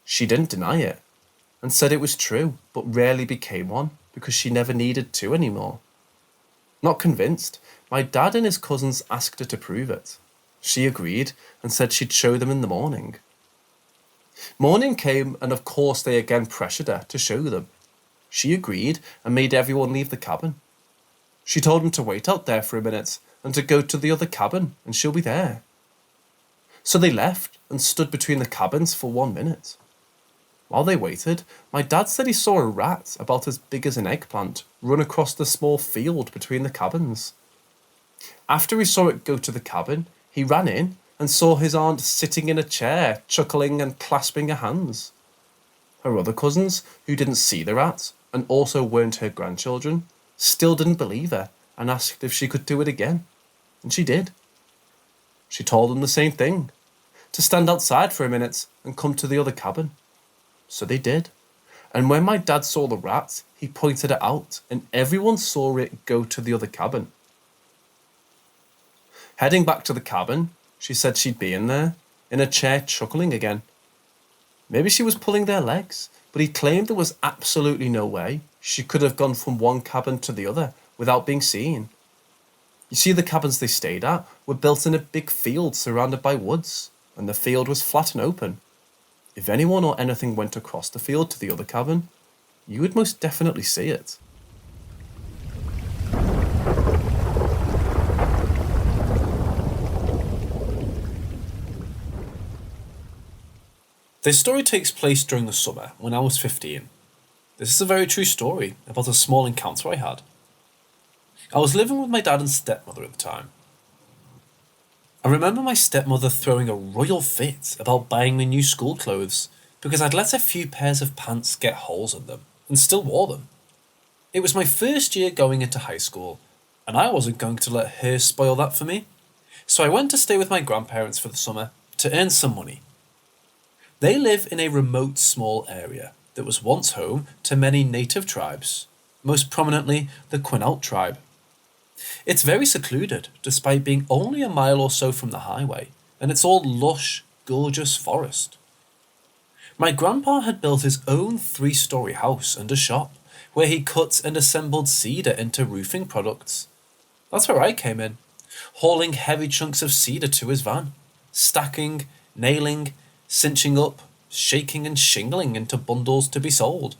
She didn't deny it, and said it was true, but rarely became one because she never needed to anymore. Not convinced, my dad and his cousins asked her to prove it. She agreed and said she'd show them in the morning. Morning came, and of course they again pressured her to show them. She agreed and made everyone leave the cabin. She told them to wait out there for a minute and to go to the other cabin, and she'll be there. So they left and stood between the cabins for 1 minute. While they waited, my dad said he saw a rat about as big as an eggplant run across the small field between the cabins. After he saw it go to the cabin, he ran in and saw his aunt sitting in a chair, chuckling and clasping her hands. Her other cousins, who didn't see the rat and also weren't her grandchildren, still didn't believe her and asked if she could do it again. And she did. She told them the same thing, to stand outside for a minute and come to the other cabin. So they did. And when my dad saw the rat, he pointed it out and everyone saw it go to the other cabin. Heading back to the cabin, she said she'd be in there, in a chair chuckling again. Maybe she was pulling their legs, but he claimed there was absolutely no way she could have gone from one cabin to the other without being seen. You see, the cabins they stayed at were built in a big field surrounded by woods, and the field was flat and open. If anyone or anything went across the field to the other cabin, you would most definitely see it. This story takes place during the summer when I was 15. This is a very true story about a small encounter I had. I was living with my dad and stepmother at the time. I remember my stepmother throwing a royal fit about buying me new school clothes because I'd let a few pairs of pants get holes in them and still wore them. It was my first year going into high school, and I wasn't going to let her spoil that for me, so I went to stay with my grandparents for the summer to earn some money. They live in a remote small area that was once home to many native tribes, most prominently the Quinault tribe. It's very secluded, despite being only a mile or so from the highway, and it's all lush, gorgeous forest. My grandpa had built his own 3-story house and a shop, where he cut and assembled cedar into roofing products. That's where I came in, hauling heavy chunks of cedar to his van, stacking, nailing, cinching up, shaking and shingling into bundles to be sold.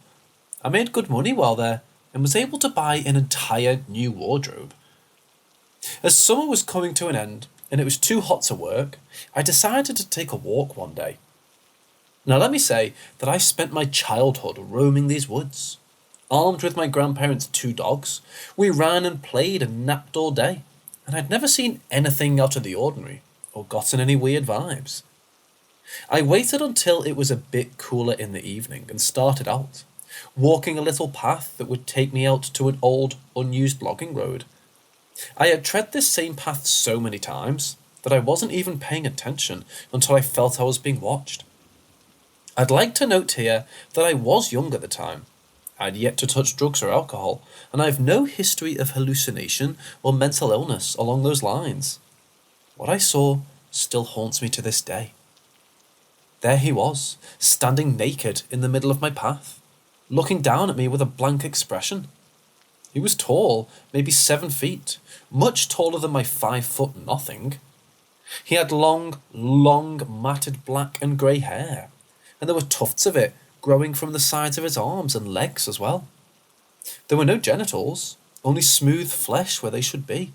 I made good money while there, and was able to buy an entire new wardrobe. As summer was coming to an end, and it was too hot to work, I decided to take a walk one day. Now let me say that I spent my childhood roaming these woods. Armed with my grandparents' 2 dogs, we ran and played and napped all day, and I'd never seen anything out of the ordinary, or gotten any weird vibes. I waited until it was a bit cooler in the evening and started out, walking a little path that would take me out to an old, unused logging road. I had tread this same path so many times that I wasn't even paying attention until I felt I was being watched. I'd like to note here that I was young at the time. I'd yet to touch drugs or alcohol, and I have no history of hallucination or mental illness along those lines. What I saw still haunts me to this day. There he was, standing naked in the middle of my path, looking down at me with a blank expression. He was tall, maybe 7 feet, much taller than my 5-foot nothing. He had long, matted black and grey hair, and there were tufts of it growing from the sides of his arms and legs as well. There were no genitals, only smooth flesh where they should be.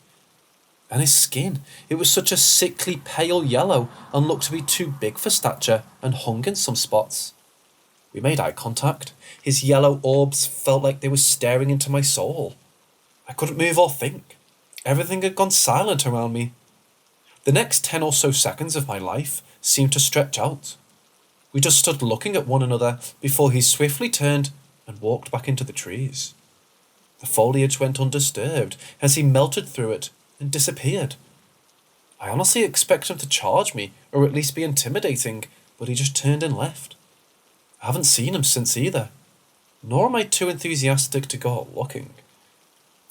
And his skin, it was such a sickly pale yellow and looked to be too big for stature and hung in some spots. We made eye contact. His yellow orbs felt like they were staring into my soul. I couldn't move or think. Everything had gone silent around me. The next 10 or so seconds of my life seemed to stretch out. We just stood looking at one another before he swiftly turned and walked back into the trees. The foliage went undisturbed as he melted through it and disappeared. I honestly expected him to charge me or at least be intimidating, but he just turned and left. I haven't seen him since either, nor am I too enthusiastic to go out looking.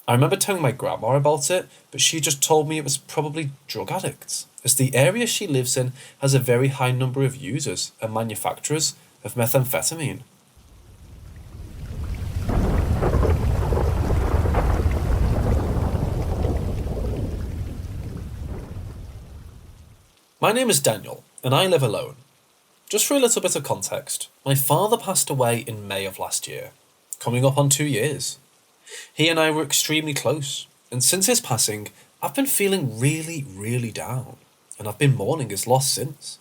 I remember telling my grandma about it, but she just told me it was probably drug addicts, as the area she lives in has a very high number of users and manufacturers of methamphetamine. My name is Daniel, and I live alone. Just for a little bit of context, my father passed away in May of last year, coming up on 2 years. He and I were extremely close, and since his passing, I've been feeling really down, and I've been mourning his loss since.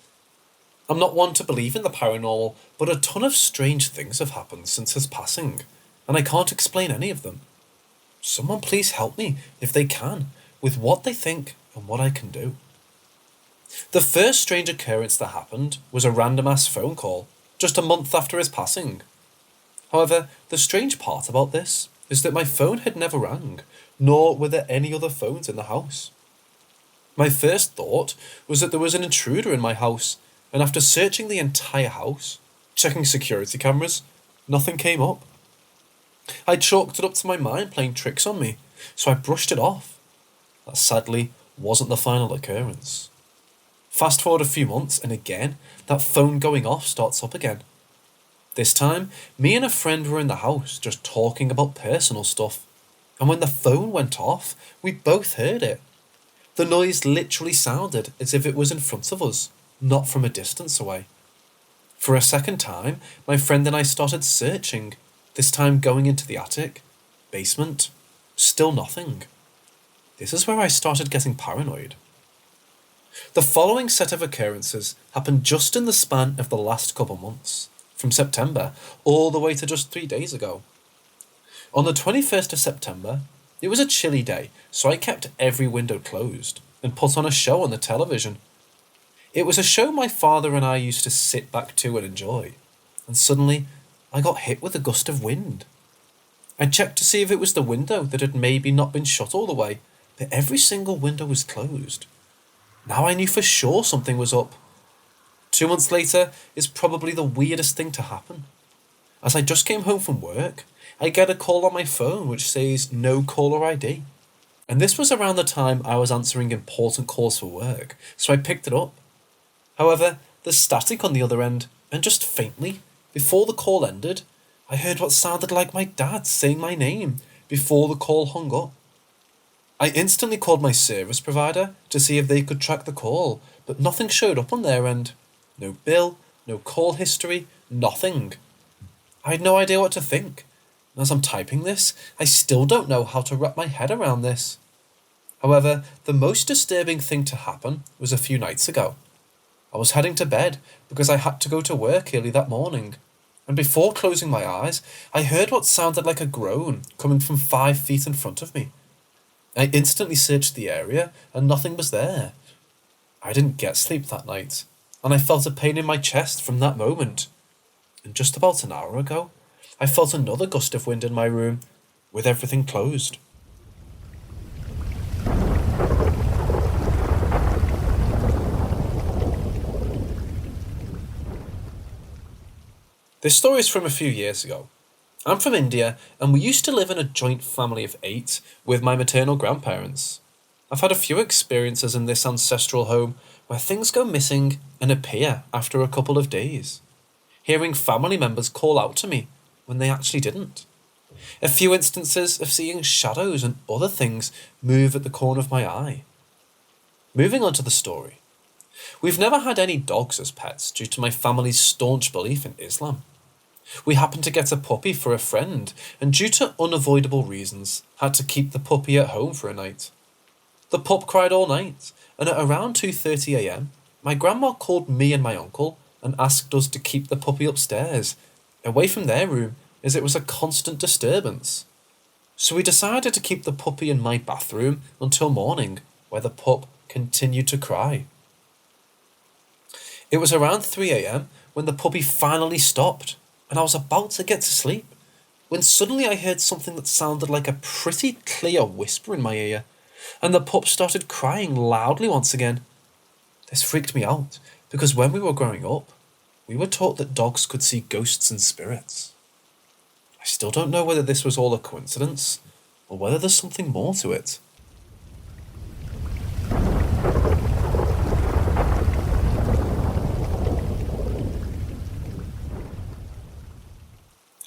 I'm not one to believe in the paranormal, but a ton of strange things have happened since his passing, and I can't explain any of them. Someone please help me, if they can, with what they think and what I can do. The first strange occurrence that happened was a random-ass phone call, just a month after his passing. However, the strange part about this is that my phone had never rang, nor were there any other phones in the house. My first thought was that there was an intruder in my house, and after searching the entire house, checking security cameras, nothing came up. I chalked it up to my mind playing tricks on me, so I brushed it off. That sadly wasn't the final occurrence. Fast forward a few months, and again, that phone going off starts up again. This time, me and a friend were in the house just talking about personal stuff, and when the phone went off, we both heard it. The noise literally sounded as if it was in front of us, not from a distance away. For a second time, my friend and I started searching, this time going into the attic, basement, still nothing. This is where I started getting paranoid. The following set of occurrences happened just in the span of the last couple months, from September all the way to just 3 days ago. On the 21st of September, it was a chilly day, so I kept every window closed and put on a show on the television. It was a show my father and I used to sit back to and enjoy, and suddenly I got hit with a gust of wind. I checked to see if it was the window that had maybe not been shut all the way, but every single window was closed. Now I knew for sure something was up. 2 months later is probably the weirdest thing to happen. As I just came home from work, I get a call on my phone which says no caller ID. And this was around the time I was answering important calls for work, so I picked it up. However, there's static on the other end, and just faintly, before the call ended, I heard what sounded like my dad saying my name before the call hung up. I instantly called my service provider to see if they could track the call, but nothing showed up on their end. No bill, no call history, nothing. I had no idea what to think, and as I'm typing this, I still don't know how to wrap my head around this. However, the most disturbing thing to happen was a few nights ago. I was heading to bed because I had to go to work early that morning, and before closing my eyes, I heard what sounded like a groan coming from 5 feet in front of me. I instantly searched the area and nothing was there. I didn't get sleep that night, and I felt a pain in my chest from that moment. And just about an hour ago, I felt another gust of wind in my room, with everything closed. This story is from a few years ago. I'm from India, and we used to live in a joint family of 8 with my maternal grandparents. I've had a few experiences in this ancestral home where things go missing and appear after a couple of days, hearing family members call out to me when they actually didn't. A few instances of seeing shadows and other things move at the corner of my eye. Moving on to the story. We've never had any dogs as pets due to my family's staunch belief in Islam. We happened to get a puppy for a friend, and due to unavoidable reasons, had to keep the puppy at home for a night. The pup cried all night, and at around 2:30 a.m, my grandma called me and my uncle and asked us to keep the puppy upstairs, away from their room, as it was a constant disturbance. So we decided to keep the puppy in my bathroom until morning, where the pup continued to cry. It was around 3 a.m. when the puppy finally stopped, and I was about to get to sleep, when suddenly I heard something that sounded like a pretty clear whisper in my ear, and the pup started crying loudly once again. This freaked me out, because when we were growing up, we were taught that dogs could see ghosts and spirits. I still don't know whether this was all a coincidence, or whether there's something more to it.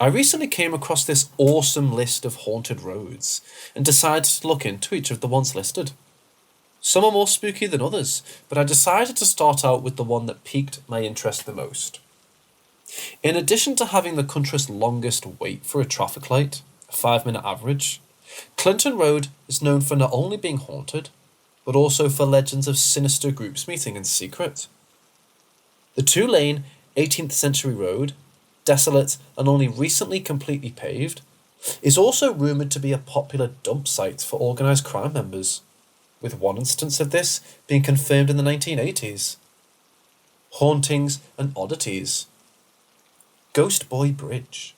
I recently came across this awesome list of haunted roads, and decided to look into each of the ones listed. Some are more spooky than others, but I decided to start out with the one that piqued my interest the most. In addition to having the country's longest wait for a traffic light, a 5-minute average, Clinton Road is known for not only being haunted, but also for legends of sinister groups meeting in secret. The 2-lane 18th century road, desolate and only recently completely paved, is also rumoured to be a popular dump site for organised crime members, with one instance of this being confirmed in the 1980s. Hauntings and oddities. Ghost Boy Bridge.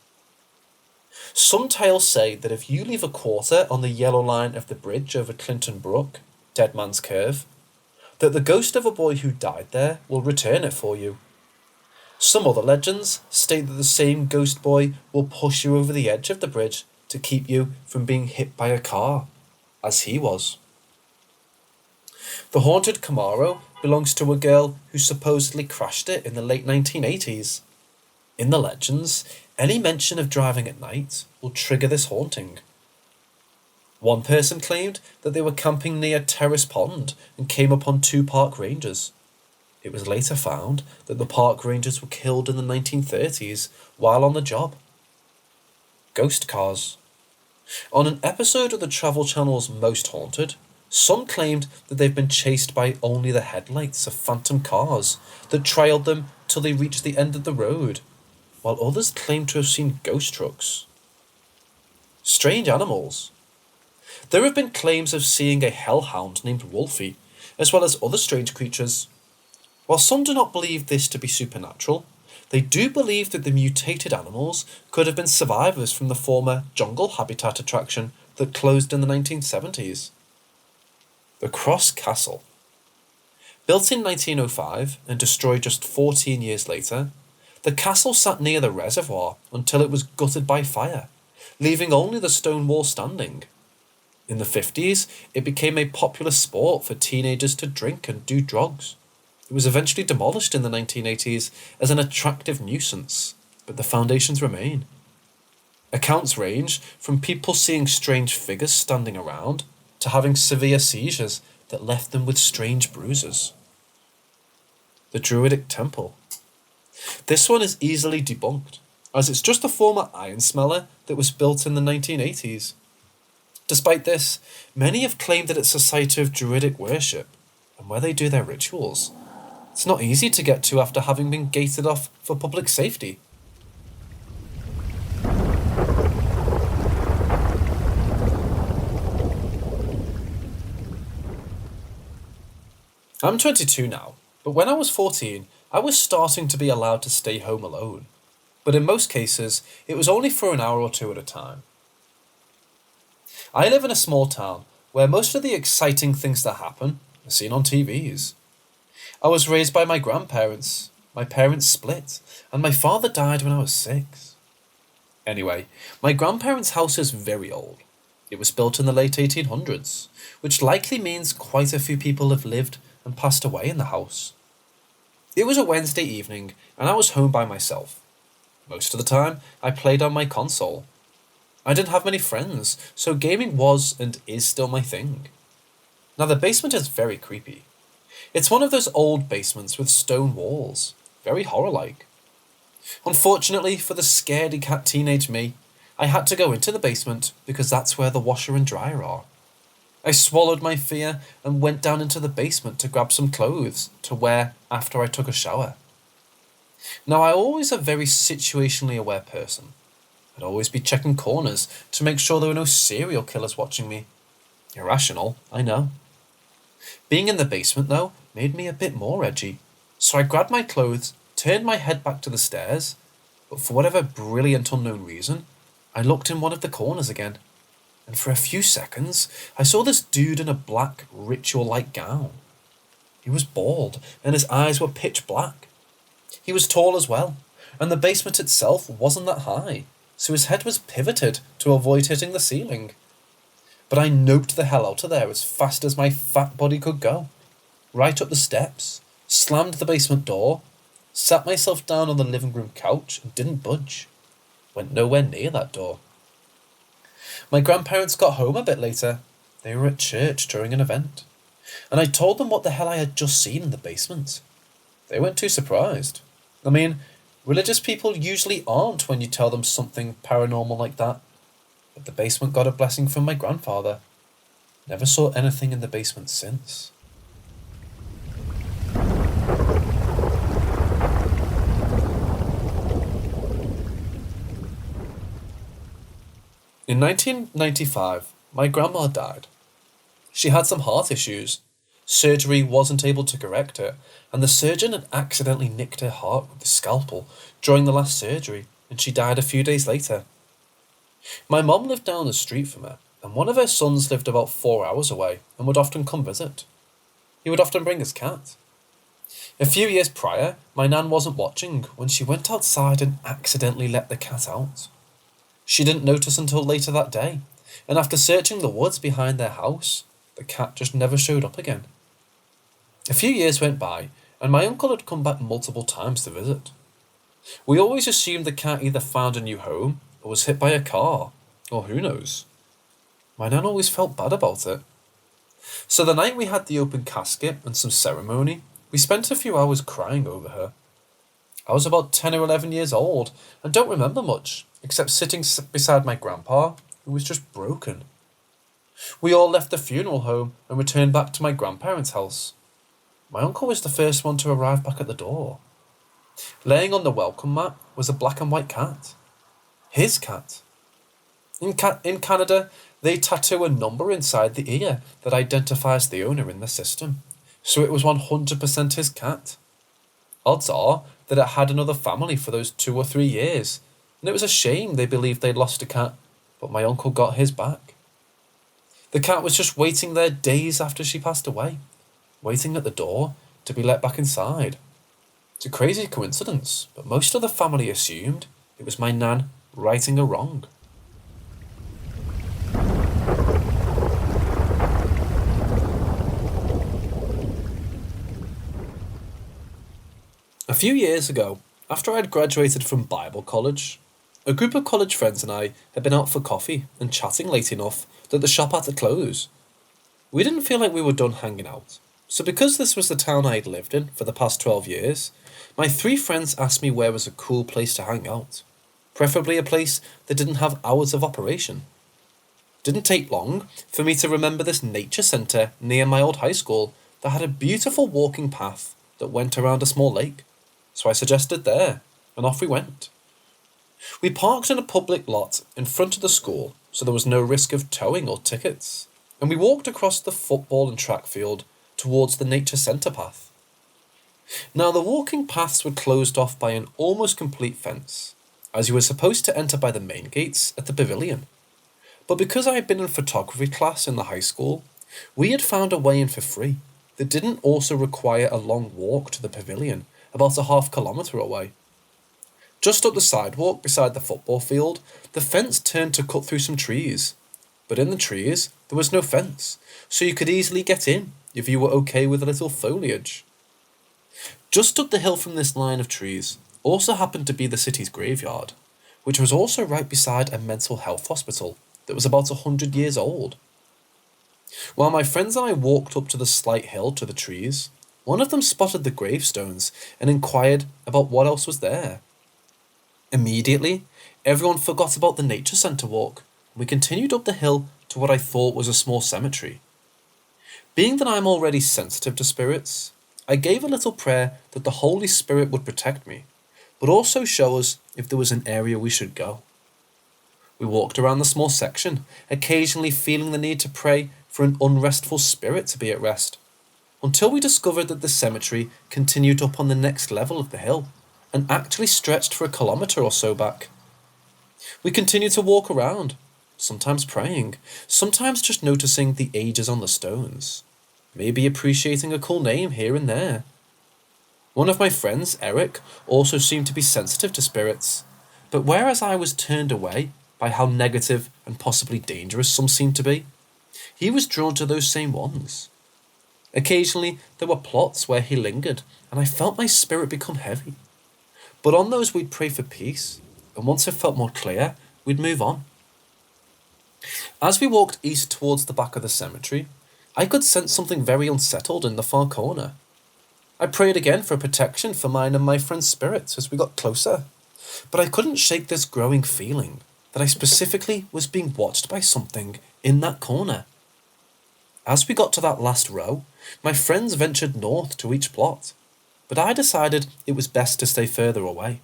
Some tales say that if you leave a quarter on the yellow line of the bridge over Clinton Brook, Dead Man's Curve, that the ghost of a boy who died there will return it for you. Some other legends state that the same ghost boy will push you over the edge of the bridge to keep you from being hit by a car, as he was. The haunted Camaro belongs to a girl who supposedly crashed it in the late 1980s. In the legends, any mention of driving at night will trigger this haunting. One person claimed that they were camping near Terrace Pond and came upon 2 park rangers. It was later found that the park rangers were killed in the 1930s while on the job. Ghost cars. On an episode of the Travel Channel's Most Haunted, some claimed that they've been chased by only the headlights of phantom cars that trailed them till they reached the end of the road, while others claimed to have seen ghost trucks. Strange animals. There have been claims of seeing a hellhound named Wolfie, as well as other strange creatures. While some do not believe this to be supernatural, they do believe that the mutated animals could have been survivors from the former jungle habitat attraction that closed in the 1970s. The Cross Castle. Built in 1905 and destroyed just 14 years later, the castle sat near the reservoir until it was gutted by fire, leaving only the stone wall standing. In the 50s, it became a popular sport for teenagers to drink and do drugs. It was eventually demolished in the 1980s as an attractive nuisance, but the foundations remain. Accounts range from people seeing strange figures standing around to having severe seizures that left them with strange bruises. The Druidic Temple. This one is easily debunked, as it's just a former iron smeller that was built in the 1980s. Despite this, many have claimed that it's a site of Druidic worship, and where they do their rituals. It's not easy to get to after having been gated off for public safety. I'm 22 now, but when I was 14, I was starting to be allowed to stay home alone. But in most cases, it was only for an hour or 2 at a time. I live in a small town where most of the exciting things that happen are seen on TVs. I was raised by my grandparents. My parents split, and my father died when I was 6. Anyway, my grandparents' house is very old. It was built in the late 1800s, which likely means quite a few people have lived and passed away in the house. It was a Wednesday evening, and I was home by myself. Most of the time, I played on my console. I didn't have many friends, so gaming was and is still my thing. Now, the basement is very creepy. It's one of those old basements with stone walls, very horror-like. Unfortunately for the scaredy cat teenage me, I had to go into the basement because that's where the washer and dryer are. I swallowed my fear and went down into the basement to grab some clothes to wear after I took a shower. Now, I always a very situationally aware person. I'd always be checking corners to make sure there were no serial killers watching me. Irrational, I know. Being in the basement, though, made me a bit more edgy, so I grabbed my clothes, turned my head back to the stairs, but for whatever brilliant unknown reason, I looked in one of the corners again, and for a few seconds, I saw this dude in a black, ritual-like gown. He was bald, and his eyes were pitch black. He was tall as well, and the basement itself wasn't that high, so his head was pivoted to avoid hitting the ceiling. But I noped the hell out of there as fast as my fat body could go. Right up the steps, slammed the basement door, sat myself down on the living room couch and didn't budge. Went nowhere near that door. My grandparents got home a bit later. They were at church during an event, and I told them what the hell I had just seen in the basement. They weren't too surprised. I mean, religious people usually aren't when you tell them something paranormal like that. But the basement got a blessing from my grandfather. Never saw anything in the basement since. In 1995, my grandma died. She had some heart issues. Surgery wasn't able to correct it, and the surgeon had accidentally nicked her heart with a scalpel during the last surgery, and she died a few days later. My mom lived down the street from her, and one of her sons lived about 4 hours away and would often come visit. He would often bring his cat. A few years prior, my nan wasn't watching when she went outside and accidentally let the cat out. She didn't notice until later that day, and after searching the woods behind their house, the cat just never showed up again. A few years went by, and my uncle had come back multiple times to visit. We always assumed the cat either found a new home or was hit by a car, or who knows. My nan always felt bad about it. So the night we had the open casket and some ceremony, we spent a few hours crying over her. I was about 10 or 11 years old and don't remember much, except sitting beside my grandpa, who was just broken. We all left the funeral home and returned back to my grandparents' house. My uncle was the first one to arrive back at the door. Laying on the welcome mat was a black and white cat. His cat. In Canada, they tattoo a number inside the ear that identifies the owner in the system, so it was 100% his cat. Odds are that it had another family for those 2 or 3 years, and it was a shame they believed they'd lost a cat, but my uncle got his back. The cat was just waiting there days after she passed away, waiting at the door to be let back inside. It's a crazy coincidence, but most of the family assumed it was my nan righting a wrong. A few years ago, after I'd graduated from Bible college, a group of college friends and I had been out for coffee and chatting late enough that the shop had to close. We didn't feel like we were done hanging out, so because this was the town I'd lived in for the past 12 years, my 3 friends asked me where was a cool place to hang out, preferably a place that didn't have hours of operation. It didn't take long for me to remember this nature centre near my old high school that had a beautiful walking path that went around a small lake, so I suggested there, and off we went. We parked in a public lot in front of the school, so there was no risk of towing or tickets, and we walked across the football and track field towards the nature centre path. Now, the walking paths were closed off by an almost complete fence, as you were supposed to enter by the main gates at the pavilion. But because I had been in photography class in the high school, we had found a way in for free that didn't also require a long walk to the pavilion, about a half kilometre away. Just up the sidewalk beside the football field, the fence turned to cut through some trees. But in the trees, there was no fence, so you could easily get in if you were okay with a little foliage. Just up the hill from this line of trees also happened to be the city's graveyard, which was also right beside a mental health hospital that was about 100 years old. While my friends and I walked up to the slight hill to the trees, one of them spotted the gravestones and inquired about what else was there. Immediately, everyone forgot about the nature centre walk, and we continued up the hill to what I thought was a small cemetery, Being that I'm already sensitive to spirits, I gave a little prayer that the Holy Spirit would protect me, but also show us if there was an area we should go. We walked around the small section, occasionally feeling the need to pray for an unrestful spirit to be at rest, until we discovered that the cemetery continued up on the next level of the hill, and actually stretched for 1 kilometre or so back. We continued to walk around, sometimes praying, sometimes just noticing the ages on the stones, maybe appreciating a cool name here and there. One of my friends, Eric, also seemed to be sensitive to spirits, but whereas I was turned away by how negative and possibly dangerous some seemed to be, he was drawn to those same ones. Occasionally there were plots where he lingered, and I felt my spirit become heavy. But on those we'd pray for peace, and once it felt more clear, we'd move on. As we walked east towards the back of the cemetery, I could sense something very unsettled in the far corner. I prayed again for protection for mine and my friend's spirits as we got closer, but I couldn't shake this growing feeling that I specifically was being watched by something in that corner. As we got to that last row, my friends ventured north to each plot, but I decided it was best to stay further away,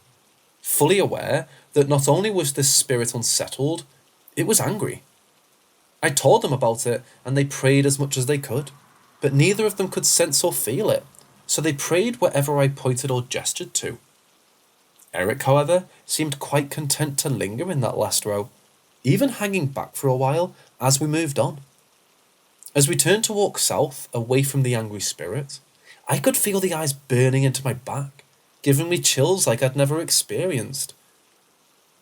fully aware that not only was this spirit unsettled, it was angry. I told them about it and they prayed as much as they could, but neither of them could sense or feel it, so they prayed wherever I pointed or gestured to. Eric, however, seemed quite content to linger in that last row, even hanging back for a while as we moved on. As we turned to walk south, away from the angry spirit, I could feel the eyes burning into my back, giving me chills like I'd never experienced.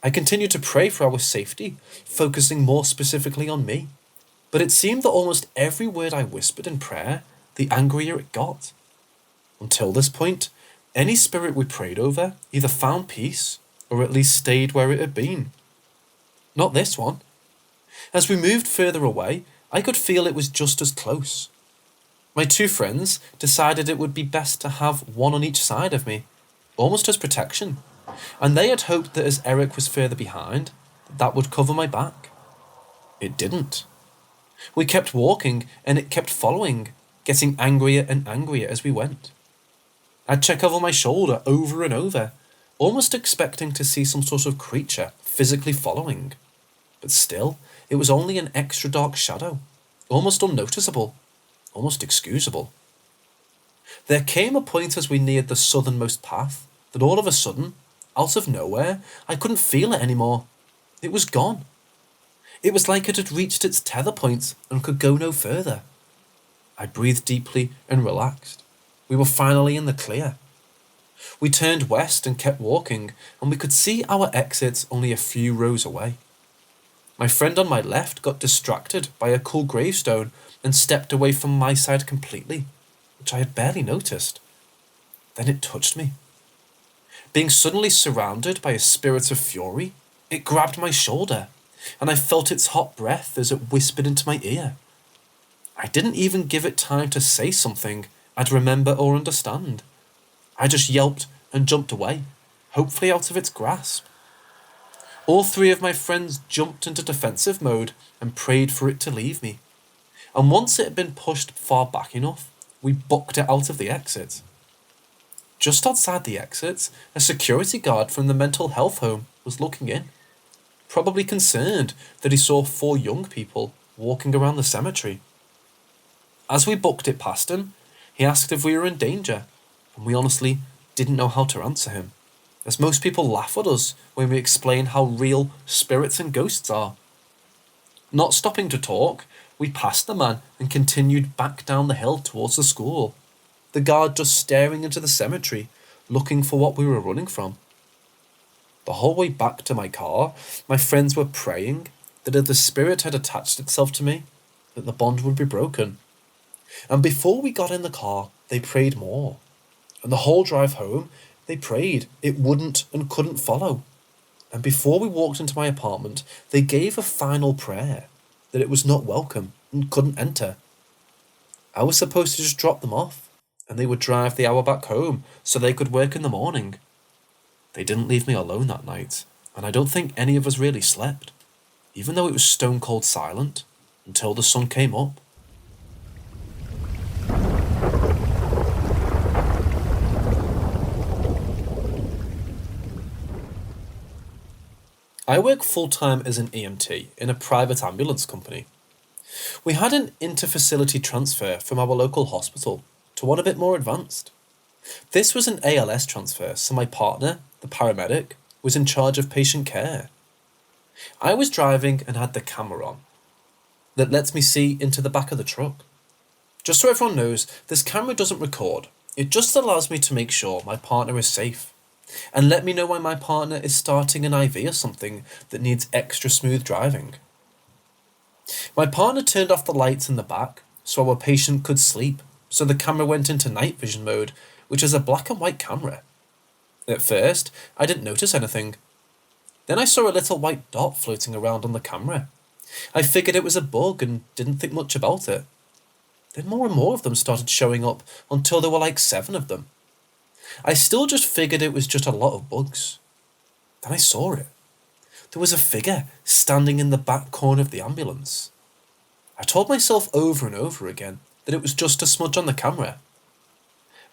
I continued to pray for our safety, focusing more specifically on me, but it seemed that almost every word I whispered in prayer, the angrier it got. Until this point, any spirit we prayed over either found peace, or at least stayed where it had been. Not this one. As we moved further away, I could feel it was just as close. My two friends decided it would be best to have one on each side of me, almost as protection, and they had hoped that as Eric was further behind, that would cover my back. It didn't. We kept walking, and it kept following, getting angrier and angrier as we went. I'd check over my shoulder over and over, almost expecting to see some sort of creature physically following. But still, it was only an extra dark shadow, almost unnoticeable, almost excusable. There came a point as we neared the southernmost path that all of a sudden, out of nowhere, I couldn't feel it anymore. It was gone. It was like it had reached its tether point and could go no further. I breathed deeply and relaxed. We were finally in the clear. We turned west and kept walking, and we could see our exit only a few rows away. My friend on my left got distracted by a cool gravestone and stepped away from my side completely, which I had barely noticed. Then it touched me. Being suddenly surrounded by a spirit of fury, it grabbed my shoulder, and I felt its hot breath as it whispered into my ear. I didn't even give it time to say something I'd remember or understand. I just yelped and jumped away, hopefully out of its grasp. All three of my friends jumped into defensive mode and prayed for it to leave me. And once it had been pushed far back enough, we booked it out of the exit. Just outside the exit, a security guard from the mental health home was looking in, probably concerned that he saw 4 young people walking around the cemetery. As we booked it past him, he asked if we were in danger, and we honestly didn't know how to answer him, as most people laugh at us when we explain how real spirits and ghosts are. Not stopping to talk, we passed the man and continued back down the hill towards the school, the guard just staring into the cemetery, looking for what we were running from. The whole way back to my car, my friends were praying that if the spirit had attached itself to me, that the bond would be broken. And before we got in the car, they prayed more. And the whole drive home, they prayed it wouldn't and couldn't follow. And before we walked into my apartment, they gave a final prayer that it was not welcome and couldn't enter. I was supposed to just drop them off, and they would drive the hour back home so they could work in the morning. They didn't leave me alone that night, and I don't think any of us really slept, even though it was stone cold silent, until the sun came up. I work full-time as an EMT in a private ambulance company. We had an inter-facility transfer from our local hospital to one a bit more advanced. This was an ALS transfer, so my partner, the paramedic, was in charge of patient care. I was driving and had the camera on that lets me see into the back of the truck. Just so everyone knows, this camera doesn't record. It just allows me to make sure my partner is safe and let me know when my partner is starting an IV or something that needs extra smooth driving. My partner turned off the lights in the back so our patient could sleep, so the camera went into night vision mode, which is a black and white camera. At first, I didn't notice anything. Then I saw a little white dot floating around on the camera. I figured it was a bug and didn't think much about it. Then more and more of them started showing up until there were like 7 of them. I still just figured it was just a lot of bugs. Then I saw it. There was a figure standing in the back corner of the ambulance. I told myself over and over again that it was just a smudge on the camera.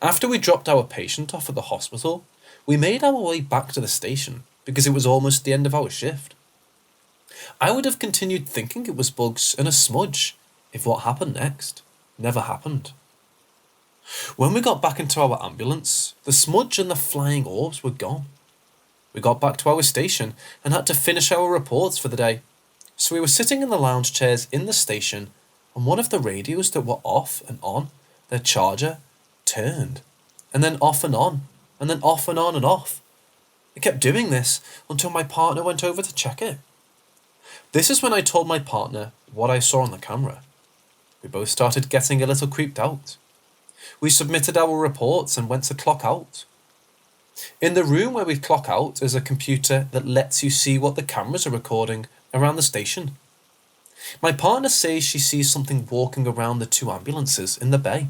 After we dropped our patient off at the hospital, we made our way back to the station because it was almost the end of our shift. I would have continued thinking it was bugs and a smudge if what happened next never happened. When we got back into our ambulance, the smudge and the flying orbs were gone. We got back to our station and had to finish our reports for the day. So we were sitting in the lounge chairs in the station, and one of the radios that were off and on, their charger, turned, and then off and on, and then off and on and off. It kept doing this until my partner went over to check it. This is when I told my partner what I saw on the camera. We both started getting a little creeped out. We submitted our reports and went to clock out. In the room where we clock out is a computer that lets you see what the cameras are recording around the station. My partner says she sees something walking around the 2 ambulances in the bay.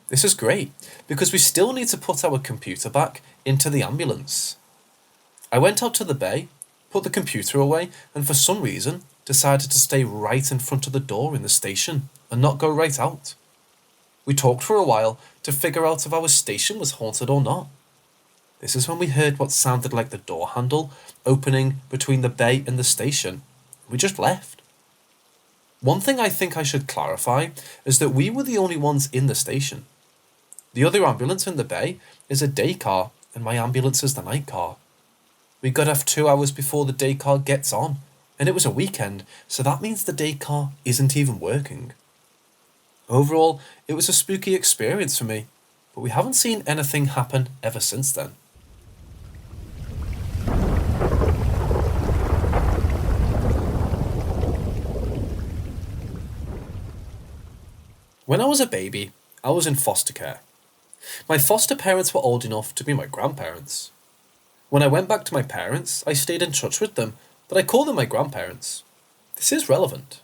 This is great because we still need to put our computer back into the ambulance. I went out to the bay, put the computer away, and for some reason decided to stay right in front of the door in the station and not go right out. We talked for a while to figure out if our station was haunted or not. This is when we heard what sounded like the door handle opening between the bay and the station. We just left. One thing I think I should clarify is that we were the only ones in the station. The other ambulance in the bay is a day car and my ambulance is the night car. We got off 2 hours before the day car gets on, and it was a weekend, so that means the day car isn't even working. Overall, it was a spooky experience for me, but we haven't seen anything happen ever since then. When I was a baby, I was in foster care. My foster parents were old enough to be my grandparents. When I went back to my parents, I stayed in touch with them, but I call them my grandparents. This is relevant.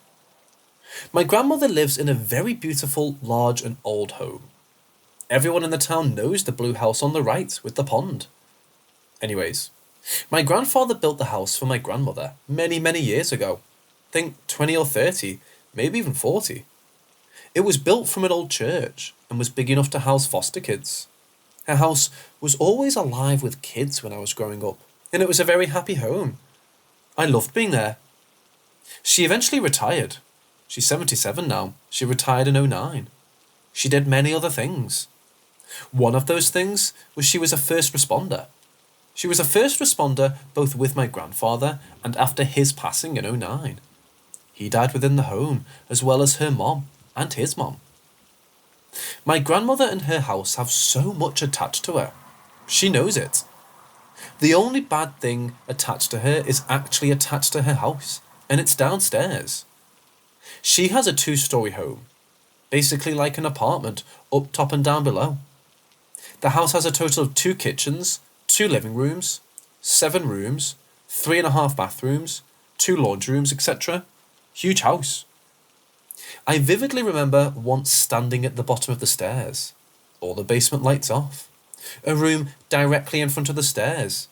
My grandmother lives in a very beautiful, large and old home. Everyone in the town knows the blue house on the right with the pond. Anyways, my grandfather built the house for my grandmother many, many years ago. Think 20 or 30, maybe even 40. It was built from an old church and was big enough to house foster kids. Her house was always alive with kids when I was growing up, and it was a very happy home. I loved being there. She eventually retired. She's 77 now. She retired in 2009. She did many other things. One of those things was she was a first responder. She was a first responder both with my grandfather and after his passing in 2009. He died within the home, as well as her mom and his mom. My grandmother and her house have so much attached to her. She knows it. The only bad thing attached to her is actually attached to her house, and it's downstairs. She has a 2-story home, basically like an apartment, up top and down below. The house has a total of 2 kitchens, 2 living rooms, 7 rooms, 3.5 bathrooms, 2 laundry rooms, etc. Huge house. I vividly remember once standing at the bottom of the stairs, all the basement lights off, a room directly in front of the stairs,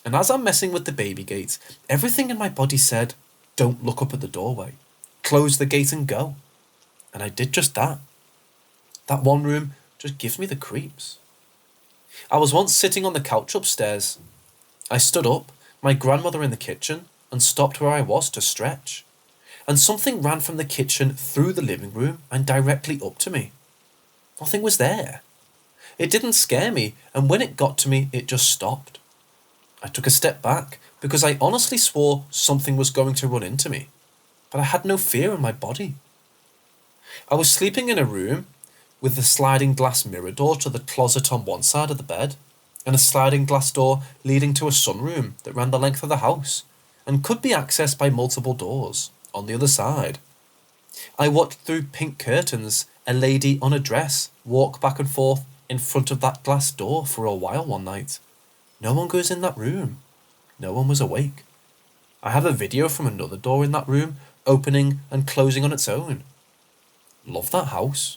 and as I'm messing with the baby gate, everything in my body said, don't look up at the doorway, close the gate and go. And I did just that. That one room just gives me the creeps. I was once sitting on the couch upstairs. I stood up, my grandmother in the kitchen, and stopped where I was to stretch, and something ran from the kitchen through the living room and directly up to me. Nothing was there. It didn't scare me, and when it got to me, it just stopped. I took a step back because I honestly swore something was going to run into me, but I had no fear in my body. I was sleeping in a room with the sliding glass mirror door to the closet on one side of the bed, and a sliding glass door leading to a sunroom that ran the length of the house and could be accessed by multiple doors on the other side. I watched through pink curtains a lady on a dress walk back and forth in front of that glass door for a while one night. No one goes in that room. No one was awake. I have a video from another door in that room opening and closing on its own. Love that house.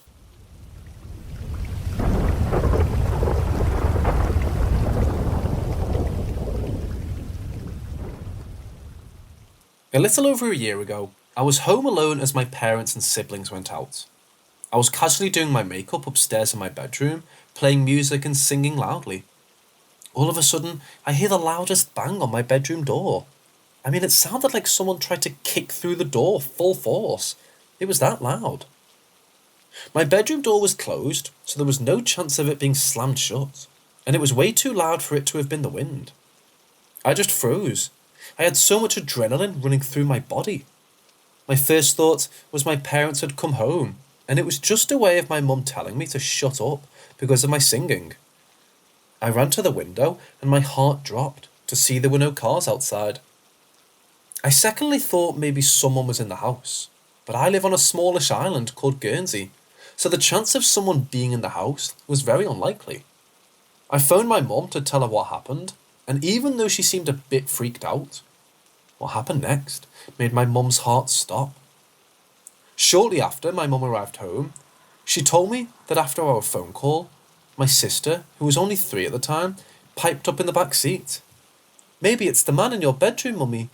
A little over a year ago, I was home alone as my parents and siblings went out. I was casually doing my makeup upstairs in my bedroom, playing music and singing loudly. All of a sudden, I hear the loudest bang on my bedroom door. I mean, it sounded like someone tried to kick through the door full force. It was that loud. My bedroom door was closed, so there was no chance of it being slammed shut, and it was way too loud for it to have been the wind. I just froze. I had so much adrenaline running through my body. My first thought was my parents had come home, and it was just a way of my mum telling me to shut up because of my singing. I ran to the window and my heart dropped to see there were no cars outside. I secondly thought maybe someone was in the house, but I live on a smallish island called Guernsey, so the chance of someone being in the house was very unlikely. I phoned my mum to tell her what happened, and even though she seemed a bit freaked out, what happened next made my mum's heart stop. Shortly after my mum arrived home, she told me that after our phone call, my sister, who was only 3 at the time, piped up in the back seat. "Maybe it's the man in your bedroom, Mummy."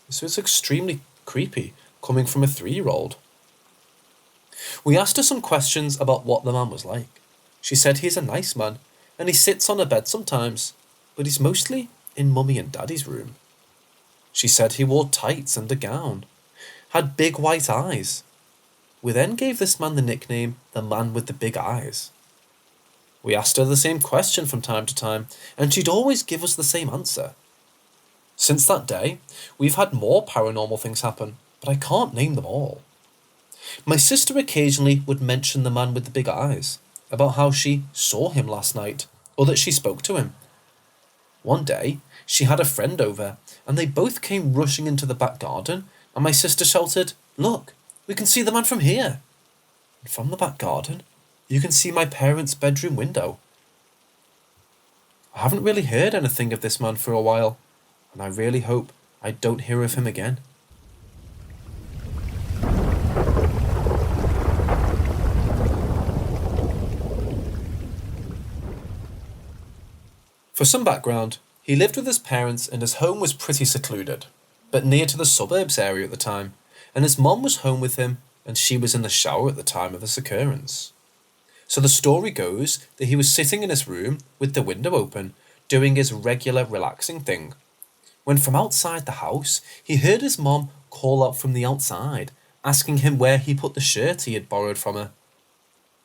This was extremely creepy, coming from a 3-year-old. We asked her some questions about what the man was like. She said he's a nice man, and he sits on a bed sometimes, but he's mostly in Mummy and Daddy's room. She said he wore tights and a gown, had big white eyes. We then gave this man the nickname, the man with the big eyes. We asked her the same question from time to time, and she'd always give us the same answer. Since that day, we've had more paranormal things happen, but I can't name them all. My sister occasionally would mention the man with the big eyes, about how she saw him last night, or that she spoke to him. One day, she had a friend over, and they both came rushing into the back garden, and my sister shouted, "Look, we can see the man from here." And from the back garden, you can see my parents' bedroom window. I haven't really heard anything of this man for a while, and I really hope I don't hear of him again. For some background, he lived with his parents and his home was pretty secluded, but near to the suburbs area at the time, and his mom was home with him and she was in the shower at the time of this occurrence. So the story goes that he was sitting in his room with the window open, doing his regular relaxing thing, when from outside the house he heard his mom call out from the outside, asking him where he put the shirt he had borrowed from her.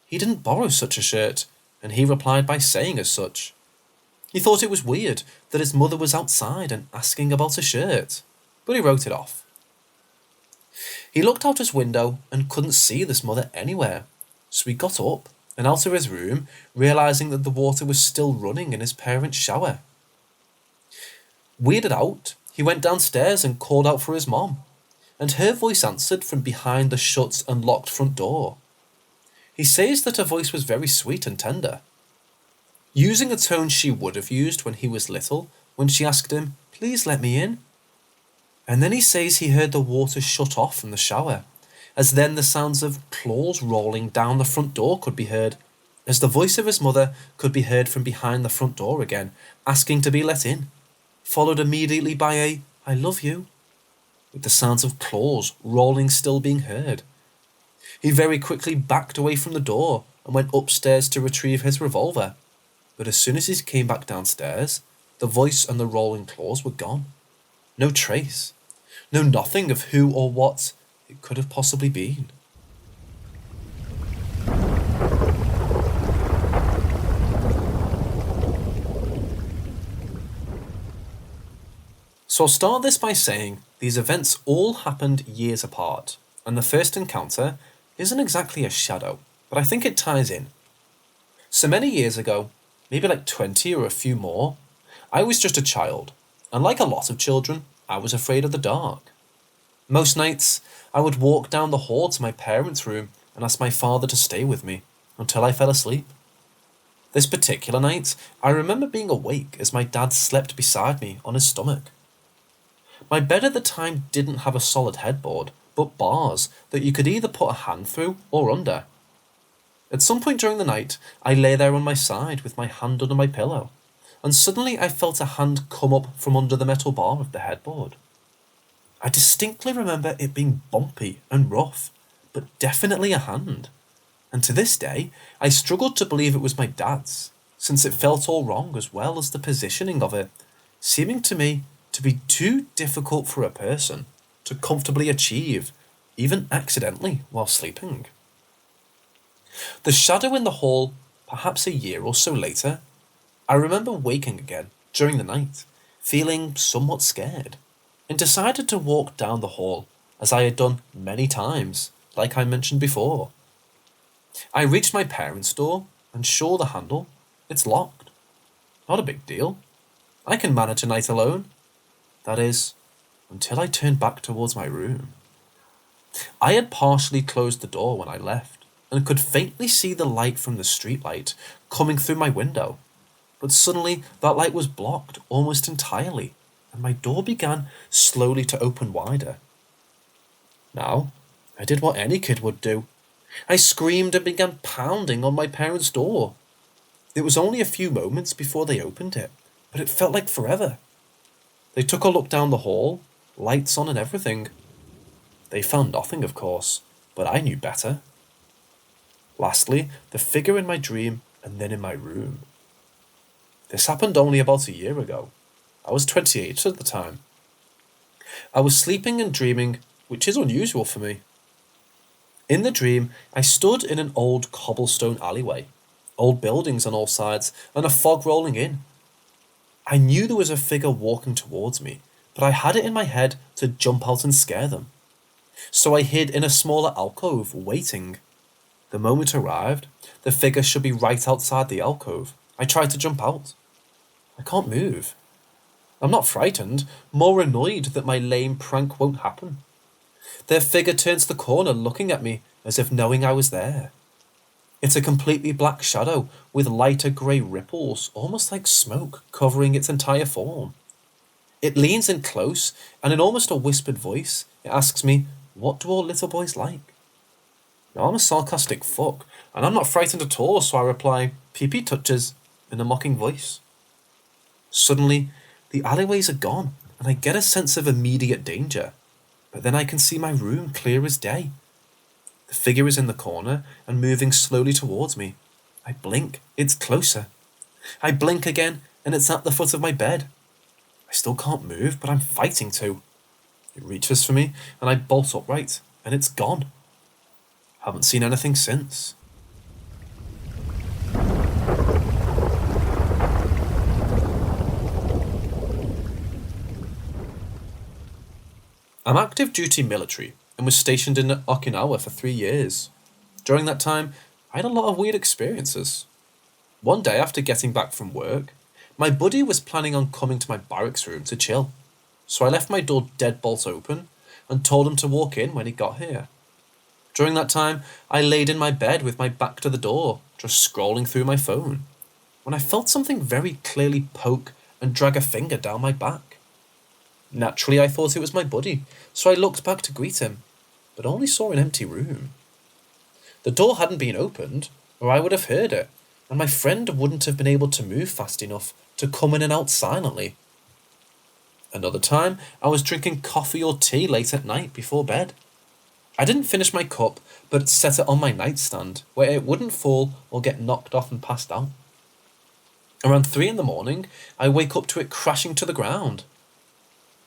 He didn't borrow such a shirt, and he replied by saying as such. He thought it was weird that his mother was outside and asking about a shirt, but he wrote it off. He looked out his window and couldn't see this mother anywhere, so he got up and out of his room, realising that the water was still running in his parents' shower. Weirded out, he went downstairs and called out for his mom, and her voice answered from behind the shut and locked front door. He says that her voice was very sweet and tender, using a tone she would have used when he was little, when she asked him, "Please let me in." And then he says he heard the water shut off from the shower, as then the sounds of claws rolling down the front door could be heard, as the voice of his mother could be heard from behind the front door again, asking to be let in, followed immediately by a "I love you," with the sounds of claws rolling still being heard. He very quickly backed away from the door and went upstairs to retrieve his revolver. But as soon as he came back downstairs, the voice and the rolling claws were gone. No trace. No nothing of who or what it could have possibly been. So I'll start this by saying these events all happened years apart, and the first encounter isn't exactly a shadow, but I think it ties in. So many years ago, maybe like 20 or a few more, I was just a child, and like a lot of children, I was afraid of the dark. Most nights, I would walk down the hall to my parents' room and ask my father to stay with me until I fell asleep. This particular night, I remember being awake as my dad slept beside me on his stomach. My bed at the time didn't have a solid headboard, but bars that you could either put a hand through or under. At some point during the night, I lay there on my side with my hand under my pillow, and suddenly I felt a hand come up from under the metal bar of the headboard. I distinctly remember it being bumpy and rough, but definitely a hand. And to this day, I struggled to believe it was my dad's, since it felt all wrong as well as the positioning of it, seeming to me to be too difficult for a person to comfortably achieve, even accidentally while sleeping. The shadow in the hall, perhaps a year or so later, I remember waking again during the night, feeling somewhat scared, and decided to walk down the hall as I had done many times, like I mentioned before. I reached my parents' door and sure the handle, it's locked. Not a big deal. I can manage a night alone. That is, until I turned back towards my room. I had partially closed the door when I left, and could faintly see the light from the streetlight coming through my window, but suddenly that light was blocked almost entirely, and my door began slowly to open wider. Now, I did what any kid would do. I screamed and began pounding on my parents' door. It was only a few moments before they opened it, but it felt like forever. They took a look down the hall, lights on and everything. They found nothing, of course, but I knew better. Lastly, the figure in my dream and then in my room. This happened only about a year ago. I was 28 at the time. I was sleeping and dreaming, which is unusual for me. In the dream, I stood in an old cobblestone alleyway, old buildings on all sides, and a fog rolling in. I knew there was a figure walking towards me, but I had it in my head to jump out and scare them. So I hid in a smaller alcove, waiting. The moment arrived, the figure should be right outside the alcove. I tried to jump out. I can't move. I'm not frightened, more annoyed that my lame prank won't happen. Their figure turns the corner looking at me as if knowing I was there. It's a completely black shadow with lighter grey ripples, almost like smoke, covering its entire form. It leans in close, and in almost a whispered voice, it asks me, "What do all little boys like?" Now I'm a sarcastic fuck, and I'm not frightened at all, so I reply, "Pee-pee touches," in a mocking voice. Suddenly, the alleyways are gone, and I get a sense of immediate danger. But then I can see my room clear as day. The figure is in the corner and moving slowly towards me. I blink, it's closer. I blink again, and it's at the foot of my bed. I still can't move, but I'm fighting to. It reaches for me, and I bolt upright, and it's gone. Haven't seen anything since. I'm active duty military and was stationed in Okinawa for 3 years. During that time, I had a lot of weird experiences. One day after getting back from work, my buddy was planning on coming to my barracks room to chill, so I left my door deadbolt open and told him to walk in when he got here. During that time, I laid in my bed with my back to the door, just scrolling through my phone, when I felt something very clearly poke and drag a finger down my back. Naturally, I thought it was my buddy, so I looked back to greet him, but only saw an empty room. The door hadn't been opened, or I would have heard it, and my friend wouldn't have been able to move fast enough to come in and out silently. Another time, I was drinking coffee or tea late at night before bed. I didn't finish my cup, but set it on my nightstand, where it wouldn't fall or get knocked off and passed out. Around 3 in the morning, I wake up to it crashing to the ground.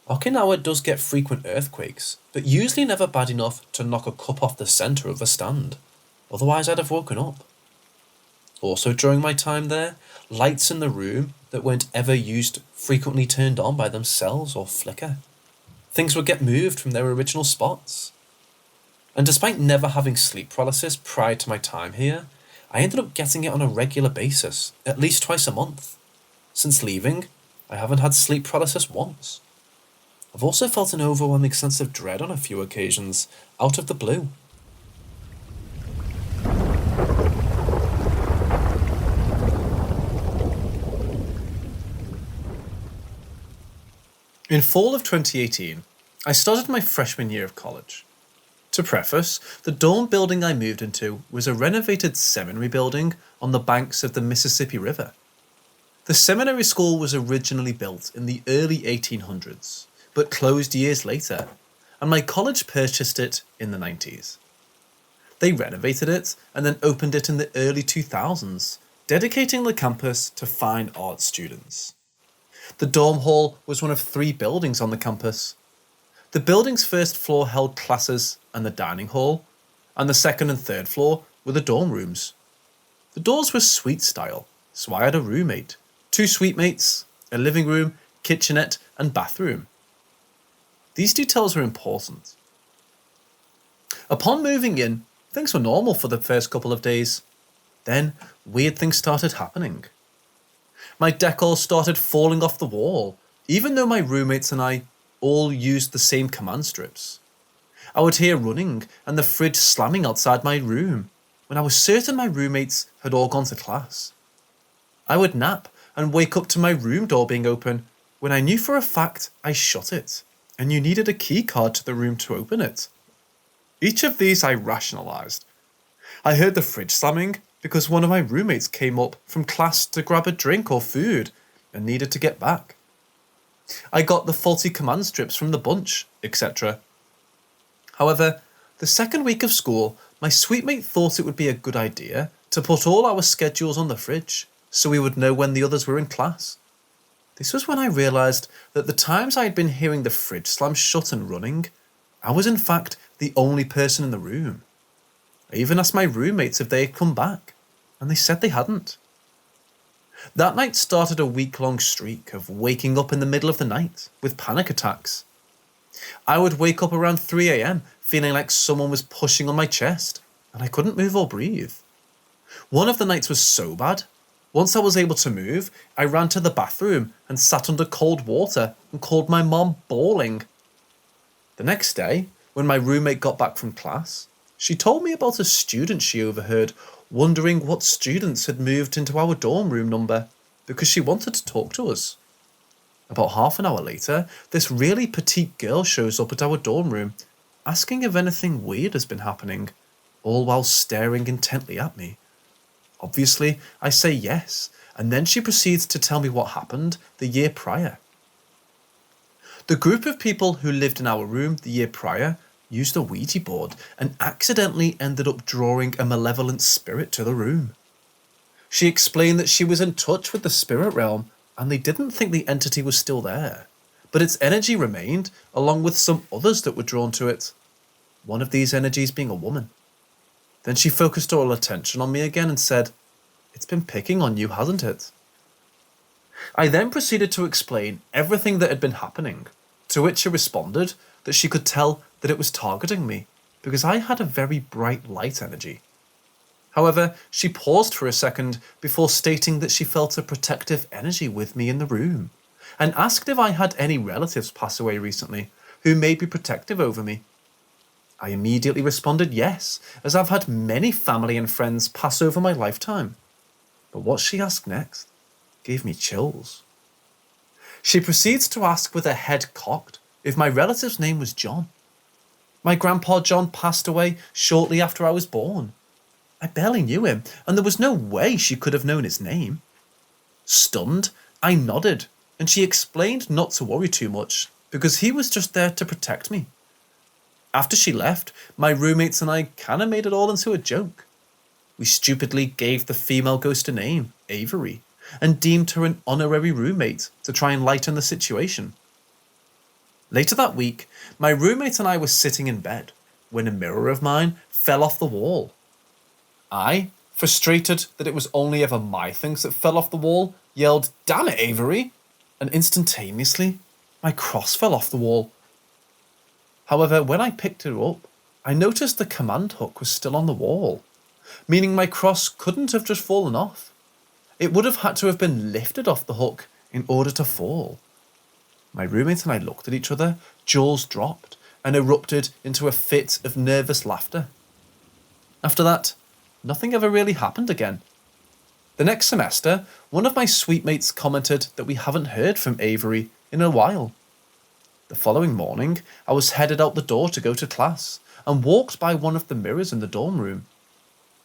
Okinawa does get frequent earthquakes, but usually never bad enough to knock a cup off the centre of a stand. Otherwise I'd have woken up. Also during my time there, lights in the room that weren't ever used frequently turned on by themselves or flicker. Things would get moved from their original spots. And despite never having sleep paralysis prior to my time here, I ended up getting it on a regular basis, at least twice a month. Since leaving, I haven't had sleep paralysis once. I've also felt an overwhelming sense of dread on a few occasions, out of the blue. In fall of 2018, I started my freshman year of college. To preface, the dorm building I moved into was a renovated seminary building on the banks of the Mississippi River. The seminary school was originally built in the early 1800s, but closed years later, and my college purchased it in the 90s. They renovated it and then opened it in the early 2000s, dedicating the campus to fine arts students. The dorm hall was one of 3 buildings on the campus. The building's first floor held classes and the dining hall, and the second and third floor were the dorm rooms. The doors were suite style, so I had a roommate, 2 suite mates, a living room, kitchenette, and bathroom. These details were important. Upon moving in, things were normal for the first couple of days. Then, weird things started happening. My decor started falling off the wall, even though my roommates and I all used the same command strips. I would hear running and the fridge slamming outside my room when I was certain my roommates had all gone to class. I would nap and wake up to my room door being open when I knew for a fact I shut it and you needed a key card to the room to open it. Each of these I rationalised. I heard the fridge slamming because one of my roommates came up from class to grab a drink or food and needed to get back. I got the faulty command strips from the bunch, etc. However, the second week of school, my suite mate thought it would be a good idea to put all our schedules on the fridge so we would know when the others were in class. This was when I realised that the times I had been hearing the fridge slam shut and running, I was in fact the only person in the room. I even asked my roommates if they had come back, and they said they hadn't. That night started a week-long streak of waking up in the middle of the night with panic attacks. I would wake up around 3 a.m. feeling like someone was pushing on my chest, and I couldn't move or breathe. One of the nights was so bad, once I was able to move, I ran to the bathroom and sat under cold water and called my mom bawling. The next day, when my roommate got back from class, she told me about a student she overheard wondering what students had moved into our dorm room number because she wanted to talk to us. About half an hour later, this really petite girl shows up at our dorm room, asking if anything weird has been happening, all while staring intently at me. Obviously, I say yes, and then she proceeds to tell me what happened the year prior. The group of people who lived in our room the year prior used a Ouija board and accidentally ended up drawing a malevolent spirit to the room. She explained that she was in touch with the spirit realm and they didn't think the entity was still there, but its energy remained along with some others that were drawn to it, one of these energies being a woman. Then she focused all attention on me again and said, "It's been picking on you, hasn't it?" I then proceeded to explain everything that had been happening, to which she responded that she could tell that it was targeting me because I had a very bright light energy. However, she paused for a second before stating that she felt a protective energy with me in the room and asked if I had any relatives pass away recently who may be protective over me. I immediately responded yes, as I've had many family and friends pass over my lifetime. But what she asked next gave me chills. She proceeds to ask with her head cocked if my relative's name was John. My grandpa John passed away shortly after I was born. I barely knew him, and there was no way she could have known his name. Stunned, I nodded, and she explained not to worry too much, because he was just there to protect me. After she left, my roommates and I kinda made it all into a joke. We stupidly gave the female ghost a name, Avery, and deemed her an honorary roommate to try and lighten the situation. Later that week, my roommate and I were sitting in bed when a mirror of mine fell off the wall. I, frustrated that it was only ever my things that fell off the wall, yelled, "Damn it, Avery!" and instantaneously, my cross fell off the wall. However, when I picked it up, I noticed the command hook was still on the wall, meaning my cross couldn't have just fallen off. It would have had to have been lifted off the hook in order to fall. My roommate and I looked at each other, jaws dropped, and erupted into a fit of nervous laughter. After that, nothing ever really happened again. The next semester, one of my suite mates commented that we haven't heard from Avery in a while. The following morning, I was headed out the door to go to class and walked by one of the mirrors in the dorm room.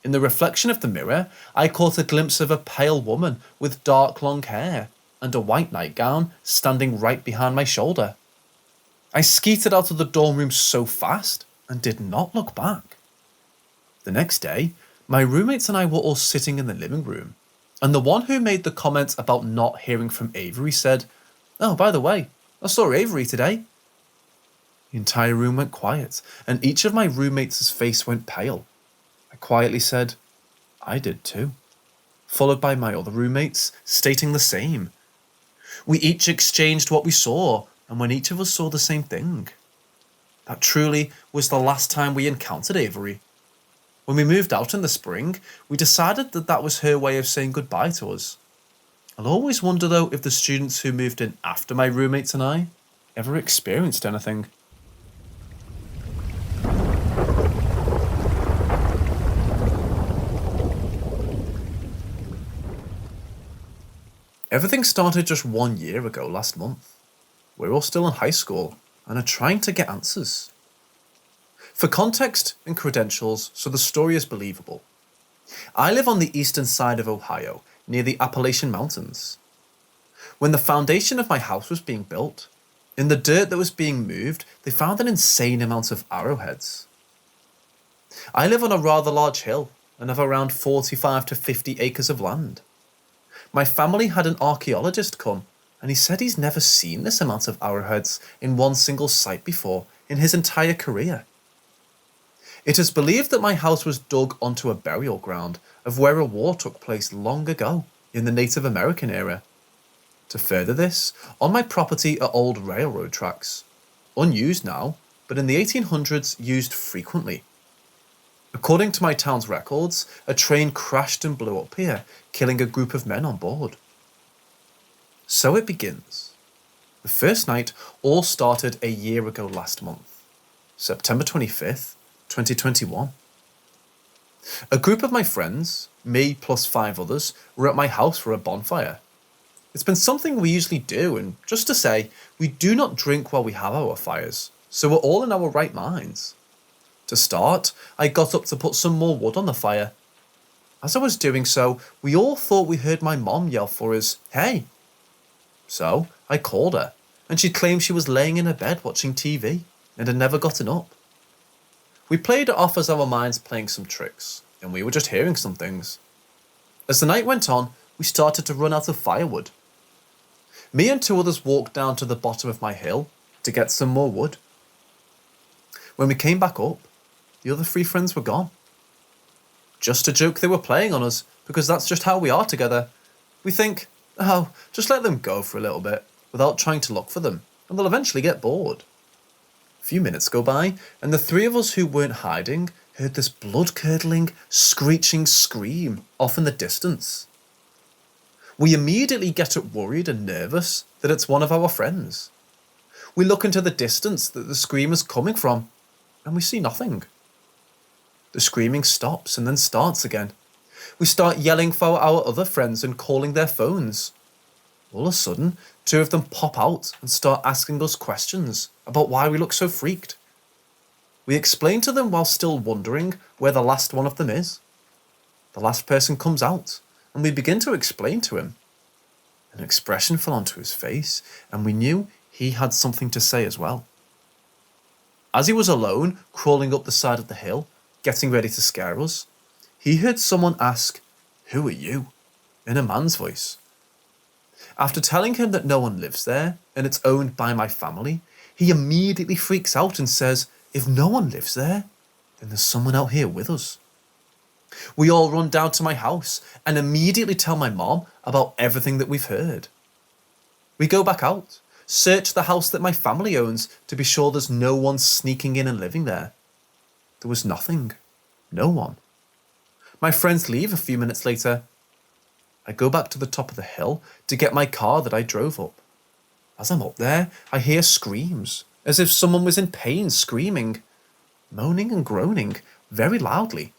In the reflection of the mirror, I caught a glimpse of a pale woman with dark long hair and a white nightgown standing right behind my shoulder. I skeeted out of the dorm room so fast and did not look back. The next day, my roommates and I were all sitting in the living room, and the one who made the comment about not hearing from Avery said, "Oh, by the way, I saw Avery today." The entire room went quiet, and each of my roommates' face went pale. I quietly said, "I did too," followed by my other roommates stating the same. We each exchanged what we saw, and when each of us saw the same thing. That truly was the last time we encountered Avery. When we moved out in the spring, we decided that that was her way of saying goodbye to us. I'll always wonder though if the students who moved in after my roommates and I ever experienced anything. Everything started just 1 year ago last month. We're all still in high school and are trying to get answers. For context and credentials, so the story is believable. I live on the eastern side of Ohio, near the Appalachian Mountains. When the foundation of my house was being built, in the dirt that was being moved, they found an insane amount of arrowheads. I live on a rather large hill and have around 45 to 50 acres of land. My family had an archaeologist come, and he said he's never seen this amount of arrowheads in one single site before in his entire career. It is believed that my house was dug onto a burial ground of where a war took place long ago in the Native American era. To further this, on my property are old railroad tracks, unused now, but in the 1800s used frequently. According to my town's records, a train crashed and blew up here, killing a group of men on board. So it begins. The first night all started a year ago last month, September 25th, 2021. A group of my friends, me plus 5 others, were at my house for a bonfire. It's been something we usually do, and just to say, we do not drink while we have our fires, so we're all in our right minds. To start, I got up to put some more wood on the fire. As I was doing so, we all thought we heard my mom yell for us, "Hey!" So I called her, and she claimed she was laying in her bed watching TV and had never gotten up. We played it off as our minds playing some tricks, and we were just hearing some things. As the night went on, we started to run out of firewood. Me and 2 others walked down to the bottom of my hill to get some more wood. When we came back up, the other 3 friends were gone. Just a joke they were playing on us, because that's just how we are together. We think, oh, just let them go for a little bit, without trying to look for them, and they'll eventually get bored. A few minutes go by, and the 3 of us who weren't hiding heard this blood-curdling, screeching scream off in the distance. We immediately get worried and nervous that it's one of our friends. We look into the distance that the scream is coming from, and we see nothing. The screaming stops and then starts again. We start yelling for our other friends and calling their phones. All of a sudden, 2 of them pop out and start asking us questions about why we look so freaked. We explain to them while still wondering where the last one of them is. The last person comes out, and we begin to explain to him. An expression fell onto his face, and we knew he had something to say as well. As he was alone, crawling up the side of the hill, getting ready to scare us, he heard someone ask, "Who are you?" in a man's voice. After telling him that no one lives there, and it's owned by my family, He immediately freaks out and says, if no one lives there, then there's someone out here with us. We all run down to my house and immediately tell my mom about everything that we've heard. We go back out, search the house that my family owns to be sure there's no one sneaking in and living there. There was nothing. No one. My friends leave a few minutes later. I go back to the top of the hill to get my car that I drove up. As I'm up there, I hear screams, as if someone was in pain screaming, moaning and groaning very loudly.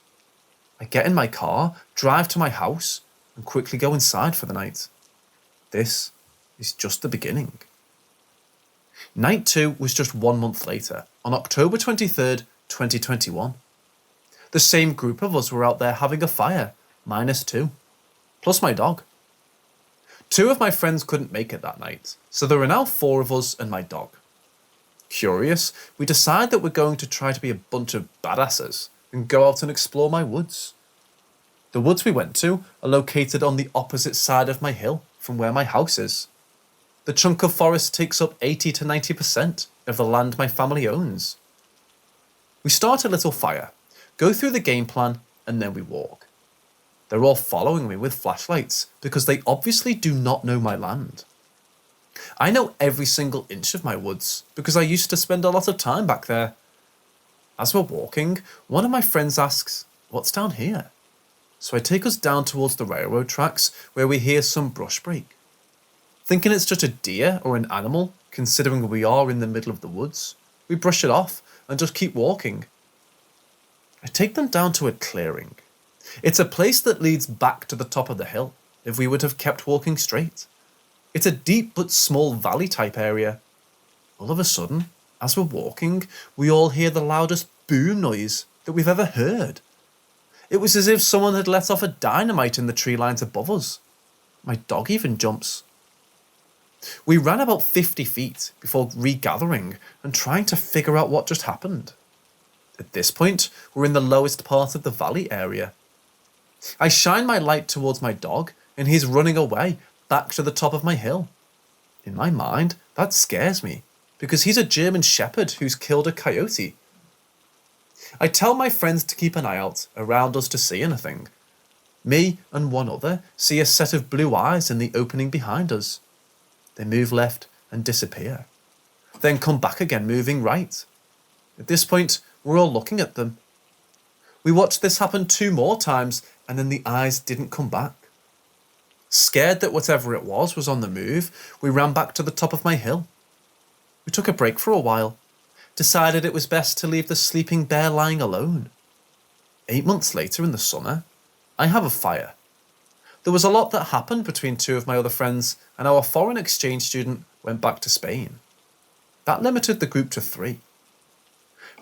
I get in my car, drive to my house, and quickly go inside for the night. This is just the beginning. Night 2 was just 1 month later, on October 23rd, 2021. The same group of us were out there having a fire, -2, plus my dog. 2 of my friends couldn't make it that night, so there are now 4 of us and my dog. Curious, we decide that we're going to try to be a bunch of badasses and go out and explore my woods. The woods we went to are located on the opposite side of my hill from where my house is. The chunk of forest takes up 80 to 90% of the land my family owns. We start a little fire, go through the game plan, and then we walk. They're all following me with flashlights because they obviously do not know my land. I know every single inch of my woods because I used to spend a lot of time back there. As we're walking, one of my friends asks, "What's down here?" So I take us down towards the railroad tracks where we hear some brush break. Thinking it's just a deer or an animal, considering we are in the middle of the woods, we brush it off and just keep walking. I take them down to a clearing. It's a place that leads back to the top of the hill if we would have kept walking straight. It's a deep but small valley type area. All of a sudden, as we're walking, we all hear the loudest boom noise that we've ever heard. It was as if someone had let off a dynamite in the tree lines above us. My dog even jumps. We ran about 50 feet before regathering and trying to figure out what just happened. At this point, we're in the lowest part of the valley area. I shine my light towards my dog and he's running away back to the top of my hill. In my mind, that scares me because he's a German shepherd who's killed a coyote. I tell my friends to keep an eye out around us to see anything. Me and one other see a set of blue eyes in the opening behind us. They move left and disappear, then come back again moving right. At this point, we're all looking at them. We watched this happen 2 more times and then the eyes didn't come back. Scared that whatever it was on the move, we ran back to the top of my hill. We took a break for a while, decided it was best to leave the sleeping bear lying alone. 8 months later in the summer, I have a fire. There was a lot that happened between 2 of my other friends and our foreign exchange student went back to Spain. That limited the group to 3.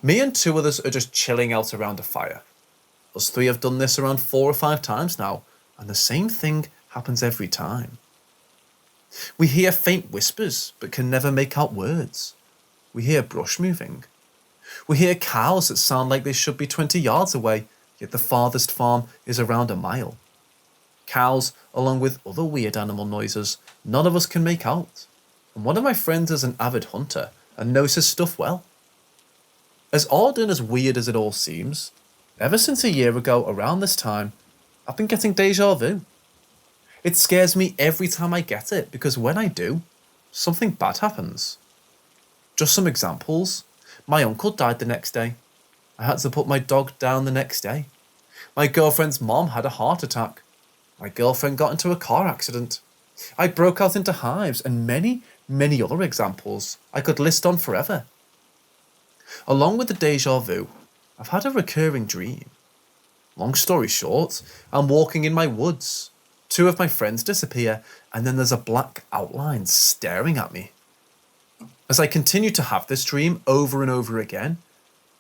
Me and 2 others are just chilling out around a fire. Us 3 have done this around 4 or 5 times now, and the same thing happens every time. We hear faint whispers, but can never make out words. We hear brush moving. We hear cows that sound like they should be 20 yards away, yet the farthest farm is around a mile. Cows, along with other weird animal noises, none of us can make out. And one of my friends is an avid hunter and knows his stuff well. As odd and as weird as it all seems, ever since a year ago around this time, I've been getting deja vu. It scares me every time I get it because when I do, something bad happens. Just some examples. My uncle died the next day. I had to put my dog down the next day. My girlfriend's mom had a heart attack. My girlfriend got into a car accident. I broke out into hives and many, many other examples I could list on forever. Along with the deja vu, I've had a recurring dream. Long story short, I'm walking in my woods. 2 of my friends disappear and then there's a black outline staring at me. As I continue to have this dream over and over again,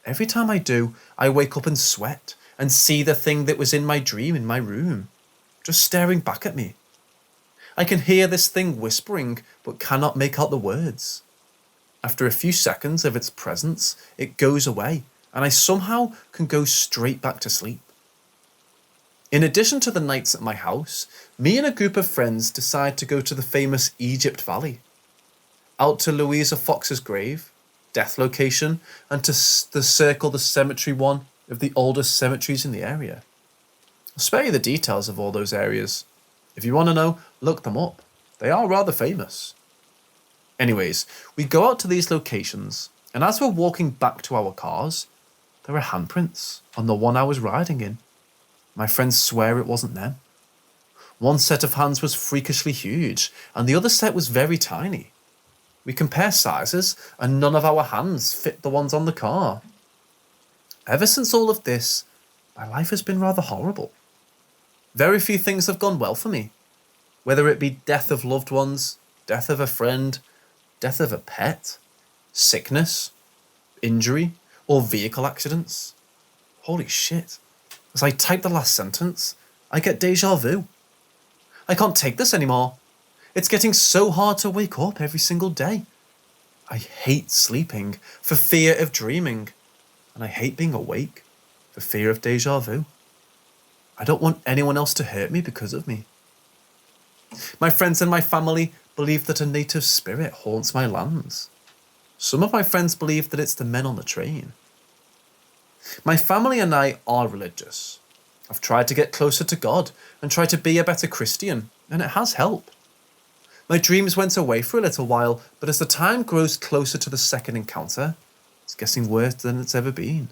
every time I do, I wake up and sweat and see the thing that was in my dream in my room, just staring back at me. I can hear this thing whispering but cannot make out the words. After a few seconds of its presence, it goes away and I somehow can go straight back to sleep. In addition to the nights at my house, me and a group of friends decide to go to the famous Egypt Valley. Out to Louisa Fox's grave, death location and to circle the cemetery one of the oldest cemeteries in the area. I'll spare you the details of all those areas. If you want to know, look them up. They are rather famous. Anyways, we go out to these locations, and as we're walking back to our cars, there are handprints on the one I was riding in. My friends swear it wasn't them. One set of hands was freakishly huge, and the other set was very tiny. We compare sizes, and none of our hands fit the ones on the car. Ever since all of this, my life has been rather horrible. Very few things have gone well for me, whether it be death of loved ones, death of a friend, death of a pet, sickness, injury, or vehicle accidents. Holy shit. As I type the last sentence, I get deja vu. I can't take this anymore. It's getting so hard to wake up every single day. I hate sleeping for fear of dreaming, and I hate being awake for fear of deja vu. I don't want anyone else to hurt me because of me. My friends and my family believe that a native spirit haunts my lands. Some of my friends believe that it's the men on the train. My family and I are religious. I've tried to get closer to God and try to be a better Christian, and it has helped. My dreams went away for a little while, but as the time grows closer to the second encounter, it's getting worse than it's ever been.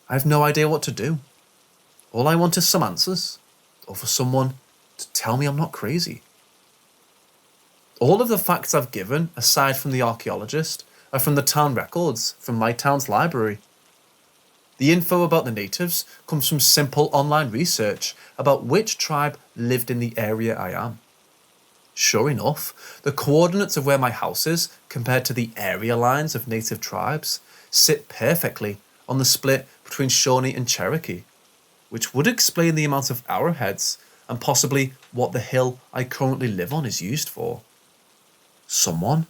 I have no idea what to do. All I want is some answers, or for someone to tell me I'm not crazy. All of the facts I've given, aside from the archaeologist, are from the town records, from my town's library. The info about the natives comes from simple online research about which tribe lived in the area I am. Sure enough, the coordinates of where my house is, compared to the area lines of native tribes, sit perfectly on the split between Shawnee and Cherokee, which would explain the amount of arrowheads and possibly what the hill I currently live on is used for. Someone,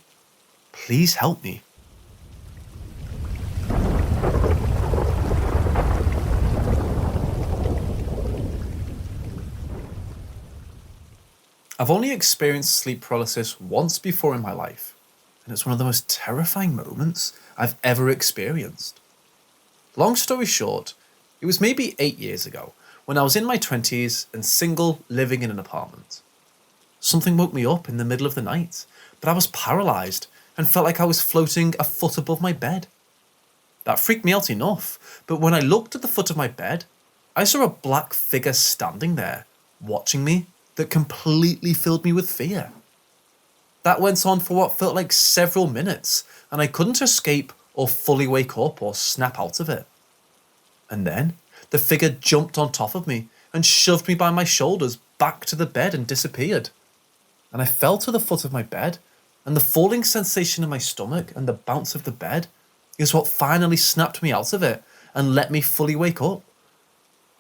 please help me. I've only experienced sleep paralysis once before in my life, and it's one of the most terrifying moments I've ever experienced. Long story short, it was maybe 8 years ago when I was in my 20s and single, living in an apartment. Something woke me up in the middle of the night, but I was paralysed and felt like I was floating a foot above my bed. That freaked me out enough, but when I looked at the foot of my bed, I saw a black figure standing there, watching me, that completely filled me with fear. That went on for what felt like several minutes, and I couldn't escape or fully wake up or snap out of it. And then the figure jumped on top of me and shoved me by my shoulders back to the bed and disappeared. And I fell to the foot of my bed, and the falling sensation in my stomach and the bounce of the bed is what finally snapped me out of it and let me fully wake up.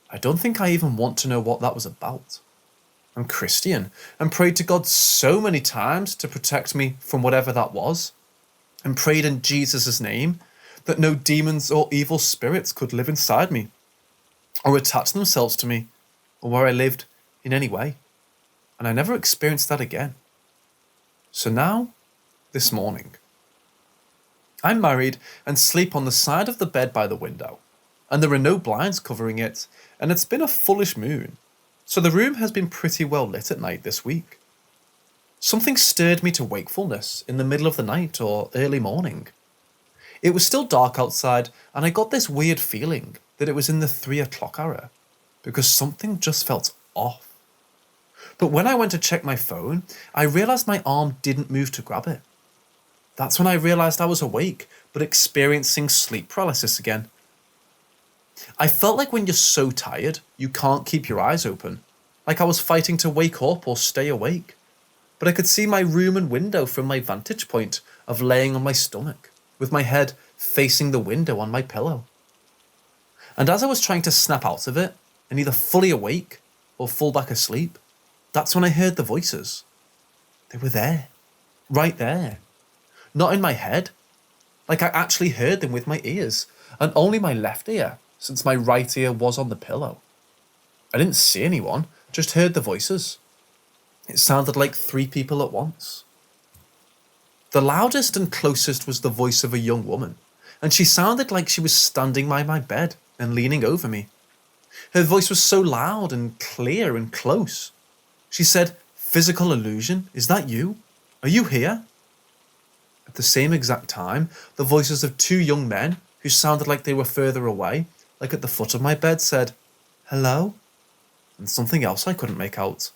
I don't think I even want to know what that was about. I'm Christian and prayed to God so many times to protect me from whatever that was, and prayed in Jesus' name that no demons or evil spirits could live inside me or attach themselves to me or where I lived in any way. And I never experienced that again. So now, this morning, I'm married and sleep on the side of the bed by the window, and there are no blinds covering it, and it's been a fullish moon, so the room has been pretty well lit at night this week. Something stirred me to wakefulness in the middle of the night or early morning. It was still dark outside, and I got this weird feeling that it was in the 3 o'clock hour, because something just felt off. But when I went to check my phone, I realised my arm didn't move to grab it. That's when I realised I was awake, but experiencing sleep paralysis again. I felt like when you're so tired, you can't keep your eyes open, like I was fighting to wake up or stay awake. But I could see my room and window from my vantage point of laying on my stomach, with my head facing the window on my pillow. And as I was trying to snap out of it, and either fully awake or fall back asleep, that's when I heard the voices. They were there, right there. Not in my head, like I actually heard them with my ears, and only my left ear, since my right ear was on the pillow. I didn't see anyone, just heard the voices. It sounded like 3 people at once. The loudest and closest was the voice of a young woman, and she sounded like she was standing by my bed and leaning over me. Her voice was so loud and clear and close. She said, "Physical illusion, is that you? Are you here?" At the same exact time, the voices of two young men, who sounded like they were further away, like at the foot of my bed, said, "Hello?" and something else I couldn't make out.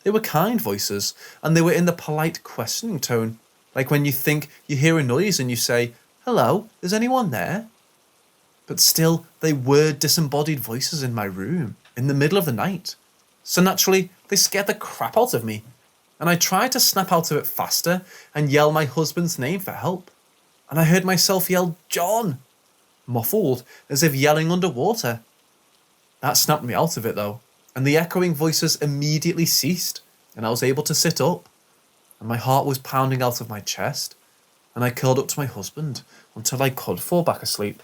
They were kind voices, and they were in the polite questioning tone, like when you think you hear a noise and you say, "Hello, is anyone there?" But still, they were disembodied voices in my room, in the middle of the night. So naturally, they scared the crap out of me, and I tried to snap out of it faster and yell my husband's name for help. And I heard myself yell, "John!" muffled, as if yelling underwater. That snapped me out of it though, and the echoing voices immediately ceased, and I was able to sit up, and my heart was pounding out of my chest, and I curled up to my husband until I could fall back asleep.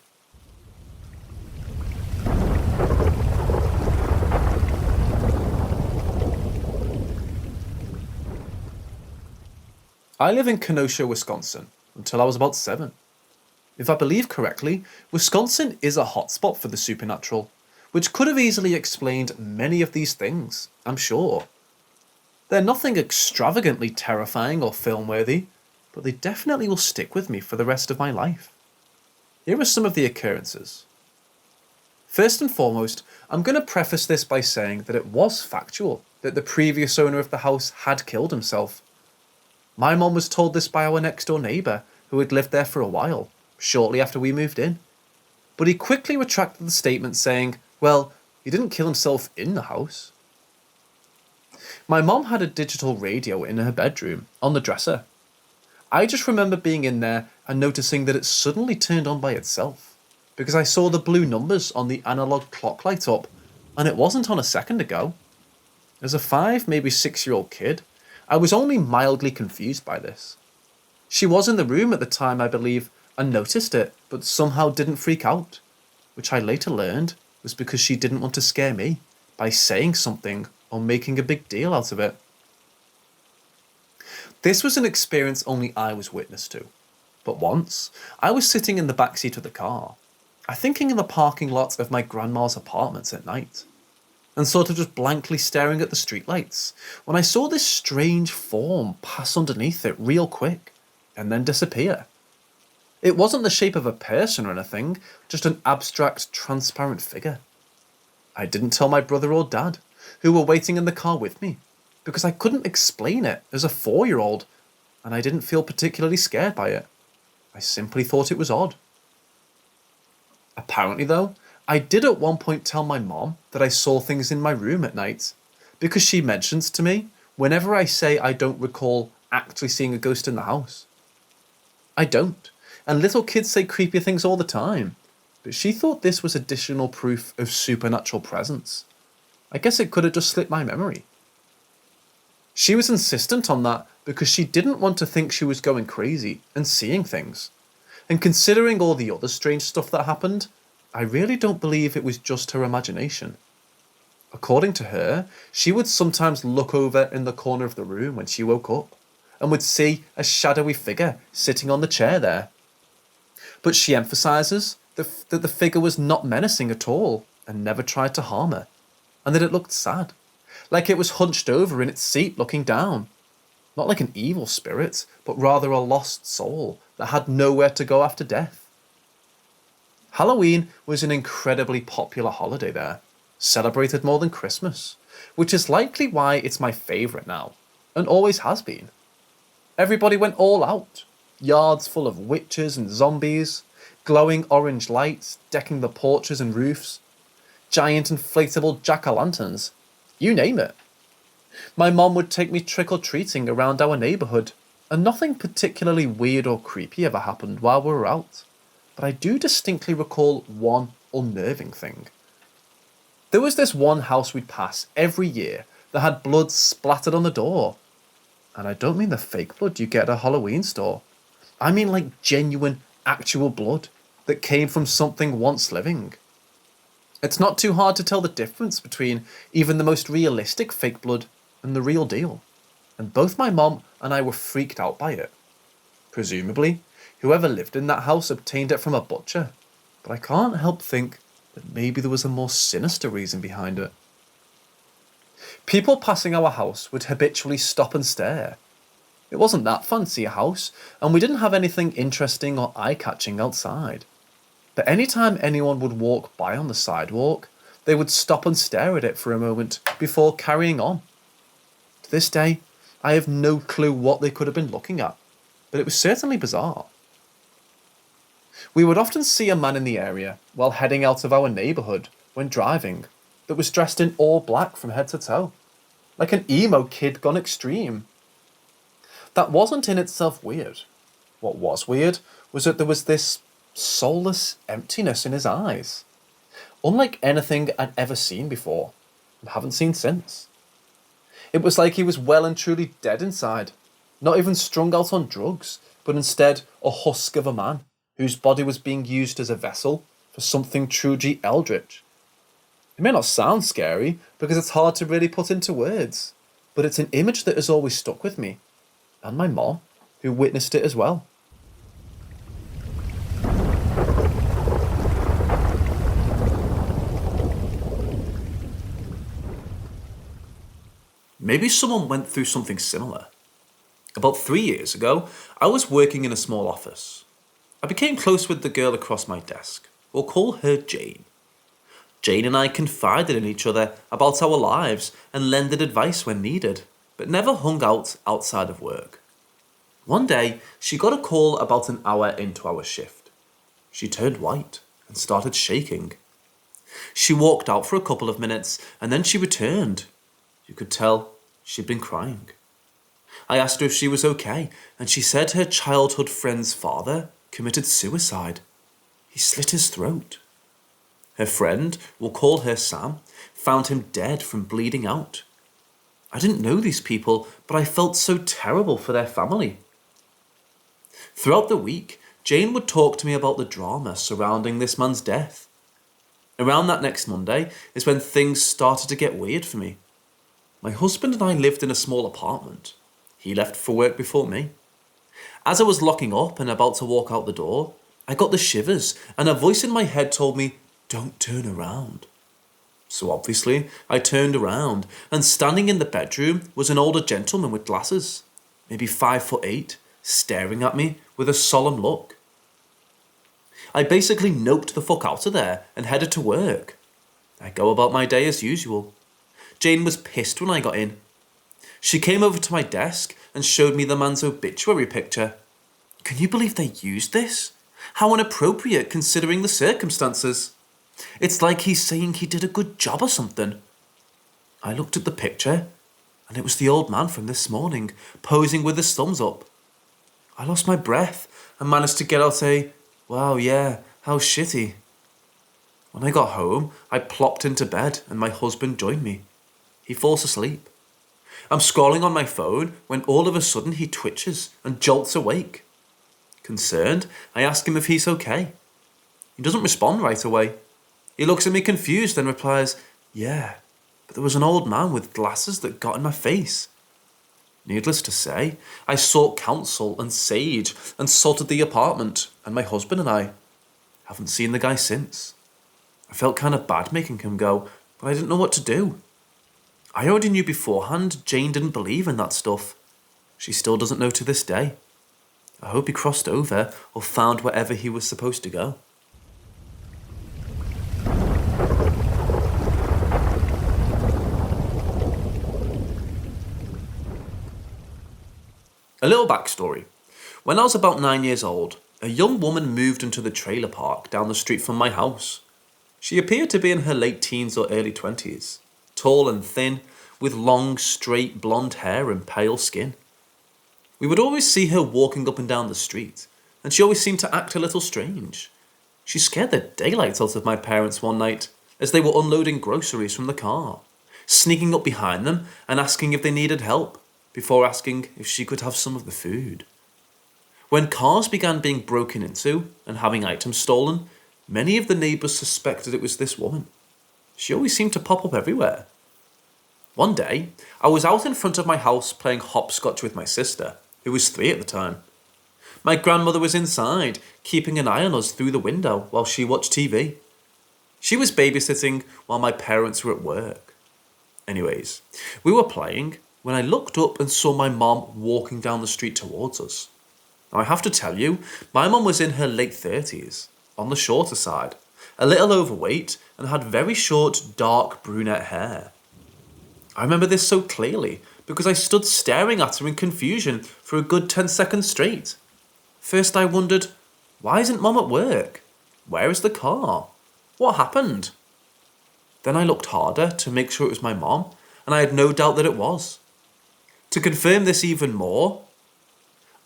I live in Kenosha, Wisconsin, until I was about 7. If I believe correctly, Wisconsin is a hotspot for the supernatural, which could have easily explained many of these things, I'm sure. They're nothing extravagantly terrifying or film-worthy, but they definitely will stick with me for the rest of my life. Here are some of the occurrences. First and foremost, I'm going to preface this by saying that it was factual that the previous owner of the house had killed himself. My mom was told this by our next door neighbour, who had lived there for a while, shortly after we moved in. But he quickly retracted the statement, saying, "Well, he didn't kill himself in the house." My mom had a digital radio in her bedroom, on the dresser. I just remember being in there and noticing that it suddenly turned on by itself, because I saw the blue numbers on the analog clock light up, and it wasn't on a second ago. As a 5, maybe 6-year-old kid, I was only mildly confused by this. She was in the room at the time, I believe, and noticed it, but somehow didn't freak out, which I later learned was because she didn't want to scare me by saying something or making a big deal out of it. This was an experience only I was witness to, but once, I was sitting in the backseat of the car, I think in the parking lot of my grandma's apartment at night, and sort of just blankly staring at the streetlights, when I saw this strange form pass underneath it real quick, and then disappear. It wasn't the shape of a person or anything, just an abstract, transparent figure. I didn't tell my brother or dad, who were waiting in the car with me, because I couldn't explain it as a 4-year-old, and I didn't feel particularly scared by it. I simply thought it was odd. Apparently though, I did at one point tell my mom that I saw things in my room at night, because she mentions to me whenever I say I don't recall actually seeing a ghost in the house. I don't, and little kids say creepy things all the time, but she thought this was additional proof of supernatural presence. I guess it could have just slipped my memory. She was insistent on that because she didn't want to think she was going crazy and seeing things. And considering all the other strange stuff that happened, I really don't believe it was just her imagination. According to her, she would sometimes look over in the corner of the room when she woke up, and would see a shadowy figure sitting on the chair there. But she emphasises that the figure was not menacing at all, and never tried to harm her, and that it looked sad, like it was hunched over in its seat looking down. Not like an evil spirit, but rather a lost soul that had nowhere to go after death. Halloween was an incredibly popular holiday there, celebrated more than Christmas, which is likely why it's my favourite now, and always has been. Everybody went all out, yards full of witches and zombies, glowing orange lights decking the porches and roofs, giant inflatable jack-o'-lanterns, you name it. My mom would take me trick-or-treating around our neighbourhood, and nothing particularly weird or creepy ever happened while we were out, but I do distinctly recall one unnerving thing. There was this one house we'd pass every year that had blood splattered on the door. And I don't mean the fake blood you get at a Halloween store. I mean like genuine, actual blood that came from something once living. It's not too hard to tell the difference between even the most realistic fake blood and the real deal. And both my mom and I were freaked out by it. Presumably, whoever lived in that house obtained it from a butcher, but I can't help think that maybe there was a more sinister reason behind it. People passing our house would habitually stop and stare. It wasn't that fancy a house, and we didn't have anything interesting or eye-catching outside. But any time anyone would walk by on the sidewalk, they would stop and stare at it for a moment before carrying on. To this day, I have no clue what they could have been looking at, but it was certainly bizarre. We would often see a man in the area while heading out of our neighbourhood when driving that was dressed in all black from head to toe, like an emo kid gone extreme. That wasn't in itself weird. What was weird was that there was this soulless emptiness in his eyes, unlike anything I'd ever seen before and haven't seen since. It was like he was well and truly dead inside, not even strung out on drugs, but instead a husk of a man whose body was being used as a vessel for something truly eldritch. It may not sound scary because it's hard to really put into words, but it's an image that has always stuck with me, and my mom, who witnessed it as well. Maybe someone went through something similar. About 3 years ago, I was working in a small office. I became close with the girl across my desk. We'll call her Jane. Jane and I confided in each other about our lives and lended advice when needed, but never hung out outside of work. One day, she got a call about an hour into our shift. She turned white and started shaking. She walked out for a couple of minutes and then she returned. You could tell she'd been crying. I asked her if she was okay, and she said her childhood friend's father committed suicide. He slit his throat. Her friend, we'll call her Sam, found him dead from bleeding out. I didn't know these people, but I felt so terrible for their family. Throughout the week, Jane would talk to me about the drama surrounding this man's death. Around that next Monday is when things started to get weird for me. My husband and I lived in a small apartment. He left for work before me. As I was locking up and about to walk out the door, I got the shivers and a voice in my head told me, "Don't turn around." So obviously, I turned around, and standing in the bedroom was an older gentleman with glasses, maybe 5'8", staring at me with a solemn look. I basically noped the fuck out of there and headed to work. I go about my day as usual. Jane was pissed when I got in. She came over to my desk and showed me the man's obituary picture. Can you believe they used this? How inappropriate considering the circumstances. It's like he's saying he did a good job or something. I looked at the picture, and it was the old man from this morning, posing with his thumbs up. I lost my breath and managed to get out a, "Wow, yeah, how shitty." When I got home, I plopped into bed and my husband joined me. He falls asleep. I'm scrolling on my phone when all of a sudden he twitches and jolts awake. Concerned, I ask him if he's okay. He doesn't respond right away. He looks at me confused and replies, "Yeah, but there was an old man with glasses that got in my face." Needless to say, I sought counsel and sage and salted the apartment, and my husband and I haven't seen the guy since. I felt kind of bad making him go, but I didn't know what to do. I already knew beforehand Jane didn't believe in that stuff. She still doesn't know to this day. I hope he crossed over or found wherever he was supposed to go. A little backstory. When I was about 9 years old, a young woman moved into the trailer park down the street from my house. She appeared to be in her late teens or early 20s, tall and thin, with long, straight blonde hair and pale skin. We would always see her walking up and down the street, and she always seemed to act a little strange. She scared the daylights out of my parents one night as they were unloading groceries from the car, sneaking up behind them and asking if they needed help, before asking if she could have some of the food. When cars began being broken into and having items stolen, many of the neighbours suspected it was this woman. She always seemed to pop up everywhere. One day, I was out in front of my house playing hopscotch with my sister, who was 3 at the time. My grandmother was inside, keeping an eye on us through the window while she watched TV. She was babysitting while my parents were at work. Anyways, we were playing when I looked up and saw my mom walking down the street towards us. Now, I have to tell you, my mom was in her late 30s, on the shorter side, a little overweight, and had very short, dark brunette hair. I remember this so clearly because I stood staring at her in confusion for a good 10 seconds straight. First I wondered, why isn't Mom at work? Where is the car? What happened? Then I looked harder to make sure it was my mom, and I had no doubt that it was. To confirm this even more,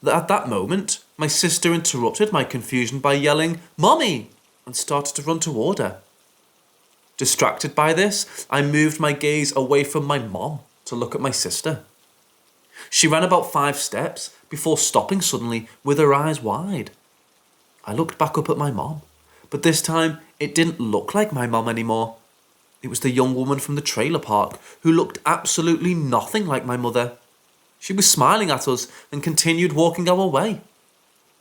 at that moment, my sister interrupted my confusion by yelling, "Mommy!" and started to run toward her. Distracted by this, I moved my gaze away from my mom to look at my sister. She ran about 5 steps before stopping suddenly with her eyes wide. I looked back up at my mom, but this time it didn't look like my mom anymore. It was the young woman from the trailer park who looked absolutely nothing like my mother. She was smiling at us and continued walking our way.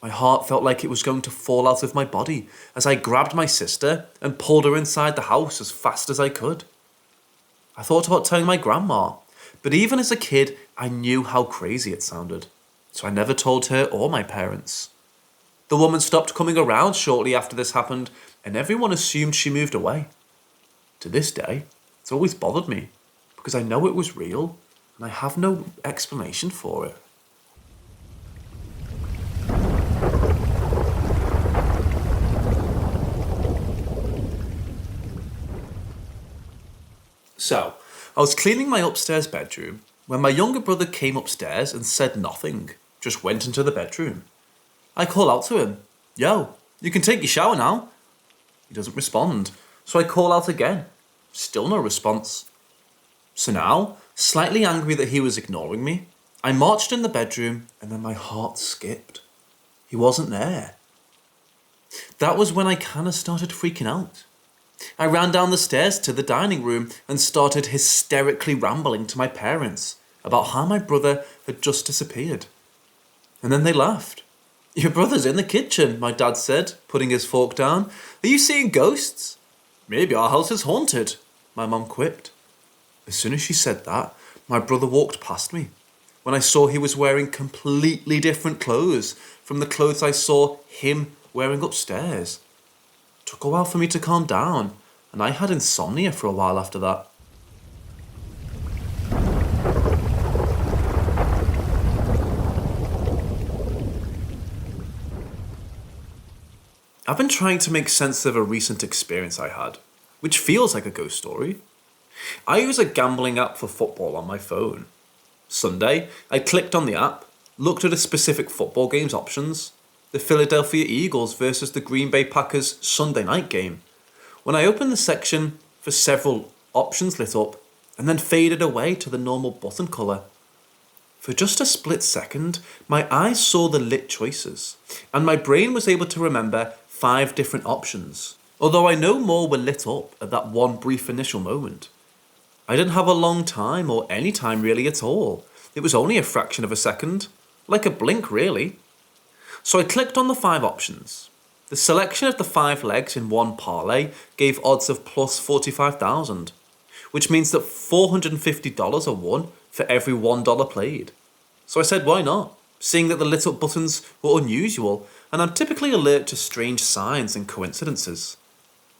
My heart felt like it was going to fall out of my body as I grabbed my sister and pulled her inside the house as fast as I could. I thought about telling my grandma, but even as a kid, I knew how crazy it sounded, so I never told her or my parents. The woman stopped coming around shortly after this happened, and everyone assumed she moved away. To this day, it's always bothered me, because I know it was real, and I have no explanation for it. So, I was cleaning my upstairs bedroom when my younger brother came upstairs and said nothing, just went into the bedroom. I call out to him, "Yo, you can take your shower now." He doesn't respond, so I call out again. Still no response. So now, slightly angry that he was ignoring me, I marched in the bedroom and then my heart skipped. He wasn't there. That was when I kinda started freaking out. I ran down the stairs to the dining room and started hysterically rambling to my parents about how my brother had just disappeared. And then they laughed. "Your brother's in the kitchen," my dad said, putting his fork down. "Are you seeing ghosts?" "Maybe our house is haunted," my mum quipped. As soon as she said that, my brother walked past me when I saw he was wearing completely different clothes from the clothes I saw him wearing upstairs. It took a while for me to calm down, and I had insomnia for a while after that. I've been trying to make sense of a recent experience I had, which feels like a ghost story. I use a gambling app for football on my phone. Sunday, I clicked on the app, looked at a specific football game's options, the Philadelphia Eagles versus the Green Bay Packers Sunday night game. When I opened the section, for several options lit up, and then faded away to the normal button colour. For just a split second, my eyes saw the lit choices, and my brain was able to remember 5 different options, although I know more were lit up at that one brief initial moment. I didn't have a long time or any time really at all. It was only a fraction of a second, like a blink really. So I clicked on the 5 options. The selection of the 5 legs in one parlay gave odds of plus 45,000, which means that $450 are won for every $1 played. So I said, why not? Seeing that the lit up buttons were unusual, and I'm typically alert to strange signs and coincidences.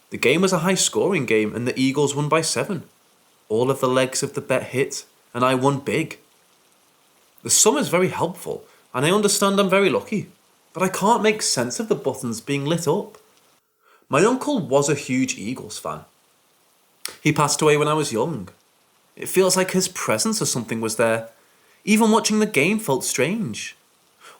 The game was a high scoring game and the Eagles won by 7. All of the legs of the bet hit, and I won big. The sum is very helpful, and I understand I'm very lucky, but I can't make sense of the buttons being lit up. My uncle was a huge Eagles fan. He passed away when I was young. It feels like his presence or something was there. Even watching the game felt strange.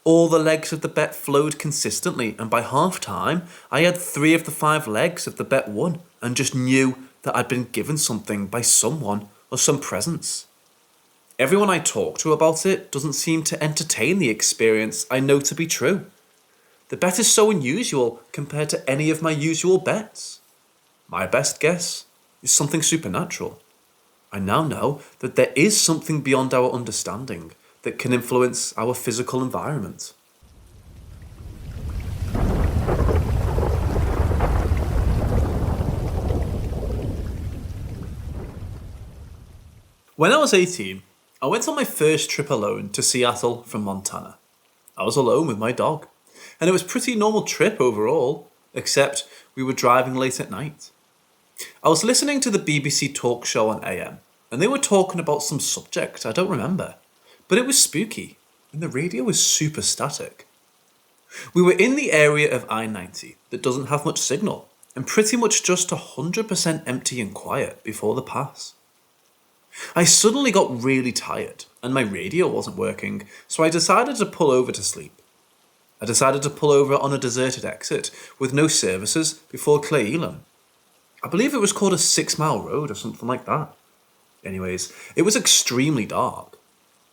All the legs of the bet flowed consistently, and by half time, I had 3 of the 5 legs of the bet won, and just knew that I'd been given something by someone or some presence. Everyone I talk to about it doesn't seem to entertain the experience I know to be true. The bet is so unusual compared to any of my usual bets. My best guess is something supernatural. I now know that there is something beyond our understanding that can influence our physical environment. When I was 18, I went on my first trip alone to Seattle from Montana. I was alone with my dog, and it was a pretty normal trip overall, except we were driving late at night. I was listening to the BBC talk show on AM, and they were talking about some subject I don't remember, but it was spooky, and the radio was super static. We were in the area of I-90 that doesn't have much signal, and pretty much just 100% empty and quiet before the pass. I suddenly got really tired, and my radio wasn't working, so I decided to pull over to sleep. I decided to pull over on a deserted exit with no services before Cle Elum. I believe it was called a 6-mile road or something like that. Anyways, it was extremely dark.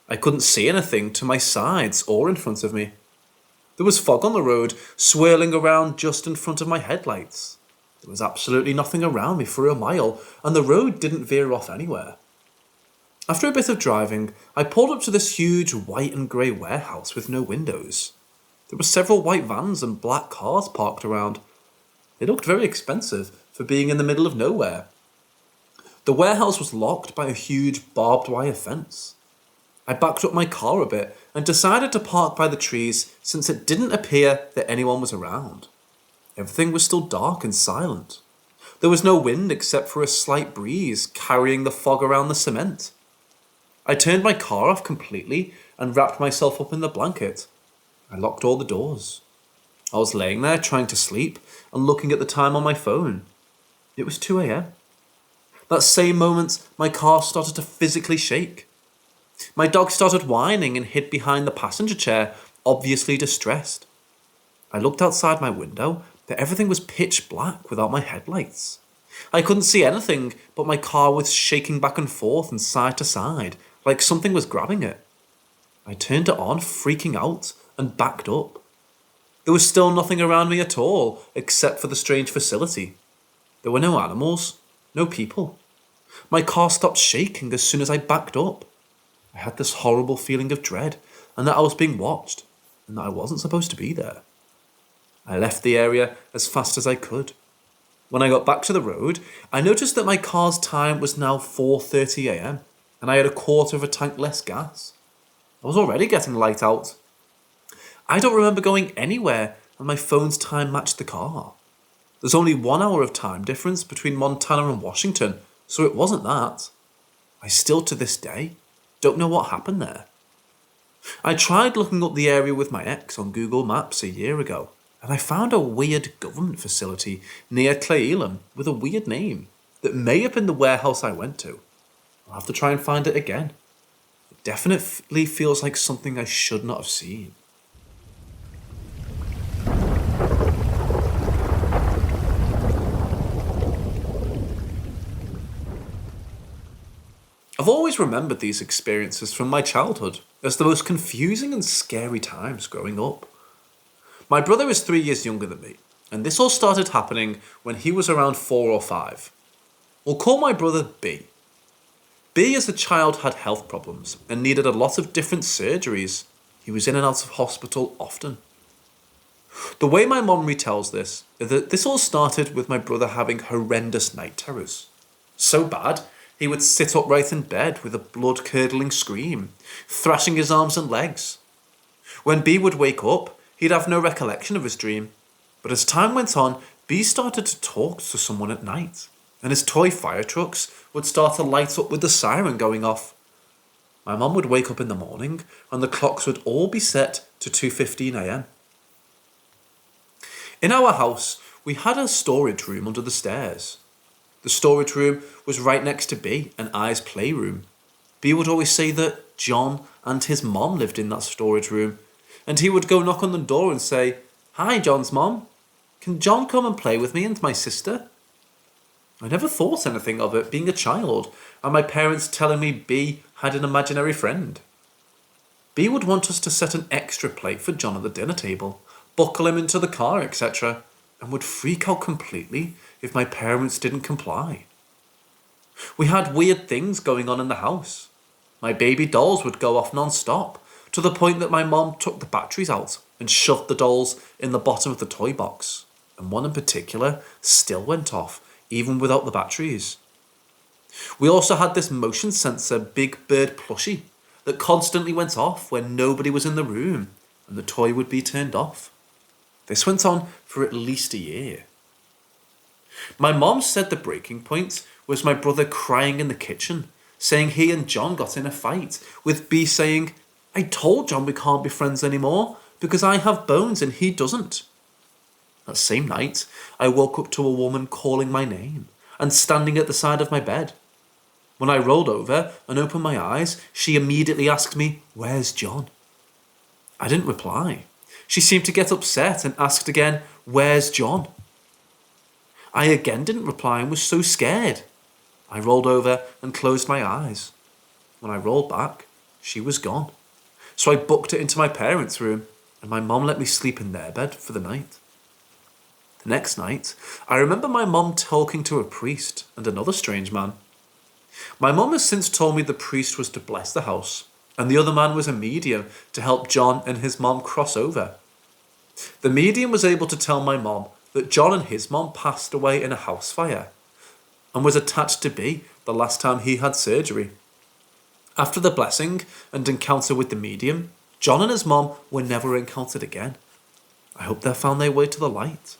I couldn't see anything to my sides or in front of me. There was fog on the road, swirling around just in front of my headlights. There was absolutely nothing around me for a mile, and the road didn't veer off anywhere. After a bit of driving, I pulled up to this huge white and grey warehouse with no windows. There were several white vans and black cars parked around. They looked very expensive for being in the middle of nowhere. The warehouse was locked by a huge barbed wire fence. I backed up my car a bit and decided to park by the trees since it didn't appear that anyone was around. Everything was still dark and silent. There was no wind except for a slight breeze carrying the fog around the cement. I turned my car off completely and wrapped myself up in the blanket. I locked all the doors. I was laying there trying to sleep and looking at the time on my phone. It was 2 a.m. That same moment, my car started to physically shake. My dog started whining and hid behind the passenger chair, obviously distressed. I looked outside my window, but everything was pitch black without my headlights. I couldn't see anything, but my car was shaking back and forth and side to side, like something was grabbing it. I turned it on, freaking out, and backed up. There was still nothing around me at all, except for the strange facility. There were no animals, no people. My car stopped shaking as soon as I backed up. I had this horrible feeling of dread, and that I was being watched, and that I wasn't supposed to be there. I left the area as fast as I could. When I got back to the road, I noticed that my car's time was now 4:30 a.m, and I had a quarter of a tank less gas. I was already getting light out. I don't remember going anywhere, and my phone's time matched the car. There's only 1 hour of time difference between Montana and Washington, so it wasn't that. I still to this day don't know what happened there. I tried looking up the area with my ex on Google Maps a year ago, and I found a weird government facility near Cle Elum with a weird name that may have been the warehouse I went to. I'll have to try and find it again. It definitely feels like something I should not have seen. I've always remembered these experiences from my childhood as the most confusing and scary times growing up. My brother is 3 years younger than me, and this all started happening when he was around 4 or 5. We'll call my brother B. B as a child had health problems and needed a lot of different surgeries. He was in and out of hospital often. The way my mom retells this is that this all started with my brother having horrendous night terrors. So bad, he would sit upright in bed with a blood-curdling scream, thrashing his arms and legs. When B would wake up, he'd have no recollection of his dream, but as time went on, B started to talk to someone at night, and his toy fire trucks would start to light up with the siren going off. My mum would wake up in the morning, and the clocks would all be set to 2:15 a.m. In our house, we had a storage room under the stairs. The storage room was right next to B and I's playroom. B would always say that John and his mom lived in that storage room, and he would go knock on the door and say, "Hi, John's mom. Can John come and play with me and my sister?" I never thought anything of it being a child, and my parents telling me B had an imaginary friend. B would want us to set an extra plate for John at the dinner table, buckle him into the car, etc., and would freak out completely if my parents didn't comply. We had weird things going on in the house. My baby dolls would go off non-stop, to the point that my mom took the batteries out and shoved the dolls in the bottom of the toy box, and one in particular still went off, even without the batteries. We also had this motion sensor Big Bird plushie that constantly went off when nobody was in the room and the toy would be turned off. This went on for at least a year. My mom said the breaking point was my brother crying in the kitchen, saying he and John got in a fight, with B saying, "I told John we can't be friends anymore because I have bones and he doesn't." That same night, I woke up to a woman calling my name and standing at the side of my bed. When I rolled over and opened my eyes, she immediately asked me, "Where's John?" I didn't reply. She seemed to get upset and asked again, "Where's John?" I again didn't reply and was so scared. I rolled over and closed my eyes. When I rolled back, she was gone. So I booked it into my parents' room and my mom let me sleep in their bed for the night. The next night, I remember my mom talking to a priest and another strange man. My mom has since told me the priest was to bless the house and the other man was a medium to help John and his mom cross over. The medium was able to tell my mom that John and his mom passed away in a house fire and was attached to B the last time he had surgery. After the blessing and encounter with the medium, John and his mom were never encountered again. I hope they found their way to the light.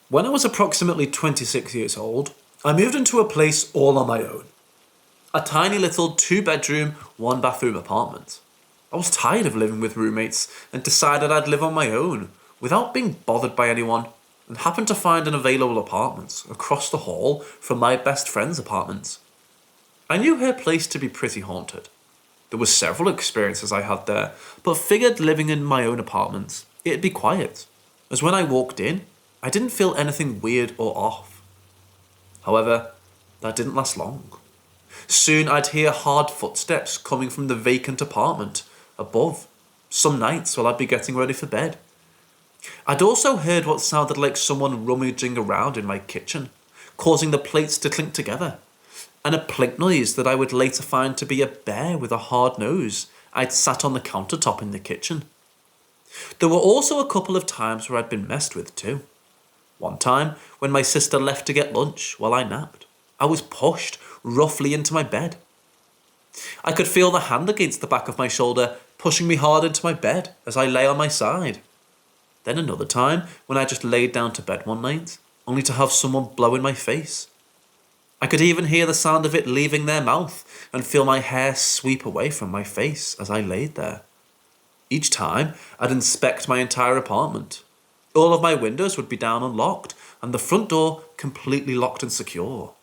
When I was approximately 26 years old, I moved into a place all on my own. A tiny little 2-bedroom, 1-bathroom apartment. I was tired of living with roommates and decided I'd live on my own without being bothered by anyone, and happened to find an available apartment across the hall from my best friend's apartment. I knew her place to be pretty haunted. There were several experiences I had there, but figured living in my own apartment, it'd be quiet, as when I walked in, I didn't feel anything weird or off. However, that didn't last long. Soon I'd hear hard footsteps coming from the vacant apartment above, some nights while I'd be getting ready for bed. I'd also heard what sounded like someone rummaging around in my kitchen, causing the plates to clink together, and a plink noise that I would later find to be a bear with a hard nose I'd sat on the countertop in the kitchen. There were also a couple of times where I'd been messed with too. One time, when my sister left to get lunch while I napped, I was pushed roughly into my bed. I could feel the hand against the back of my shoulder pushing me hard into my bed as I lay on my side. Then another time when I just laid down to bed one night, only to have someone blow in my face. I could even hear the sound of it leaving their mouth and feel my hair sweep away from my face as I laid there. Each time, I'd inspect my entire apartment. All of my windows would be down and locked, and the front door completely locked and secure.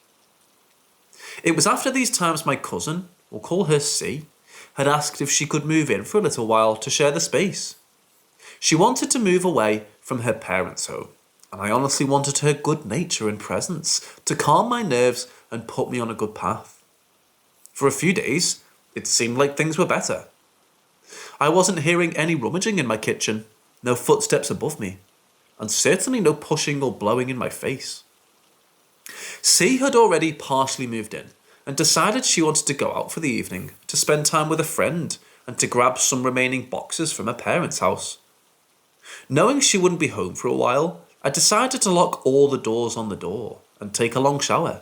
It was after these times my cousin, we'll call her C, had asked if she could move in for a little while to share the space. She wanted to move away from her parents' home, and I honestly wanted her good nature and presence to calm my nerves and put me on a good path. For a few days, it seemed like things were better. I wasn't hearing any rummaging in my kitchen, no footsteps above me, and certainly no pushing or blowing in my face. C had already partially moved in and decided she wanted to go out for the evening to spend time with a friend and to grab some remaining boxes from her parents' house. Knowing she wouldn't be home for a while, I decided to lock all the doors on the door and take a long shower,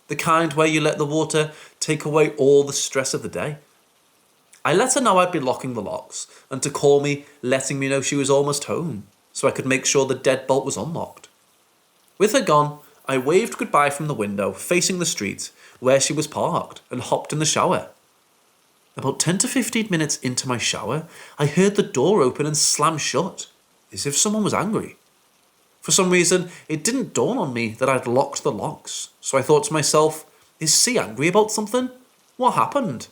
the kind where you let the water take away all the stress of the day. I let her know I'd be locking the locks and to call me, letting me know she was almost home, so I could make sure the deadbolt was unlocked. With her gone, I waved goodbye from the window facing the street where she was parked and hopped in the shower. About 10 to 15 minutes into my shower, I heard the door open and slam shut, as if someone was angry. For some reason, it didn't dawn on me that I'd locked the locks, so I thought to myself, is C angry about something? What happened?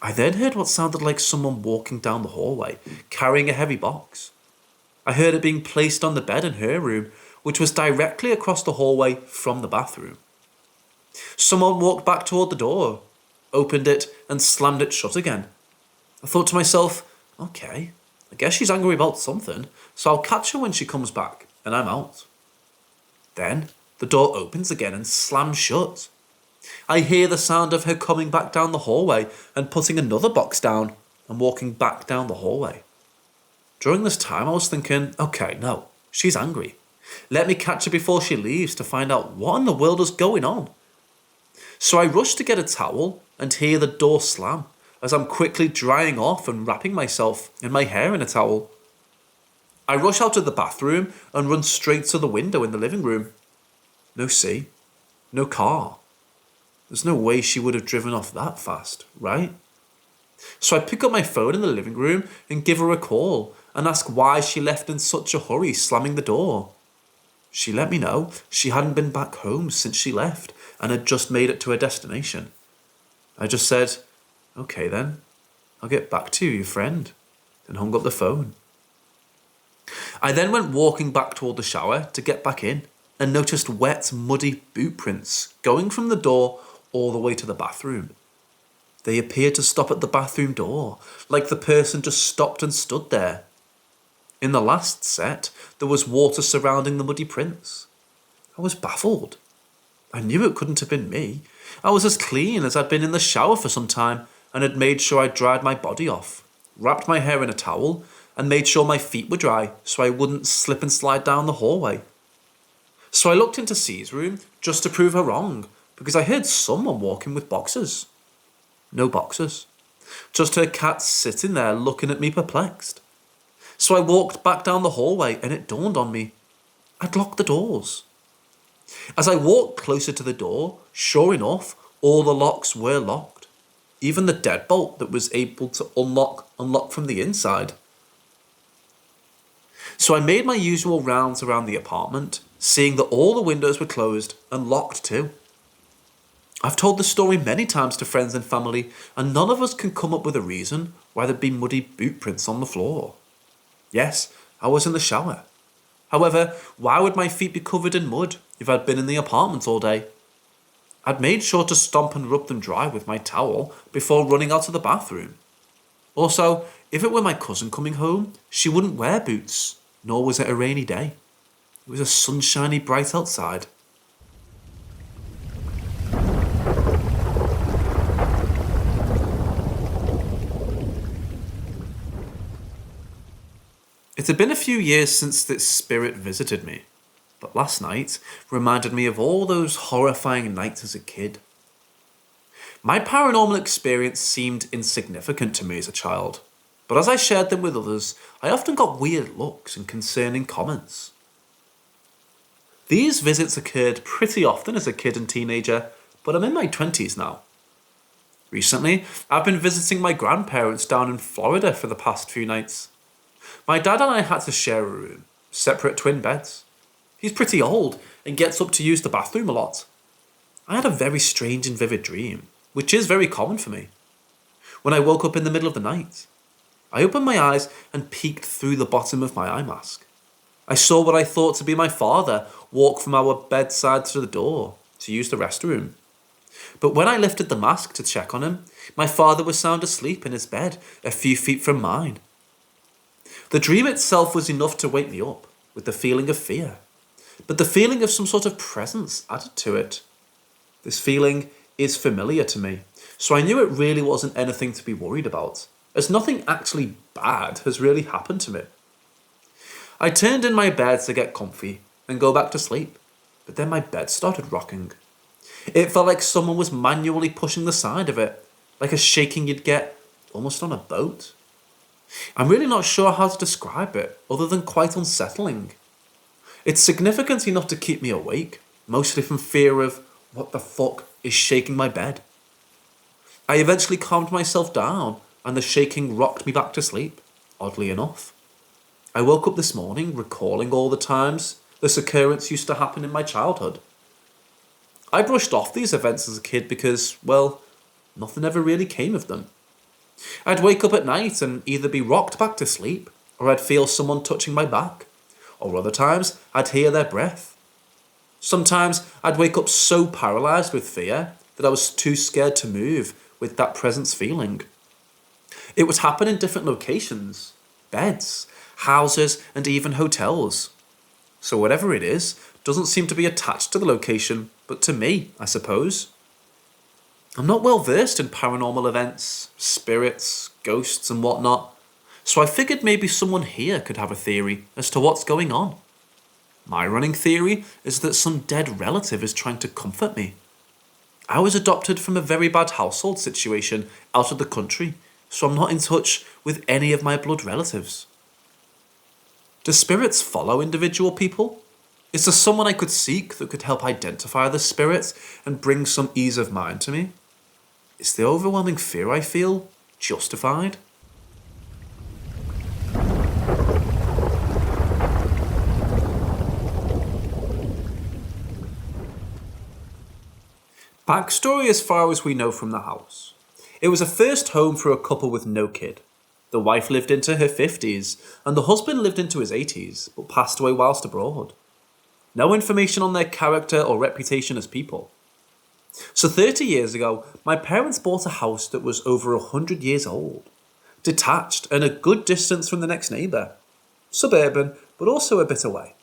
I then heard what sounded like someone walking down the hallway, carrying a heavy box. I heard it being placed on the bed in her room, which was directly across the hallway from the bathroom. Someone walked back toward the door, opened it and slammed it shut again. I thought to myself, okay, I guess she's angry about something, so I'll catch her when she comes back, and I'm out. Then the door opens again and slams shut. I hear the sound of her coming back down the hallway and putting another box down, and walking back down the hallway. During this time, I was thinking, okay, no, she's angry. Let me catch her before she leaves to find out what in the world is going on. So I rush to get a towel and hear the door slam as I'm quickly drying off and wrapping myself and my hair in a towel. I rush out of the bathroom and run straight to the window in the living room. No sea, no car. There's no way she would have driven off that fast, right? So I pick up my phone in the living room and give her a call and ask why she left in such a hurry, slamming the door. She let me know she hadn't been back home since she left and had just made it to her destination. I just said, okay then, I'll get back to you, friend, and hung up the phone. I then went walking back toward the shower to get back in and noticed wet, muddy boot prints going from the door all the way to the bathroom. They appeared to stop at the bathroom door, like the person just stopped and stood there. In the last set, there was water surrounding the muddy prints. I was baffled. I knew it couldn't have been me. I was as clean as I'd been in the shower for some time and had made sure I dried my body off, wrapped my hair in a towel, and made sure my feet were dry so I wouldn't slip and slide down the hallway. So I looked into C's room just to prove her wrong, because I heard someone walking with boxers. No boxers. Just her cat sitting there looking at me perplexed. So I walked back down the hallway and it dawned on me. I'd locked the doors. As I walked closer to the door, sure enough, all the locks were locked. Even the deadbolt that was able to unlock from the inside. So I made my usual rounds around the apartment, seeing that all the windows were closed and locked too. I've told the story many times to friends and family, and none of us can come up with a reason why there'd be muddy boot prints on the floor. Yes, I was in the shower. However, why would my feet be covered in mud if I'd been in the apartment all day? I'd made sure to stomp and rub them dry with my towel before running out of the bathroom. Also, if it were my cousin coming home, she wouldn't wear boots, nor was it a rainy day. It was a sunshiny bright outside. It had been a few years since this spirit visited me, but last night reminded me of all those horrifying nights as a kid. My paranormal experience seemed insignificant to me as a child, but as I shared them with others, I often got weird looks and concerning comments. These visits occurred pretty often as a kid and teenager, but I'm in my 20s now. Recently, I've been visiting my grandparents down in Florida for the past few nights. My dad and I had to share a room, separate twin beds. He's pretty old and gets up to use the bathroom a lot. I had a very strange and vivid dream, which is very common for me. When I woke up in the middle of the night, I opened my eyes and peeked through the bottom of my eye mask. I saw what I thought to be my father walk from our bedside to the door to use the restroom. But when I lifted the mask to check on him, my father was sound asleep in his bed a few feet from mine. The dream itself was enough to wake me up with the feeling of fear, but the feeling of some sort of presence added to it. This feeling is familiar to me, so I knew it really wasn't anything to be worried about, as nothing actually bad has really happened to me. I turned in my bed to get comfy and go back to sleep, but then my bed started rocking. It felt like someone was manually pushing the side of it, like a shaking you'd get almost on a boat. I'm really not sure how to describe it, other than quite unsettling. It's significant enough to keep me awake, mostly from fear of what the fuck is shaking my bed. I eventually calmed myself down, and the shaking rocked me back to sleep, oddly enough. I woke up this morning recalling all the times this occurrence used to happen in my childhood. I brushed off these events as a kid because, well, nothing ever really came of them. I'd wake up at night and either be rocked back to sleep, or I'd feel someone touching my back, or other times I'd hear their breath. Sometimes I'd wake up so paralysed with fear that I was too scared to move with that presence feeling. It would happen in different locations, beds, houses, and even hotels. So whatever it is, doesn't seem to be attached to the location, but to me, I suppose. I'm not well versed in paranormal events, spirits, ghosts and whatnot, so I figured maybe someone here could have a theory as to what's going on. My running theory is that some dead relative is trying to comfort me. I was adopted from a very bad household situation out of the country, so I'm not in touch with any of my blood relatives. Do spirits follow individual people? Is there someone I could seek that could help identify the spirits and bring some ease of mind to me? Is the overwhelming fear I feel justified? Backstory as far as we know from the house. It was a first home for a couple with no kid. The wife lived into her 50s and the husband lived into his 80s but passed away whilst abroad. No information on their character or reputation as people. So 30 years ago, my parents bought a house that was over 100 years old. Detached and a good distance from the next neighbour. Suburban, but also a bit away.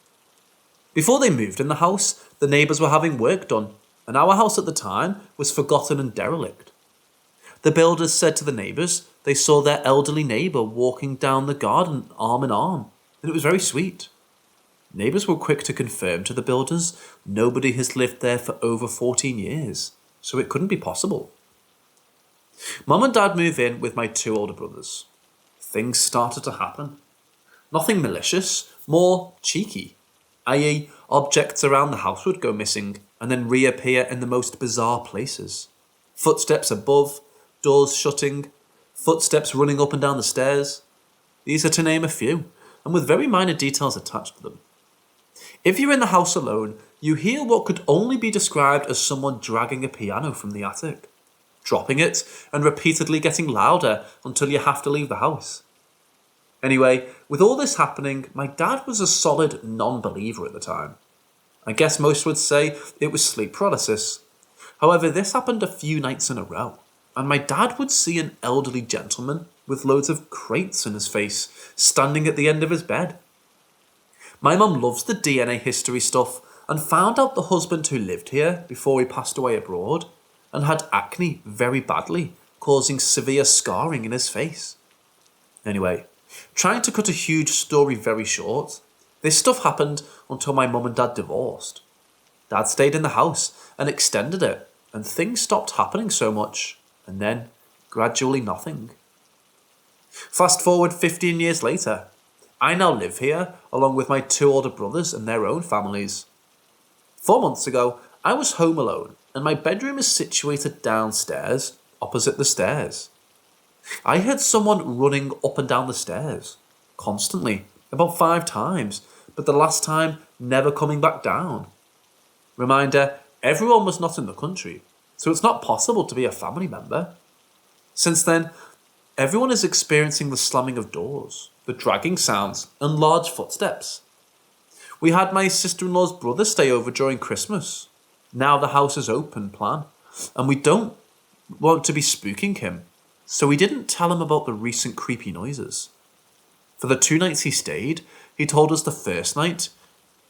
Before they moved in the house, the neighbours were having work done, and our house at the time was forgotten and derelict. The builders said to the neighbours they saw their elderly neighbour walking down the garden arm in arm, and it was very sweet. Neighbours were quick to confirm to the builders nobody has lived there for over 14 years, so it couldn't be possible. Mum and Dad moved in with my 2 older brothers. Things started to happen. Nothing malicious, more cheeky, i.e. objects around the house would go missing and then reappear in the most bizarre places. Footsteps above, doors shutting, footsteps running up and down the stairs. These are to name a few, and with very minor details attached to them. If you're in the house alone, you hear what could only be described as someone dragging a piano from the attic, dropping it and repeatedly getting louder until you have to leave the house. Anyway, with all this happening, my dad was a solid non-believer at the time. I guess most would say it was sleep paralysis. However, this happened a few nights in a row, and my dad would see an elderly gentleman with loads of crates in his face standing at the end of his bed. My mum loves the DNA history stuff and found out the husband who lived here before he passed away abroad and had acne very badly, causing severe scarring in his face. Anyway, trying to cut a huge story very short, this stuff happened until my mum and dad divorced. Dad stayed in the house and extended it, and things stopped happening so much, and then gradually nothing. Fast forward 15 years later, I now live here along with my 2 older brothers and their own families. 4 months ago, I was home alone and my bedroom is situated downstairs opposite the stairs. I heard someone running up and down the stairs, constantly, about 5 times, but the last time never coming back down. Reminder, everyone was not in the country, so it's not possible to be a family member. Since then, everyone is experiencing the slamming of doors, the dragging sounds, and large footsteps. We had my sister-in-law's brother stay over during Christmas. Now the house is open plan, and we don't want to be spooking him, so we didn't tell him about the recent creepy noises. For the 2 nights he stayed, he told us the first night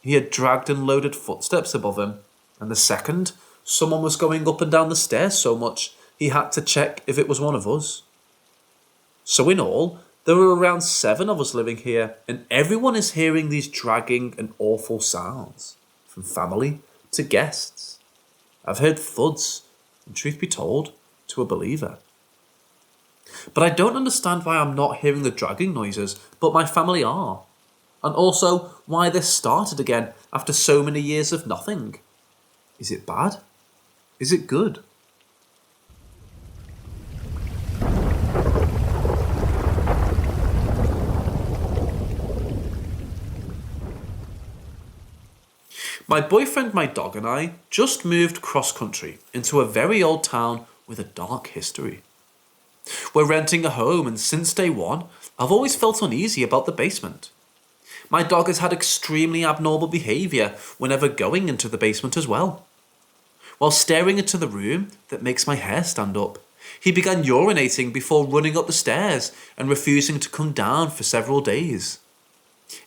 he had dragged and loaded footsteps above him, and the second, someone was going up and down the stairs so much he had to check if it was one of us. So in all, there were around 7 of us living here, and everyone is hearing these dragging and awful sounds, from family to guests. I've heard thuds, and truth be told, to a believer. But I don't understand why I'm not hearing the dragging noises, but my family are. And also why this started again after so many years of nothing. Is it bad? Is it good? My boyfriend, my dog and I just moved cross-country into a very old town with a dark history. We're renting a home and since day one, I've always felt uneasy about the basement. My dog has had extremely abnormal behaviour whenever going into the basement as well. While staring into the room that makes my hair stand up, he began urinating before running up the stairs and refusing to come down for several days.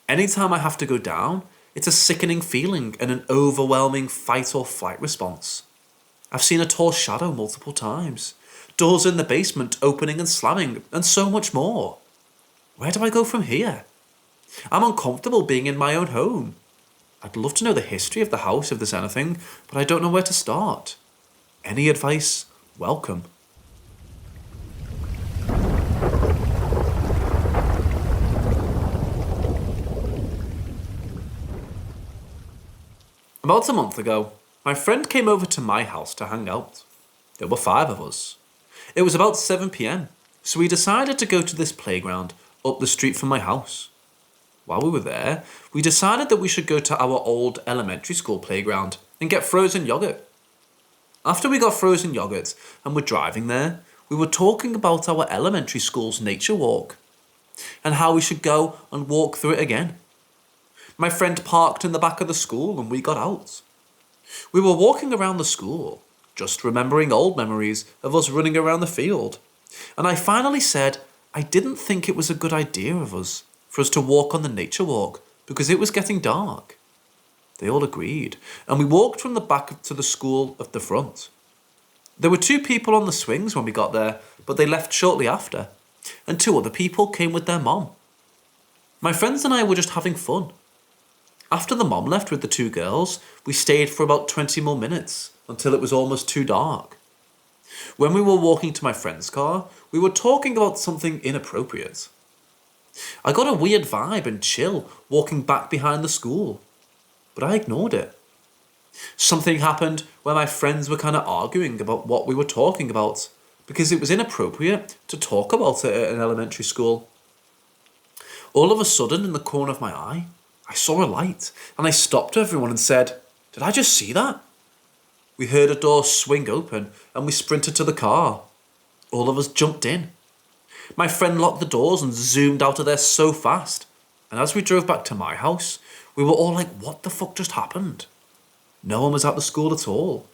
Anytime I have to go down, it's a sickening feeling and an overwhelming fight or flight response. I've seen a tall shadow multiple times, doors in the basement opening and slamming, and so much more. Where do I go from here? I'm uncomfortable being in my own home. I'd love to know the history of the house if there's anything, but I don't know where to start. Any advice? Welcome. About a month ago, my friend came over to my house to hang out. There were 5 of us. It was about 7 p.m, so we decided to go to this playground up the street from my house. While we were there, we decided that we should go to our old elementary school playground and get frozen yogurt. After we got frozen yogurt and were driving there, we were talking about our elementary school's nature walk and how we should go and walk through it again. My friend parked in the back of the school and we got out. We were walking around the school, just remembering old memories of us running around the field. And I finally said I didn't think it was a good idea for us to walk on the nature walk because it was getting dark. They all agreed, and we walked from the back to the school at the front. There were 2 people on the swings when we got there, but they left shortly after, and 2 other people came with their mom. My friends and I were just having fun. After the mom left with the 2 girls, we stayed for about 20 more minutes until it was almost too dark. When we were walking to my friend's car, we were talking about something inappropriate. I got a weird vibe and chill walking back behind the school, but I ignored it. Something happened where my friends were kind of arguing about what we were talking about because it was inappropriate to talk about it at an elementary school. All of a sudden, in the corner of my eye, I saw a light and I stopped everyone and said, "Did I just see that?" We heard a door swing open and we sprinted to the car. All of us jumped in. My friend locked the doors and zoomed out of there so fast. And as we drove back to my house, we were all like, what the fuck just happened? No one was at the school at all.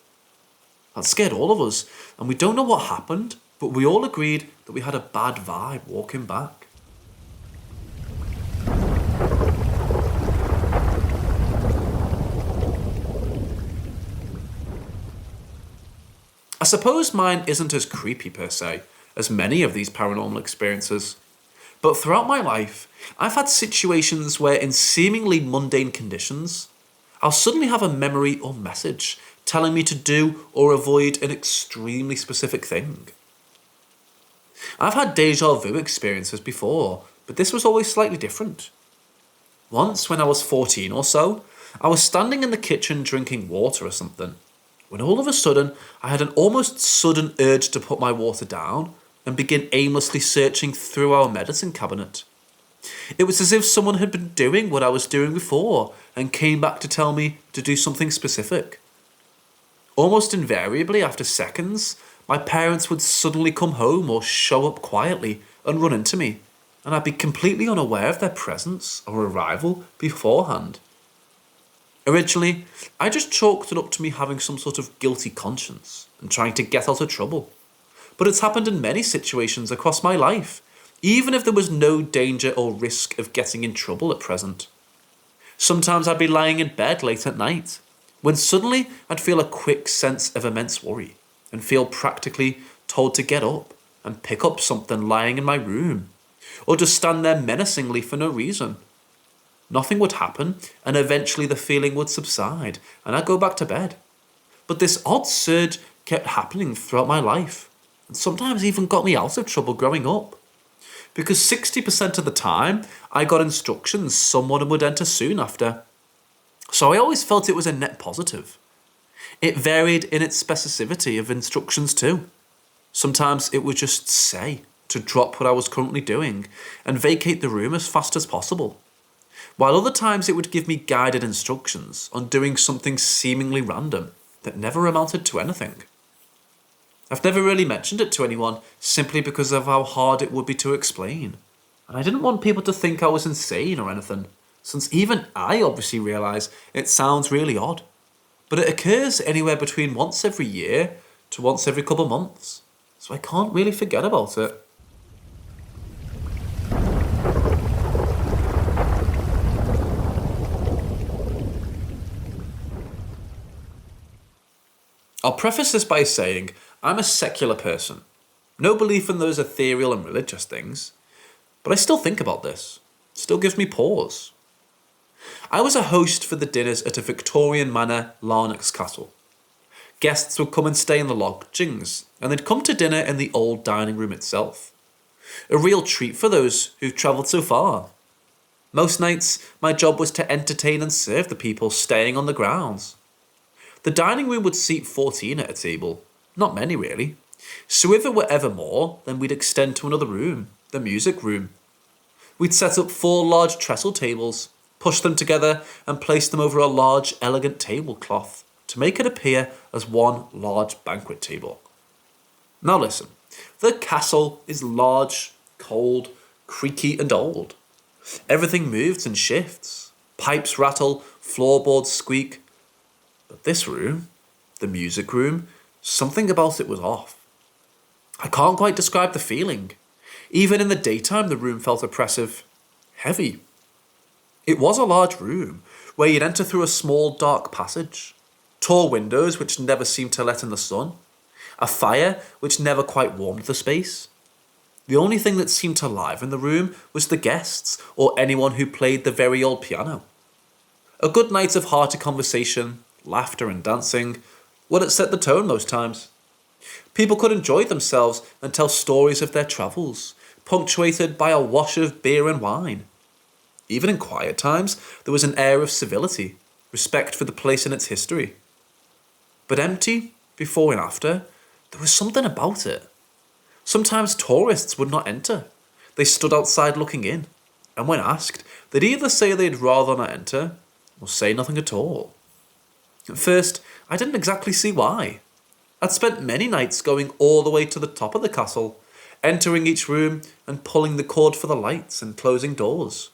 That scared all of us, and we don't know what happened, but we all agreed that we had a bad vibe walking back. I suppose mine isn't as creepy per se as many of these paranormal experiences, but throughout my life, I've had situations where in seemingly mundane conditions, I'll suddenly have a memory or message telling me to do or avoid an extremely specific thing. I've had deja vu experiences before, but this was always slightly different. Once, when I was 14 or so, I was standing in the kitchen drinking water or something, when all of a sudden I had an almost sudden urge to put my water down and begin aimlessly searching through our medicine cabinet. It was as if someone had been doing what I was doing before and came back to tell me to do something specific. Almost invariably after seconds, my parents would suddenly come home or show up quietly and run into me, and I'd be completely unaware of their presence or arrival beforehand. Originally, I just chalked it up to me having some sort of guilty conscience and trying to get out of trouble. But it's happened in many situations across my life, even if there was no danger or risk of getting in trouble at present. Sometimes I'd be lying in bed late at night, when suddenly I'd feel a quick sense of immense worry, and feel practically told to get up and pick up something lying in my room, or just stand there menacingly for no reason. Nothing would happen, and eventually the feeling would subside, and I'd go back to bed. But this odd surge kept happening throughout my life, and sometimes even got me out of trouble growing up. Because 60% of the time, I got instructions someone would enter soon after. So I always felt it was a net positive. It varied in its specificity of instructions too. Sometimes it would just say to drop what I was currently doing and vacate the room as fast as possible. While other times it would give me guided instructions on doing something seemingly random that never amounted to anything. I've never really mentioned it to anyone simply because of how hard it would be to explain. And I didn't want people to think I was insane or anything, since even I obviously realise it sounds really odd. But it occurs anywhere between once every year to once every couple months, so I can't really forget about it. I'll preface this by saying I'm a secular person. No belief in those ethereal and religious things. But I still think about this. Still gives me pause. I was a host for the dinners at a Victorian manor Larnock's castle. Guests would come and stay in the lodgings, and they'd come to dinner in the old dining room itself. A real treat for those who've travelled so far. Most nights, my job was to entertain and serve the people staying on the grounds. The dining room would seat 14 at a table. Not many, really. So if there were ever more, then we'd extend to another room, the music room. We'd set up 4 large trestle tables, push them together and place them over a large, elegant tablecloth to make it appear as one large banquet table. Now listen, the castle is large, cold, creaky and old. Everything moves and shifts. Pipes rattle, floorboards squeak. But this room, the music room, something about it was off. I can't quite describe the feeling. Even in the daytime, the room felt oppressive, heavy. It was a large room, where you'd enter through a small dark passage. Tall windows which never seemed to let in the sun. A fire which never quite warmed the space. The only thing that seemed to liven the room was the guests, or anyone who played the very old piano. A good night of hearty conversation, laughter and dancing would have set the tone most times. People could enjoy themselves and tell stories of their travels, punctuated by a wash of beer and wine. Even in quiet times, there was an air of civility, respect for the place and its history. But empty, before and after, there was something about it. Sometimes tourists would not enter. They stood outside looking in, and when asked, they'd either say they'd rather not enter, or say nothing at all. At first, I didn't exactly see why. I'd spent many nights going all the way to the top of the castle, entering each room and pulling the cord for the lights and closing doors.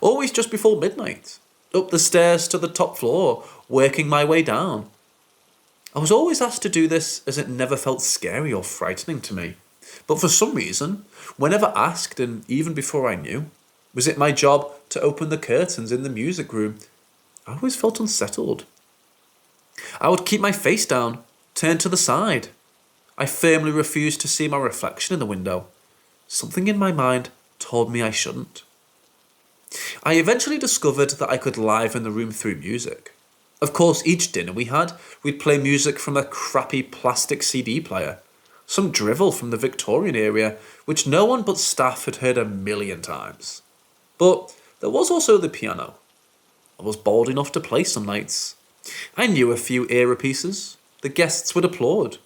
Always just before midnight, up the stairs to the top floor, working my way down. I was always asked to do this as it never felt scary or frightening to me. But for some reason, whenever asked and even before I knew, was it my job to open the curtains in the music room, I always felt unsettled. I would keep my face down, turn to the side. I firmly refused to see my reflection in the window. Something in my mind told me I shouldn't. I eventually discovered that I could liven the room through music. Of course, each dinner we had, we'd play music from a crappy plastic CD player, some drivel from the Victorian era, which no one but staff had heard 1,000,000 times. But there was also the piano. I was bold enough to play some nights. I knew a few era pieces. The guests would applaud.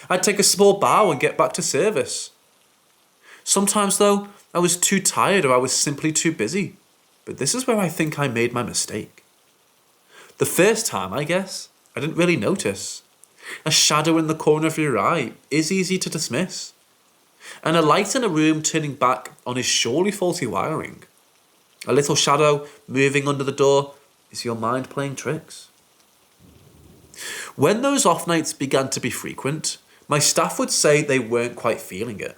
I'd take a small bow and get back to service. Sometimes, though, I was too tired or I was simply too busy. But this is where I think I made my mistake. The first time, I guess, I didn't really notice. A shadow in the corner of your eye is easy to dismiss. And a light in a room turning back on is surely faulty wiring. A little shadow moving under the door is your mind playing tricks. When those off nights began to be frequent, my staff would say they weren't quite feeling it.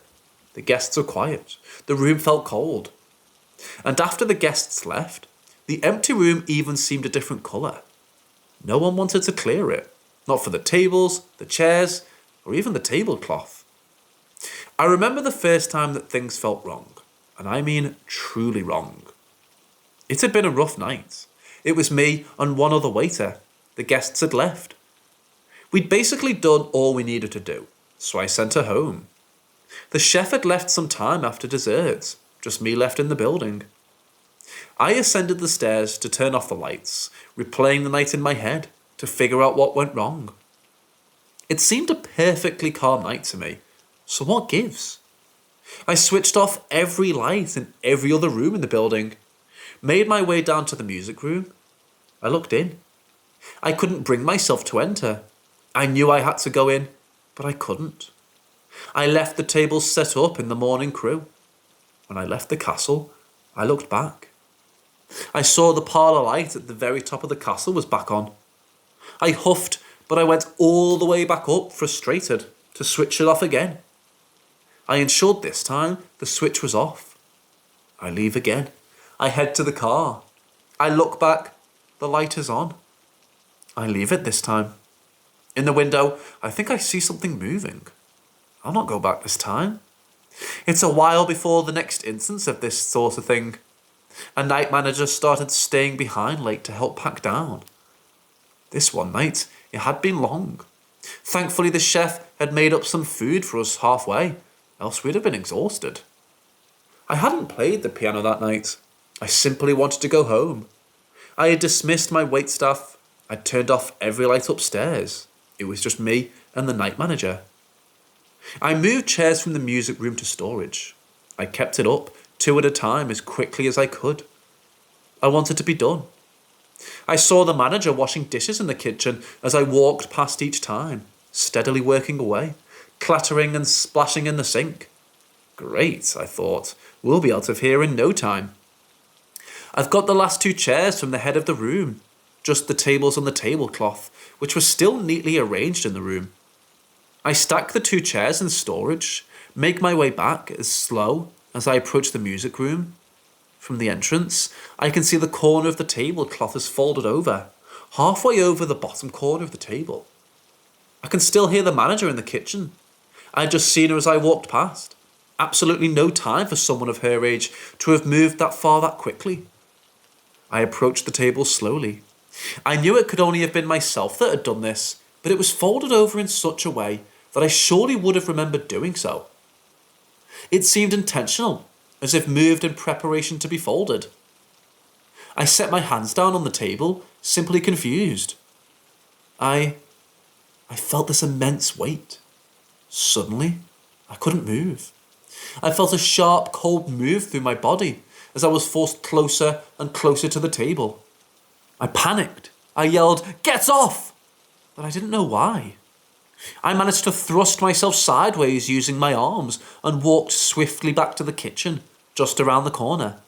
The guests were quiet. The room felt cold. And after the guests left, the empty room even seemed a different colour. No one wanted to clear it. Not for the tables, the chairs, or even the tablecloth. I remember the first time that things felt wrong. And I mean truly wrong. It had been a rough night. It was me and one other waiter. The guests had left. We'd basically done all we needed to do, so I sent her home. The chef had left some time after dessert, just me left in the building. I ascended the stairs to turn off the lights, replaying the night in my head to figure out what went wrong. It seemed a perfectly calm night to me, so what gives? I switched off every light in every other room in the building, made my way down to the music room. I looked in. I couldn't bring myself to enter. I knew I had to go in, but I couldn't. I left the tables set up in the morning crew. When I left the castle, I looked back. I saw the parlour light at the very top of the castle was back on. I huffed, but I went all the way back up, frustrated, to switch it off again. I ensured this time the switch was off. I leave again. I head to the car. I look back, the light is on. I leave it this time. In the window, I think I see something moving. I'll not go back this time. It's a while before the next instance of this sort of thing. A night manager started staying behind late to help pack down. This one night, it had been long. Thankfully, the chef had made up some food for us halfway, else we'd have been exhausted. I hadn't played the piano that night. I simply wanted to go home. I had dismissed my waitstaff. I'd turned off every light upstairs. It was just me and the night manager. I moved chairs from the music room to storage. I kept it up, 2 at a time, as quickly as I could. I wanted to be done. I saw the manager washing dishes in the kitchen as I walked past each time, steadily working away, clattering and splashing in the sink. Great, I thought. We'll be out of here in no time. I've got the last 2 chairs from the head of the room, just the tables on the tablecloth, which were still neatly arranged in the room. I stack the 2 chairs in storage, make my way back as slow as I approach the music room. From the entrance, I can see the corner of the tablecloth is folded over, halfway over the bottom corner of the table. I can still hear the manager in the kitchen. I'd just seen her as I walked past. Absolutely no time for someone of her age to have moved that far that quickly. I approached the table slowly. I knew it could only have been myself that had done this, but it was folded over in such a way that I surely would have remembered doing so. It seemed intentional, as if moved in preparation to be folded. I set my hands down on the table, simply confused. I felt this immense weight. Suddenly, I couldn't move. I felt a sharp, cold move through my body as I was forced closer and closer to the table. I panicked. I yelled, "Get off!" But I didn't know why. I managed to thrust myself sideways using my arms and walked swiftly back to the kitchen, just around the corner.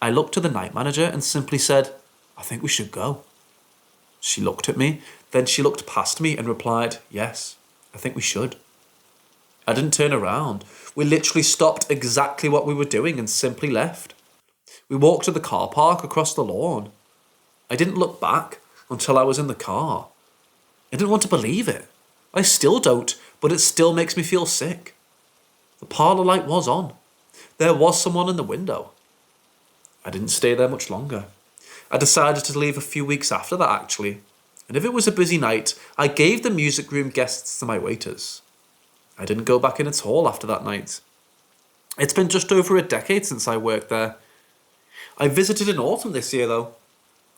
I looked to the night manager and simply said, "I think we should go." She looked at me, then she looked past me and replied, "Yes, I think we should." I didn't turn around. We literally stopped exactly what we were doing and simply left. We walked to the car park across the lawn. I didn't look back until I was in the car. I didn't want to believe it. I still don't, but it still makes me feel sick. The parlour light was on. There was someone in the window. I didn't stay there much longer. I decided to leave a few weeks after that, actually. And if it was a busy night, I gave the music room guests to my waiters. I didn't go back in at all after that night. It's been just over a decade since I worked there. I visited in autumn this year, though.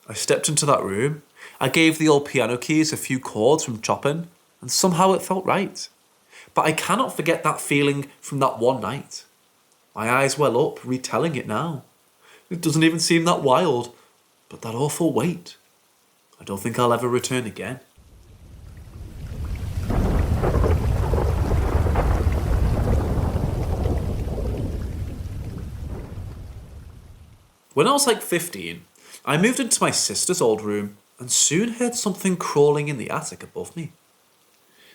I stepped into that room. I gave the old piano keys a few chords from Chopin, and somehow it felt right. But I cannot forget that feeling from that one night. My eyes well up, retelling it now. It doesn't even seem that wild, but that awful weight. I don't think I'll ever return again. When I was like 15, I moved into my sister's old room and soon heard something crawling in the attic above me.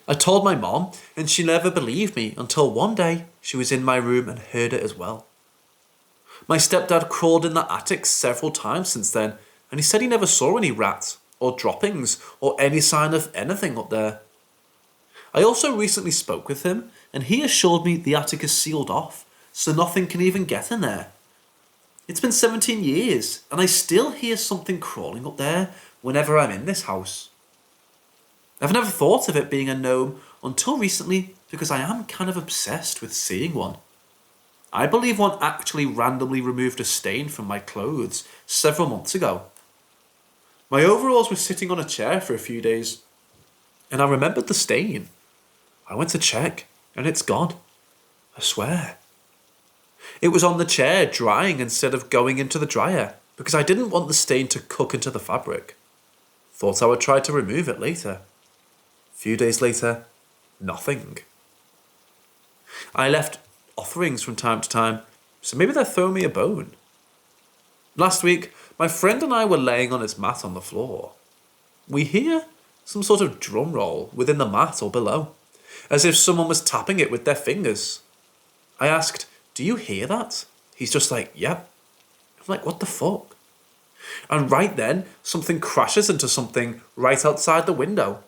I told my mom, and she never believed me until one day she was in my room and heard it as well. My stepdad crawled in the attic several times since then, and he said he never saw any rats or droppings or any sign of anything up there. I also recently spoke with him, and he assured me the attic is sealed off, so nothing can even get in there. It's been 17 years, and I still hear something crawling up there whenever I'm in this house. I've never thought of it being a gnome until recently because I am kind of obsessed with seeing one. I believe one actually randomly removed a stain from my clothes several months ago. My overalls were sitting on a chair for a few days, and I remembered the stain. I went to check, and it's gone. I swear. It was on the chair drying instead of going into the dryer because I didn't want the stain to cook into the fabric. Thought I would try to remove it later. Few days later, nothing. I left offerings from time to time, so maybe they're throwing me a bone. Last week, my friend and I were laying on his mat on the floor. We hear some sort of drum roll within the mat or below, as if someone was tapping it with their fingers. I asked, "Do you hear that?" He's just like, "Yep." I'm like, what the fuck? And right then, something crashes into something right outside the window.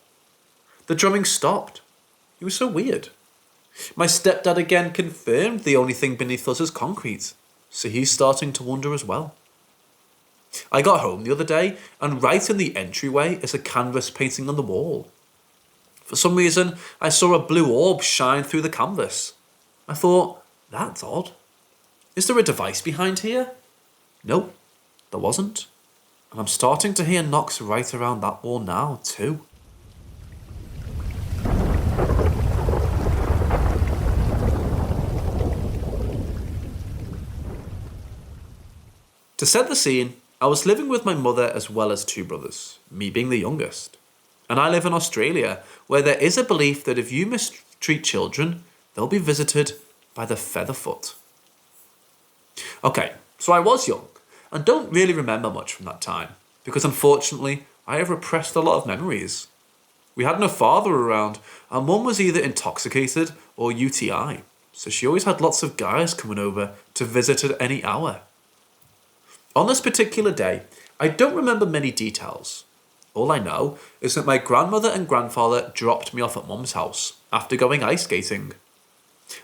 The drumming stopped. It was so weird. My stepdad again confirmed the only thing beneath us is concrete, so he's starting to wonder as well. I got home the other day, and right in the entryway is a canvas painting on the wall. For some reason, I saw a blue orb shine through the canvas. I thought, that's odd. Is there a device behind here? Nope, there wasn't. And I'm starting to hear knocks right around that wall now, too. To set the scene, I was living with my mother as well as 2 brothers, me being the youngest. And I live in Australia, where there is a belief that if you mistreat children, they'll be visited by the Featherfoot. Okay, so I was young, and don't really remember much from that time, because unfortunately, I have repressed a lot of memories. We had no father around, and Mum was either intoxicated or UTI, so she always had lots of guys coming over to visit at any hour. On this particular day, I don't remember many details. All I know is that my grandmother and grandfather dropped me off at Mum's house after going ice skating.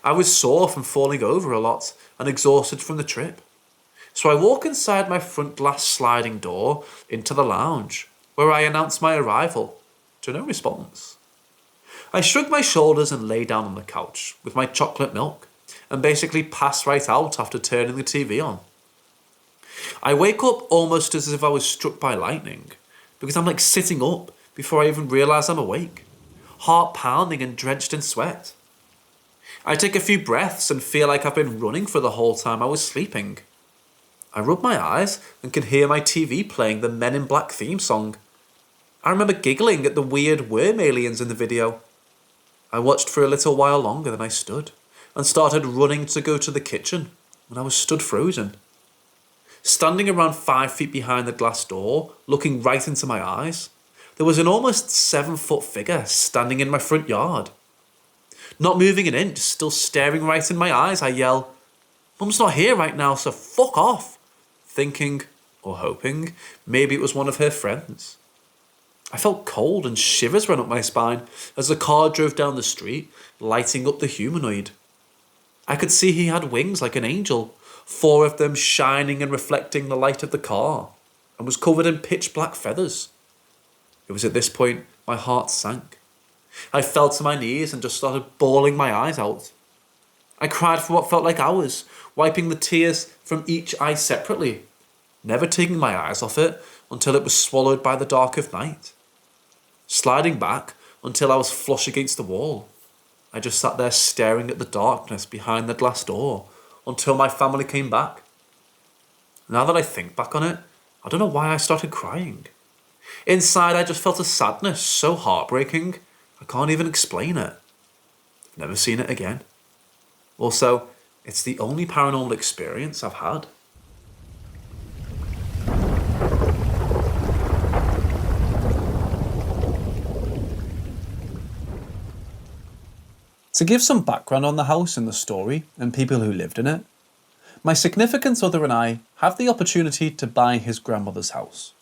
I was sore from falling over a lot and exhausted from the trip. So I walk inside my front glass sliding door into the lounge, where I announce my arrival, to no response. I shrug my shoulders and lay down on the couch with my chocolate milk and basically pass right out after turning the TV on. I wake up almost as if I was struck by lightning, because I'm like sitting up before I even realise I'm awake, heart pounding and drenched in sweat. I take a few breaths and feel like I've been running for the whole time I was sleeping. I rub my eyes and can hear my TV playing the Men in Black theme song. I remember giggling at the weird worm aliens in the video. I watched for a little while longer than I stood, and started running to go to the kitchen when I was stood frozen. Standing around 5 feet behind the glass door, looking right into my eyes, there was an almost 7-foot figure standing in my front yard. Not moving an inch, still staring right in my eyes, I yell, "Mum's not here right now, so fuck off," thinking, or hoping, maybe it was one of her friends. I felt cold and shivers ran up my spine as the car drove down the street, lighting up the humanoid. I could see he had wings like an angel, 4 of them shining and reflecting the light of the car, and was covered in pitch black feathers. It was at this point my heart sank. I fell to my knees and just started bawling my eyes out. I cried for what felt like hours, wiping the tears from each eye separately, never taking my eyes off it until it was swallowed by the dark of night. Sliding back until I was flush against the wall, I just sat there staring at the darkness behind the glass door until my family came back. Now that I think back on it, I don't know why I started crying. Inside, I just felt a sadness so heartbreaking, I can't even explain it. I've never seen it again. Also, it's the only paranormal experience I've had. To give some background on the house and the story and people who lived in it, my significant other and I have the opportunity to buy his grandmother's house.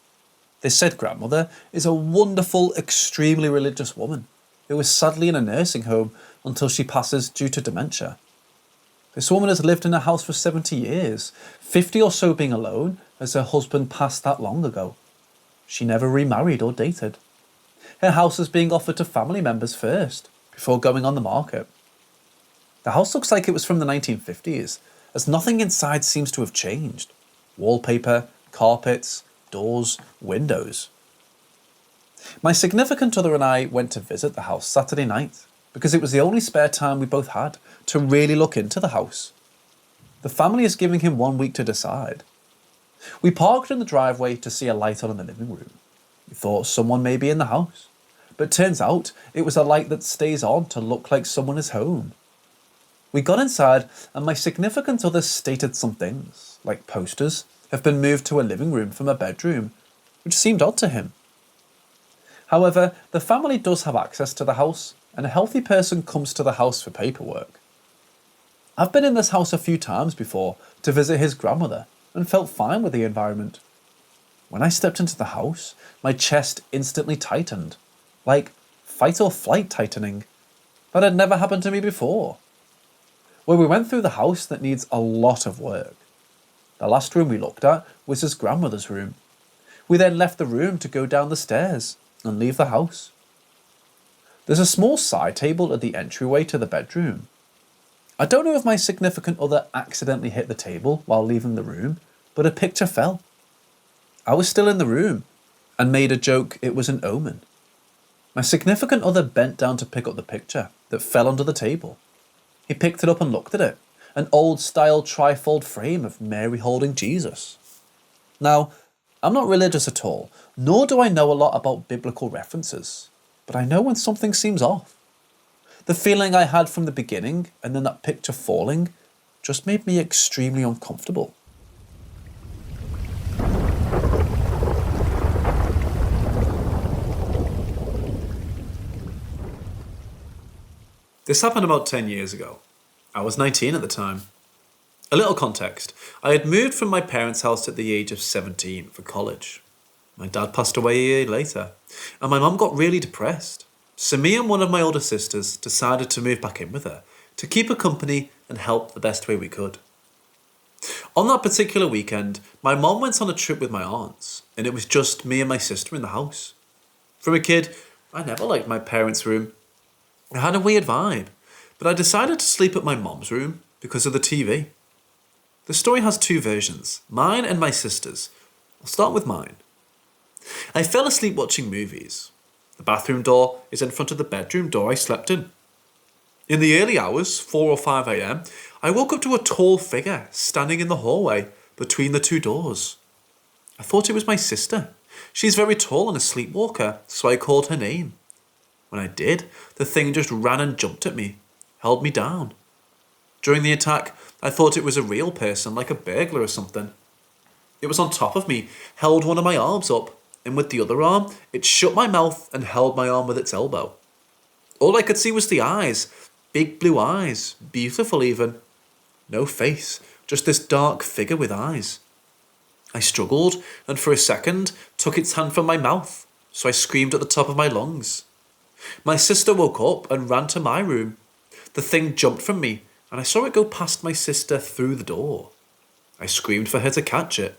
This said grandmother is a wonderful, extremely religious woman who is sadly in a nursing home until she passes due to dementia. This woman has lived in a house for 70 years, 50 or so being alone as her husband passed that long ago. She never remarried or dated. Her house is being offered to family members first, before going on the market. The house looks like it was from the 1950s, as nothing inside seems to have changed. Wallpaper, carpets, doors, windows. My significant other and I went to visit the house Saturday night, because it was the only spare time we both had to really look into the house. The family is giving him 1 week to decide. We parked in the driveway to see a light on in the living room. We thought someone may be in the house, but turns out it was a light that stays on to look like someone is home. We got inside and my significant other stated some things, like posters have been moved to a living room from a bedroom, which seemed odd to him. However, the family does have access to the house, and a healthy person comes to the house for paperwork. I've been in this house a few times before to visit his grandmother and felt fine with the environment. When I stepped into the house, my chest instantly tightened. Like, fight or flight tightening. That had never happened to me before. Well, we went through the house that needs a lot of work. The last room we looked at was his grandmother's room. We then left the room to go down the stairs and leave the house. There's a small side table at the entryway to the bedroom. I don't know if my significant other accidentally hit the table while leaving the room, but a picture fell. I was still in the room and made a joke it was an omen. My significant other bent down to pick up the picture that fell onto the table. He picked it up and looked at it, an old-style trifold frame of Mary holding Jesus. Now, I'm not religious at all, nor do I know a lot about biblical references, but I know when something seems off. The feeling I had from the beginning and then that picture falling just made me extremely uncomfortable. This happened about 10 years ago. I was 19 at the time. A little context. I had moved from my parents' house at the age of 17 for college. My dad passed away a year later, and my mum got really depressed. So me and one of my older sisters decided to move back in with her, to keep her company and help the best way we could. On that particular weekend, my mum went on a trip with my aunts, and it was just me and my sister in the house. From a kid, I never liked my parents' room. It had a weird vibe, but I decided to sleep at my mum's room because of the TV. The story has two versions, mine and my sister's. I'll start with mine. I fell asleep watching movies. The bathroom door is in front of the bedroom door I slept in. In the early hours, 4 or 5 a.m, I woke up to a tall figure standing in the hallway between the two doors. I thought it was my sister. She's very tall and a sleepwalker, so I called her name. When I did, the thing just ran and jumped at me, held me down. During the attack, I thought it was a real person, like a burglar or something. It was on top of me, held one of my arms up, and with the other arm, it shut my mouth and held my arm with its elbow. All I could see was the eyes, big blue eyes, beautiful even. No face, just this dark figure with eyes. I struggled, and for a second, took its hand from my mouth, so I screamed at the top of my lungs. My sister woke up and ran to my room. The thing jumped from me, and I saw it go past my sister through the door. I screamed for her to catch it,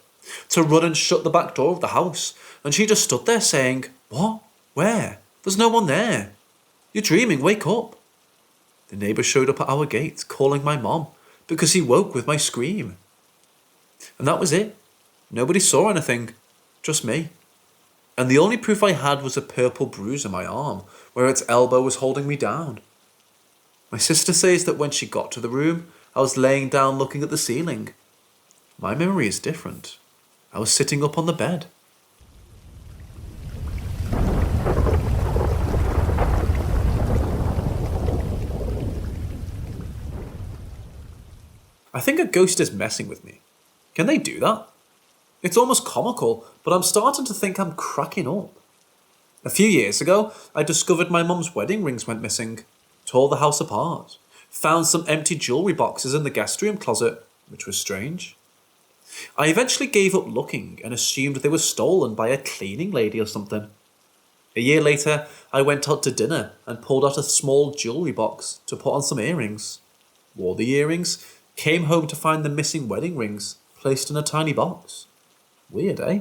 to run and shut the back door of the house, and she just stood there saying, "What? Where? There's no one there. You're dreaming, wake up." The neighbour showed up at our gate, calling my mom, because he woke with my scream. And that was it. Nobody saw anything, just me. And the only proof I had was a purple bruise on my arm, where its elbow was holding me down. My sister says that when she got to the room, I was laying down looking at the ceiling. My memory is different. I was sitting up on the bed. I think a ghost is messing with me. Can they do that? It's almost comical, but I'm starting to think I'm cracking up. A few years ago, I discovered my mum's wedding rings went missing, tore the house apart, found some empty jewellery boxes in the guest room closet, which was strange. I eventually gave up looking and assumed they were stolen by a cleaning lady or something. A year later, I went out to dinner and pulled out a small jewellery box to put on some earrings. Wore the earrings, came home to find the missing wedding rings placed in a tiny box. Weird, eh?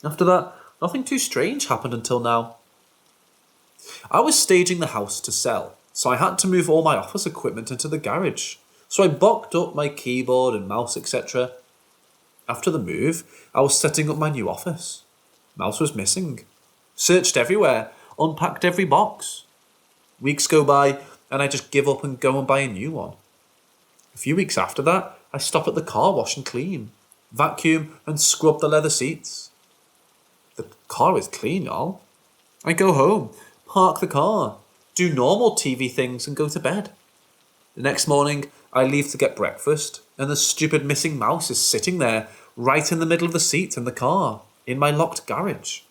After that, nothing too strange happened until now. I was staging the house to sell, so I had to move all my office equipment into the garage. So I boxed up my keyboard and mouse, etc. After the move, I was setting up my new office. Mouse was missing. Searched everywhere, unpacked every box. Weeks go by, and I just give up and go and buy a new one. A few weeks after that, I stop at the car wash and clean. Vacuum and scrub the leather seats. The car is clean, y'all. I go home, park the car, do normal TV things and go to bed. The next morning, I leave to get breakfast and the stupid missing mouse is sitting there right in the middle of the seat in the car, in my locked garage.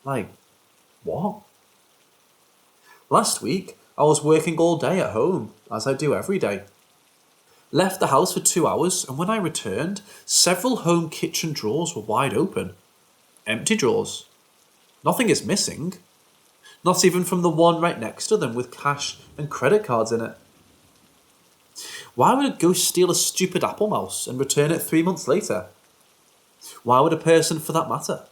Like, what? Last week, I was working all day at home, as I do every day. Left the house for 2 hours, and when I returned, several home kitchen drawers were wide open. Empty drawers. Nothing is missing. Not even from the one right next to them with cash and credit cards in it. Why would a ghost steal a stupid Apple mouse and return it 3 months later? Why would a person for that matter?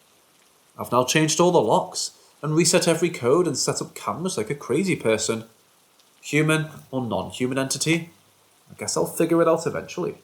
I've now changed all the locks and reset every code and set up cameras like a crazy person. Human or non-human entity? I guess I'll figure it out eventually.